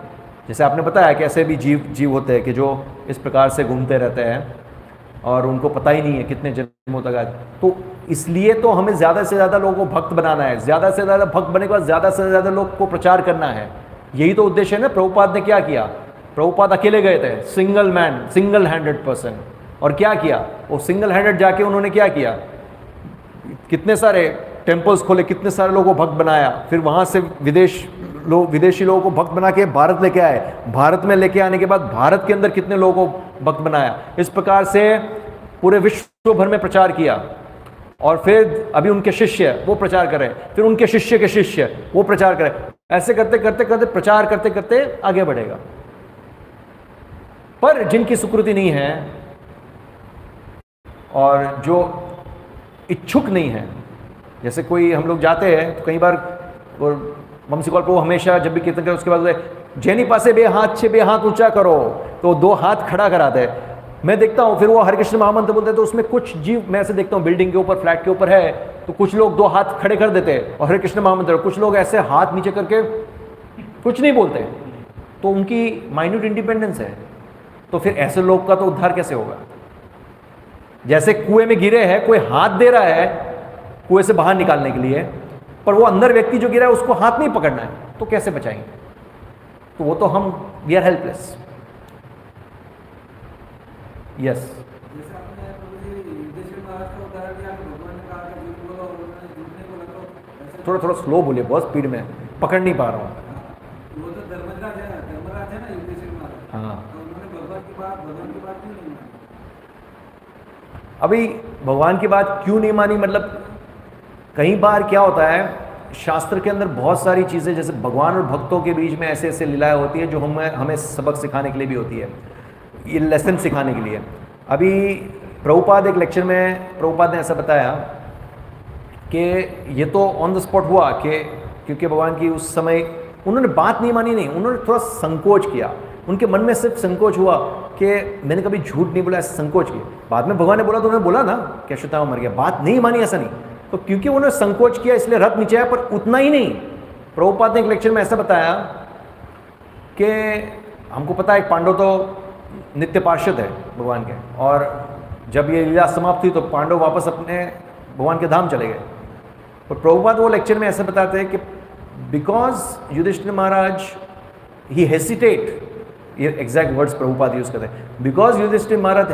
जैसे आपने बताया कि ऐसे भी जीव होते हैं कि जो इस प्रकार से घूमते रहते हैं और उनको पता ही नहीं है कितने जन्मों तक आए। तो इसलिए तो हमें ज़्यादा से ज़्यादा लोगों को भक्त बनाना है, ज़्यादा से ज़्यादा भक्त बनने के बाद ज़्यादा से ज़्यादा लोग को प्रचार करना है। यही तो उद्देश्य है ना। प्रभुपाद ने क्या किया, प्रभुपाद अकेले गए थे, single man, single handed person, और क्या किया, वो सिंगल हैंडेड जाके उन्होंने क्या किया, कितने सारे टेम्पल्स खोले, कितने सारे लोगों को भक्त बनाया, फिर वहाँ से विदेशी लोगों को भक्त बना के भारत लेके आए, भारत में लेके आने के बाद भारत के अंदर कितने लोगों को भक्त बनाया। इस प्रकार से पूरे विश्व भर में प्रचार किया, और फिर अभी उनके शिष्य वो प्रचार करें, फिर उनके शिष्य के शिष्य वो प्रचार करें। ऐसे करते करते करते प्रचार करते करते आगे बढ़ेगा। पर जिनकी सुकृति नहीं है और जो इच्छुक नहीं है, जैसे कोई हम लोग जाते हैं तो कई बार ममसी कॉल को हमेशा जब भी कीर्तन करें उसके बाद जैनी पासे बे हाथ ऊंचा करो, तो 2 हाथ खड़ा कराते हैं। मैं देखता हूँ फिर वो हरे कृष्ण महामंत्र बोलते हैं, तो उसमें कुछ जीव मैं ऐसे देखता हूँ बिल्डिंग के ऊपर, फ्लैट के ऊपर है, तो कुछ लोग 2 हाथ खड़े कर देते हैं और हरे कृष्ण महामंत्र, कुछ लोग ऐसे हाथ नीचे करके कुछ नहीं बोलते। तो उनकी माइन्यूट इंडिपेंडेंस है। तो फिर ऐसे लोग का तो उद्धार कैसे होगा? जैसे कुएं में गिरे हैं, कोई हाथ दे रहा है कुएं से बाहर निकालने के लिए, पर वो अंदर व्यक्ति जो गिरा है उसको हाथ नहीं पकड़ना है, तो कैसे बचाएंगे? तो वो तो हम वी आर हेल्पलेस। यस, जैसे आपने युद्धेश्वर महाराज का उदाहरण दिया, भगवान ने कहा कि झूठ बोलो और उन्होंने झूठने को लगो। थोड़ा स्लो बोलिए, बहुत स्पीड में पकड़ नहीं पा रहा हूँ। वो तो धर्मराज है ना युद्धेश्वर महाराज। हाँ, तो उन्होंने भगवान की बात नहीं अभी भगवान की बात क्यों नहीं मानी, मतलब कई बार क्या होता है, शास्त्र के अंदर बहुत सारी चीज़ें जैसे भगवान और भक्तों के बीच में ऐसे ऐसे लीलाएं होती है जो हमें सबक सिखाने के लिए भी होती है, ये लेसन सिखाने के लिए। अभी प्रभुपाद एक लेक्चर में प्रभुपाद ने ऐसा बताया कि ये तो ऑन द स्पॉट हुआ कि क्योंकि भगवान की उस समय उन्होंने बात नहीं मानी, नहीं, उन्होंने थोड़ा संकोच किया, उनके मन में सिर्फ संकोच हुआ कि मैंने कभी झूठ नहीं बोला, ऐसा संकोच किया। बाद में भगवान ने बोला तो उन्होंने बोला ना कि अश्वत्थामा मर गया, बात नहीं मानी ऐसा नहीं, तो क्योंकि उन्होंने संकोच किया इसलिए रथ नीचे आया। पर उतना ही नहीं, प्रभुपाद ने एक लेक्चर में ऐसा बताया कि हमको पता है पांडव तो नित्य पार्षद है भगवान के, और जब ये लीला समाप्त हुई तो पांडव वापस अपने भगवान के धाम चले गए। और प्रभुपाद वो लेक्चर में ऐसे बताते हैं कि because Yudhishthira Maharaj he hesitate, ये एग्जैक्ट वर्ड्स प्रभुपाद यूज करते हैं, because Yudhishthira Maharaj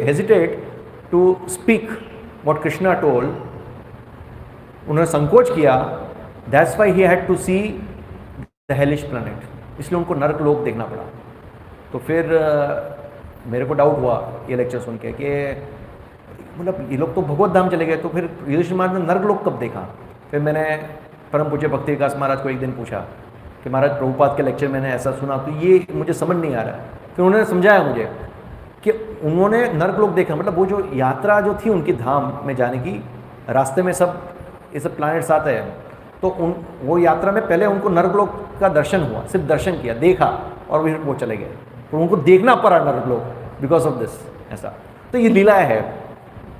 hesitate to speak what Krishna told, उन्होंने संकोच किया, that's why he had to see the hellish planet, इसलिए उनको नरक लोक देखना पड़ा। तो फिर मेरे को डाउट हुआ ये लेक्चर सुन के कि मतलब ये लोग तो भगवत धाम चले गए, तो फिर युधिष्ठिर महाराज ने नरक लोक कब देखा। फिर मैंने परम पूज्य भक्ति विकास महाराज को एक दिन पूछा कि महाराज प्रभुपाद के लेक्चर मैंने ऐसा सुना, तो ये मुझे समझ नहीं आ रहा है। फिर उन्होंने समझाया मुझे कि उन्होंने नरक लोक देखा, मतलब वो जो यात्रा जो थी उनकी धाम में जाने की, रास्ते में सब ये सब प्लैनेट्स आते हैं, तो वो यात्रा में पहले उनको नरकलोक का दर्शन हुआ, सिर्फ दर्शन किया, देखा, और फिर वो चले गए, तो उनको देखना पड़ा नरकलोक बिकॉज ऑफ दिस, ऐसा। तो ये लीला है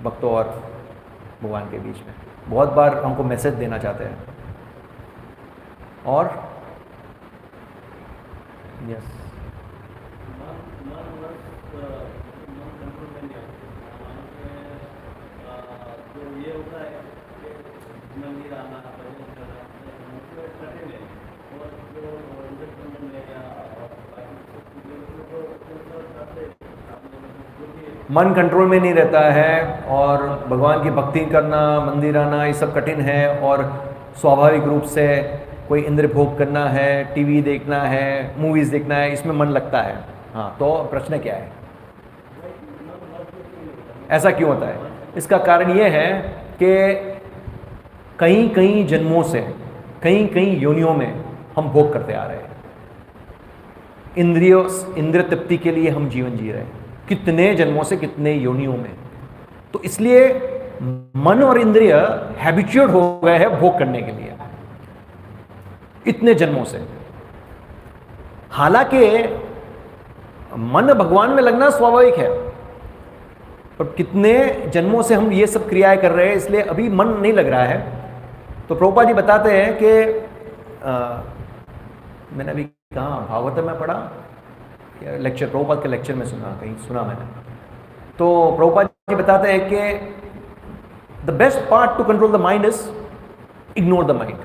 भक्तों और भगवान के बीच में, बहुत बार हमको मैसेज देना चाहते हैं। और यस, मन कंट्रोल में नहीं रहता है और भगवान की भक्ति करना, मंदिर आना, ये सब कठिन है, और स्वाभाविक रूप से कोई इंद्र भोग करना है, टीवी देखना है, मूवीज़ देखना है, इसमें मन लगता है। हाँ, तो प्रश्न क्या है, ऐसा क्यों होता है? इसका कारण ये है कि कई कई जन्मों से, कई कई योनियों में हम भोग करते आ रहे हैं, इंद्रिय तृप्ति के लिए हम जीवन जी रहे हैं, कितने जन्मों से, कितने योनियों में। तो इसलिए मन और इंद्रिय हैबिचुएट हो गए हैं भोग करने के लिए इतने जन्मों से। हालांकि मन भगवान में लगना स्वाभाविक है, पर कितने जन्मों से हम ये सब क्रियाएं कर रहे हैं, इसलिए अभी मन नहीं लग रहा है। तो प्रभुपाद जी बताते हैं कि मैंने अभी कहाँ भागवत में पढ़ा, लेक्चर प्रभुपाद के लेक्चर में सुना, कहीं सुना मैंने, तो प्रभुपाद जी बताते हैं कि the best part two control the mind is ignore the mind.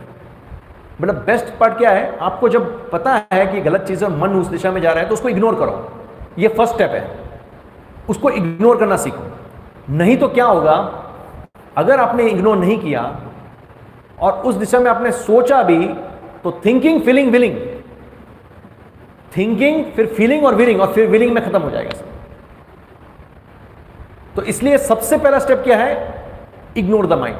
मतलब बेस्ट पार्ट क्या है, आपको जब पता है कि गलत चीज़ है और मन उस दिशा में जा रहा है तो उसको इग्नोर करो, ये फर्स्ट स्टेप है, उसको इग्नोर करना सीखो। नहीं तो क्या होगा, अगर आपने इग्नोर नहीं किया और उस दिशा में आपने सोचा भी, तो थिंकिंग, फीलिंग, विलिंग, थिंकिंग, फिर फीलिंग और विलिंग, और फिर विलिंग में खत्म हो जाएगा सब। तो इसलिए सबसे पहला स्टेप क्या है, इग्नोर द माइंड।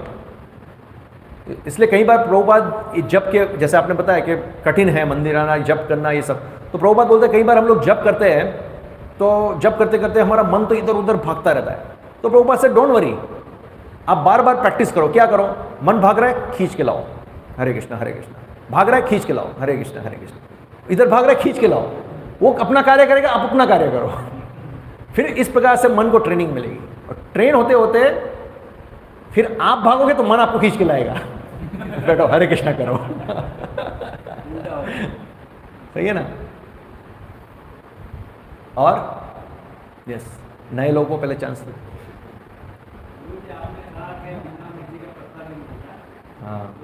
इसलिए कई बार प्रभुपाद जप के, जैसे आपने बताया कि कठिन है मंदिर आना, जप करना, ये सब, तो प्रभुपाद बोलते हैं कई बार हम लोग जप करते हैं तो जप करते करते हमारा मन तो इधर उधर भागता रहता है। तो प्रभुपाद से डोंट वरी, आप बार बार प्रैक्टिस करो। क्या करो, मन भाग रहा है, खींच के लाओ, हरे कृष्णा हरे कृष्णा, भाग रहा है, खींच के लाओ, हरे कृष्णा हरे कृष्णा, इधर भाग रहा है, खींच के लाओ। वो अपना कार्य करेगा, आप अपना कार्य करो। फिर इस प्रकार से मन को ट्रेनिंग मिलेगी, और ट्रेन होते होते फिर आप भागोगे तो मन आपको खींच के लाएगा। बैठो, हरे कृष्णा करो। सही है ना? और यस, नए लोगों को पहले चांस दो। हाँ,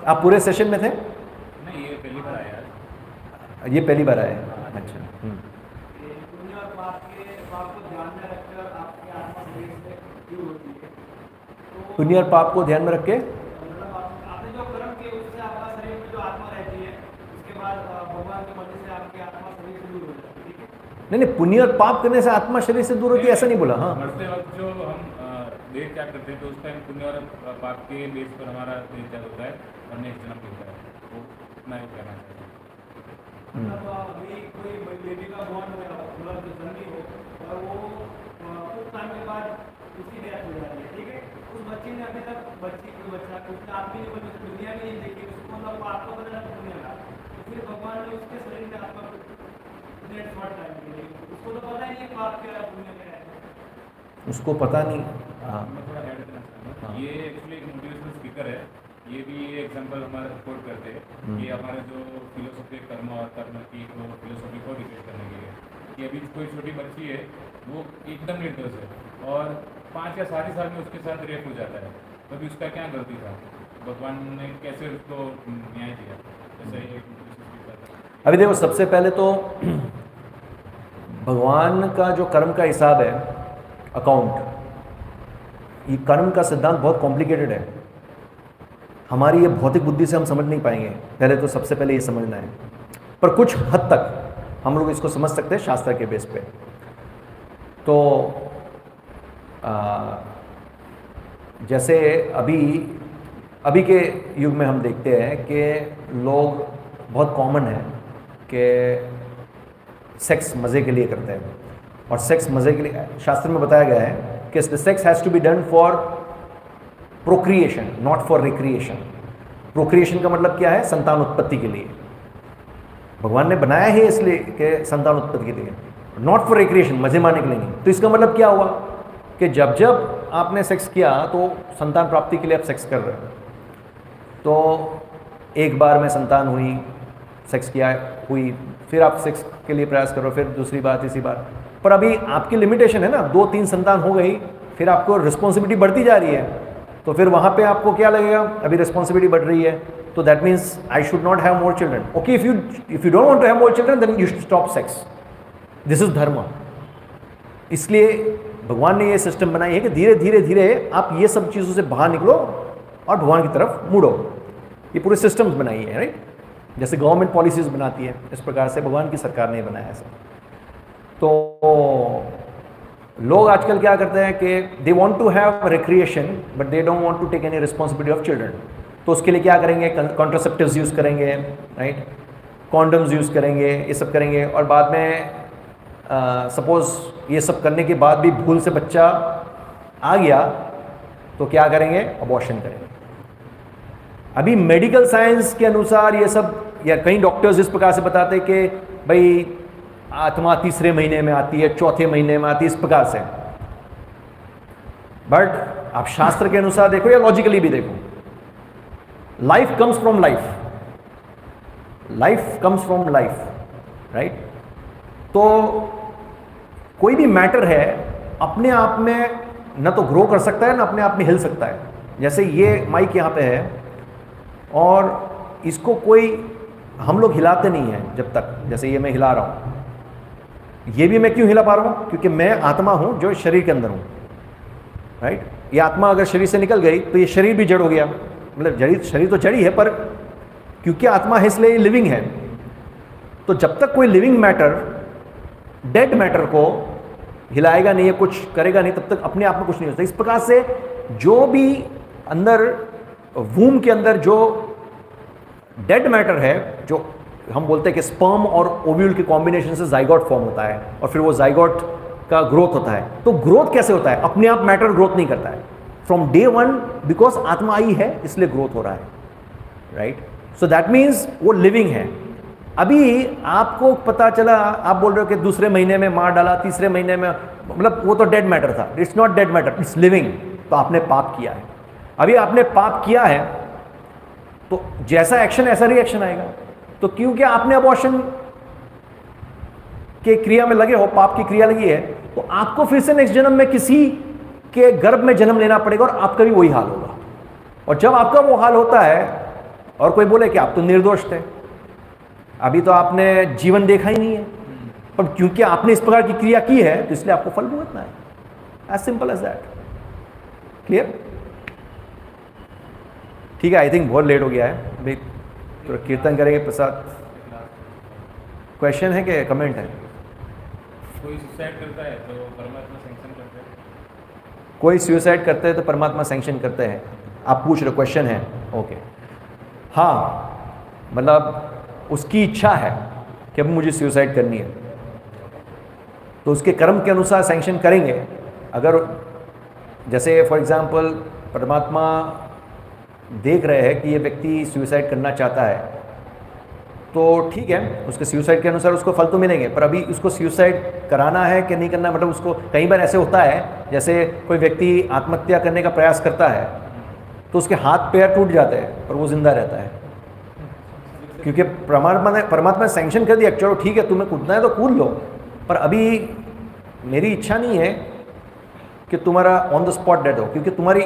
आप पूरे सेशन में थे? नहीं, ये पहली बार आया है। ये पहली बार आया। अच्छा, पुण्य और पाप के पाप को ध्यान में रखकर आपकी आत्मा शरीर से क्यों होती है? पुण्य और पाप को ध्यान में रख के, मतलब आपने जो कर्म किए उससे आपका शरीर में जो आत्मा रहती है, उसके बाद भगवान के मर्जी से आपकी आत्मा शरीर से दूर हो जाती है, ठीक है? नहीं, पुण्य और पाप करने से आत्मा शरीर से दूर होती है, ऐसा नहीं बोला। हाँ, मरते वक्त जो हम देह त्याग करते हैं तो उस टाइम पुण्य और पाप के बेस पर हमारा देह त्याग होता है और नेक्स्ट जन्म मिलता है, तो इतना ही कहना चाहिए। मतलब अभी कोई बेबी का बॉन्ड मतलब जन्मी हो और वो कुछ टाइम के बाद उसकी डेथ हो जाती है, ठीक है, उस बच्चे ने अभी तक बच्चा उसने आदमी नहीं बनी, उसकी दुनिया भी नहीं देखी, उसको मतलब आपको पता चला दुनिया का, तो फिर भगवान ने उसके शरीर में आत्मा को शॉर्ट टाइम के लिए, उसको तो पता ही नहीं पाप क्या है पुण्य क्या है, उसको पता नहीं। हाँ, मैं थोड़ा ऐड करना चाहूँगा, ये एक्चुअली एक मोटिवेशनल स्पीकर है, ये भी एग्जांपल हमारा कोट करते हैं कि हमारे जो फिलोसफी कर्म और कर्म की वो फिलोसफी को डिफेंड करने के लिए कि अभी कोई छोटी बच्ची है वो एकदम निर्दोष है और 5 या 7 साल में उसके साथ रेप हो जाता है, तो अभी उसका क्या गलती था, भगवान ने कैसे उसको न्याय दिया, ऐसा ही एक मोटिवेशनल स्पीकर था। अभी देखो, सबसे पहले तो भगवान का जो कर्म का हिसाब है, अकाउंट, ये कर्म का सिद्धांत बहुत कॉम्प्लिकेटेड है, हमारी ये भौतिक बुद्धि से हम समझ नहीं पाएंगे। पहले तो सबसे पहले ये समझना है, पर कुछ हद तक हम लोग इसको समझ सकते हैं शास्त्र के बेस पे। तो जैसे अभी के युग में हम देखते हैं कि लोग बहुत कॉमन है कि सेक्स मज़े के लिए करते हैं, और सेक्स मज़े के लिए शास्त्र में बताया गया है कि sex has to be done for procreation, not for recreation. Procreation का मतलब क्या है? संतान उत्पत्ति के लिए। भगवान ने बनाया है इसलिए कि संतान उत्पत्ति के लिए, नॉट फॉर रिक्रिएशन, मजे मारने के लिए नहीं। तो इसका मतलब क्या हुआ कि जब जब आपने सेक्स किया तो संतान प्राप्ति के लिए आप सेक्स कर रहे हो। तो एक बार में संतान हुई, सेक्स किया हुई, फिर आप सेक्स के लिए प्रयास करो, फिर दूसरी बार, तीसरी बार, पर अभी आपकी लिमिटेशन है ना, 2-3 संतान हो गई, फिर आपको रिस्पॉन्सिबिलिटी बढ़ती जा रही है, तो फिर वहाँ पे आपको क्या लगेगा? अभी रिस्पॉन्सिबिलिटी बढ़ रही है, तो that means I should not have more children. Okay, if you don't want to have more children then you should stop sex. This is dharma. इसलिए भगवान ने ये सिस्टम बनाई है कि धीरे धीरे धीरे आप ये सब चीज़ों से बाहर निकलो और भगवान की तरफ मुड़ो। ये पूरे सिस्टम्स बनाई है, राइट? जैसे गवर्नमेंट पॉलिसीज बनाती है, इस प्रकार से भगवान की सरकार ने बनाया ऐसा। तो लोग आजकल क्या करते हैं कि they want to have recreation but they don't want to take any responsibility of children. तो उसके लिए क्या करेंगे? कॉन्ट्रासेप्टिव्स यूज़ करेंगे, राइट? कॉन्डम्स यूज़ करेंगे, ये सब करेंगे, और बाद में सपोज ये सब करने के बाद भी भूल से बच्चा आ गया तो क्या करेंगे? अबॉर्शन करेंगे। अभी मेडिकल साइंस के अनुसार ये सब, या कई डॉक्टर्स इस प्रकार से बताते हैं कि भाई आत्मा 3रे महीने में आती है, 4थे महीने में आती है, इस प्रकार से। बट आप शास्त्र के अनुसार देखो या लॉजिकली भी देखो, life comes from life, life comes from life, right? तो कोई भी मैटर है अपने आप में न तो ग्रो कर सकता है, ना अपने आप में हिल सकता है। जैसे ये माइक यहाँ पे है और इसको कोई, हम लोग हिलाते नहीं हैं जब तक, जैसे ये मैं हिला रहा हूँ, ये भी मैं क्यों हिला पा रहा हूँ? क्योंकि मैं आत्मा हूँ जो शरीर के अंदर हूँ, राइट? ये आत्मा अगर शरीर से निकल गई तो ये शरीर भी जड़ हो गया, मतलब शरीर तो जड़ी है, पर क्योंकि आत्मा है इसलिए लिविंग है। तो जब तक कोई लिविंग मैटर डेड मैटर को हिलाएगा नहीं, या कुछ करेगा नहीं, तब तक अपने आप में कुछ नहीं होता। इस प्रकार से जो भी अंदर वूम के अंदर जो डेड मैटर है, जो हम बोलते हैं कि स्पर्म और ओव्यूल के कॉम्बिनेशन से जाइगोट फॉर्म होता है, और फिर वो जाइगोट का ग्रोथ होता है। तो ग्रोथ कैसे होता है? अपने आप मैटर ग्रोथ नहीं करता है, फ्रॉम डे 1, बिकॉज आत्मा आई है इसलिए ग्रोथ हो रहा है, राइट? सो दैट मीन्स वो लिविंग है। अभी आपको पता चला, आप बोल रहे हो कि 2रे महीने में मार डाला, 3रे महीने में, मतलब वो तो डेड मैटर था। It's not dead matter, it's living. तो आपने पाप किया है। अभी आपने पाप किया है तो जैसा एक्शन ऐसा रिएक्शन आएगा। तो क्योंकि आपने अबॉर्शन के क्रिया में लगे हो, पाप की क्रिया लगी है, तो आपको फिर से नेक्स्ट जन्म में किसी के गर्भ में जन्म लेना पड़ेगा और आपका भी वही हाल होगा। और जब आपका वो हाल होता है और कोई बोले कि आप तो निर्दोष थे, अभी तो आपने जीवन देखा ही नहीं है, पर क्योंकि आपने इस प्रकार की क्रिया की है तो इसलिए आपको फल भुगतना है। As simple as that. Clear? ठीक है, आई थिंक बहुत लेट हो गया है भाई, तो कीर्तन करेंगे प्रसाद। क्वेश्चन है कि कमेंट है? कोई सुसाइड करता है तो परमात्मा सैंक्शन करते हैं। कोई सुसाइड करते हैं तो परमात्मा सैंक्शन करते हैं, आप पूछ रहे क्वेश्चन है, ओके। हाँ, मतलब उसकी इच्छा है कि अब मुझे सुसाइड करनी है, तो उसके कर्म के अनुसार सैंक्शन करेंगे। अगर जैसे फॉर एग्जांपल परमात्मा देख रहे हैं कि ये व्यक्ति सुसाइड करना चाहता है, तो ठीक है, उसके सुसाइड के अनुसार उसको फल तो मिलेंगे, पर अभी उसको सुसाइड कराना है कि नहीं करना, मतलब उसको कई बार ऐसे होता है जैसे कोई व्यक्ति आत्महत्या करने का प्रयास करता है तो उसके हाथ पैर टूट जाते हैं पर वो जिंदा रहता है, क्योंकि परमात्मा ने सैंक्शन कर दिया, चलो ठीक है तुम्हें कूदना है तो कूद लो, पर अभी मेरी इच्छा नहीं है कि तुम्हारा ऑन द स्पॉट डेथ हो, क्योंकि तुम्हारी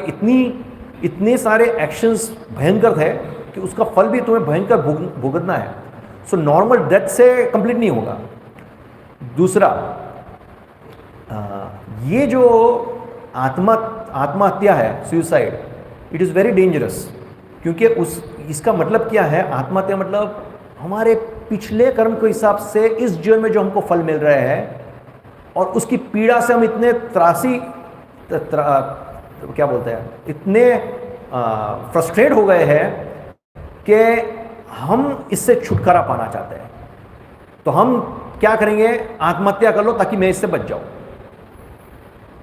इतने सारे एक्शंस भयंकर थे कि उसका फल भी तुम्हें भयंकर भुगतना है। सो नॉर्मल डेथ से कंप्लीट नहीं होगा। दूसरा, ये जो आत्महत्या है, suicide, it is very dangerous, क्योंकि इसका मतलब क्या है, आत्महत्या मतलब हमारे पिछले कर्म के हिसाब से इस जीवन में जो हमको फल मिल रहे हैं और उसकी पीड़ा से हम इतने क्या बोलते हैं, इतने फ्रस्ट्रेट हो गए हैं कि हम इससे छुटकारा पाना चाहते हैं, तो हम क्या करेंगे, आत्महत्या कर लो ताकि मैं इससे बच जाऊं।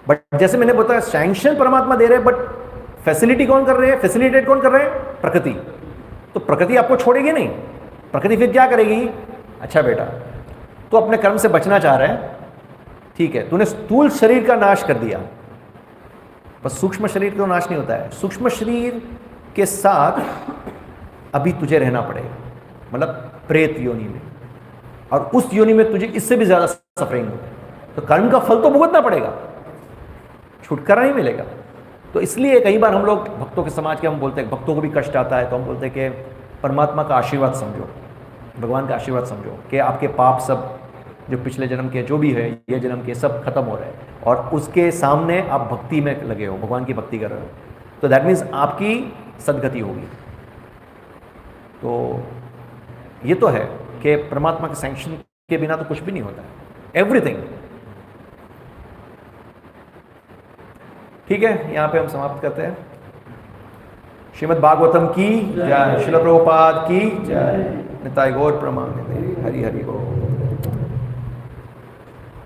बट जैसे मैंने बताया, सैंक्शन परमात्मा दे रहे हैं, बट फैसिलिटी कौन कर रहे हैं, फैसिलिटेट कौन कर रहे हैं, प्रकृति। तो प्रकृति आपको छोड़ेगी नहीं, प्रकृति फिर क्या करेगी, अच्छा बेटा तो अपने कर्म से बचना चाह रहे हैं, ठीक है, तूने स्थूल शरीर का नाश कर दिया, बस सूक्ष्म शरीर का नाश नहीं होता है, सूक्ष्म शरीर के साथ अभी तुझे रहना पड़ेगा, मतलब प्रेत योनि में, और उस योनि में तुझे इससे भी ज्यादा सफरिंग हो, तो कर्म का फल तो भुगतना पड़ेगा, छुटकारा नहीं मिलेगा। तो इसलिए कई बार हम लोग भक्तों के समाज के हम बोलते हैं, भक्तों को भी कष्ट आता है तो हम बोलते हैं कि परमात्मा का आशीर्वाद समझो, भगवान का आशीर्वाद समझो कि आपके पाप सब जो पिछले जन्म के जो भी है, ये जन्म के सब खत्म हो रहे हैं, और उसके सामने आप भक्ति में लगे हो, भगवान की भक्ति कर रहे हो, तो दैट मीन्स आपकी सदगति होगी। तो ये तो है कि परमात्मा के सैंक्शन के बिना तो कुछ भी नहीं होता है, एवरीथिंग। ठीक है, यहाँ पे हम समाप्त करते हैं। श्रीमद् भागवतम की जय, श्रील प्रभुपाद की जय, निताय गौर प्रमाण, हरि हरि बोल।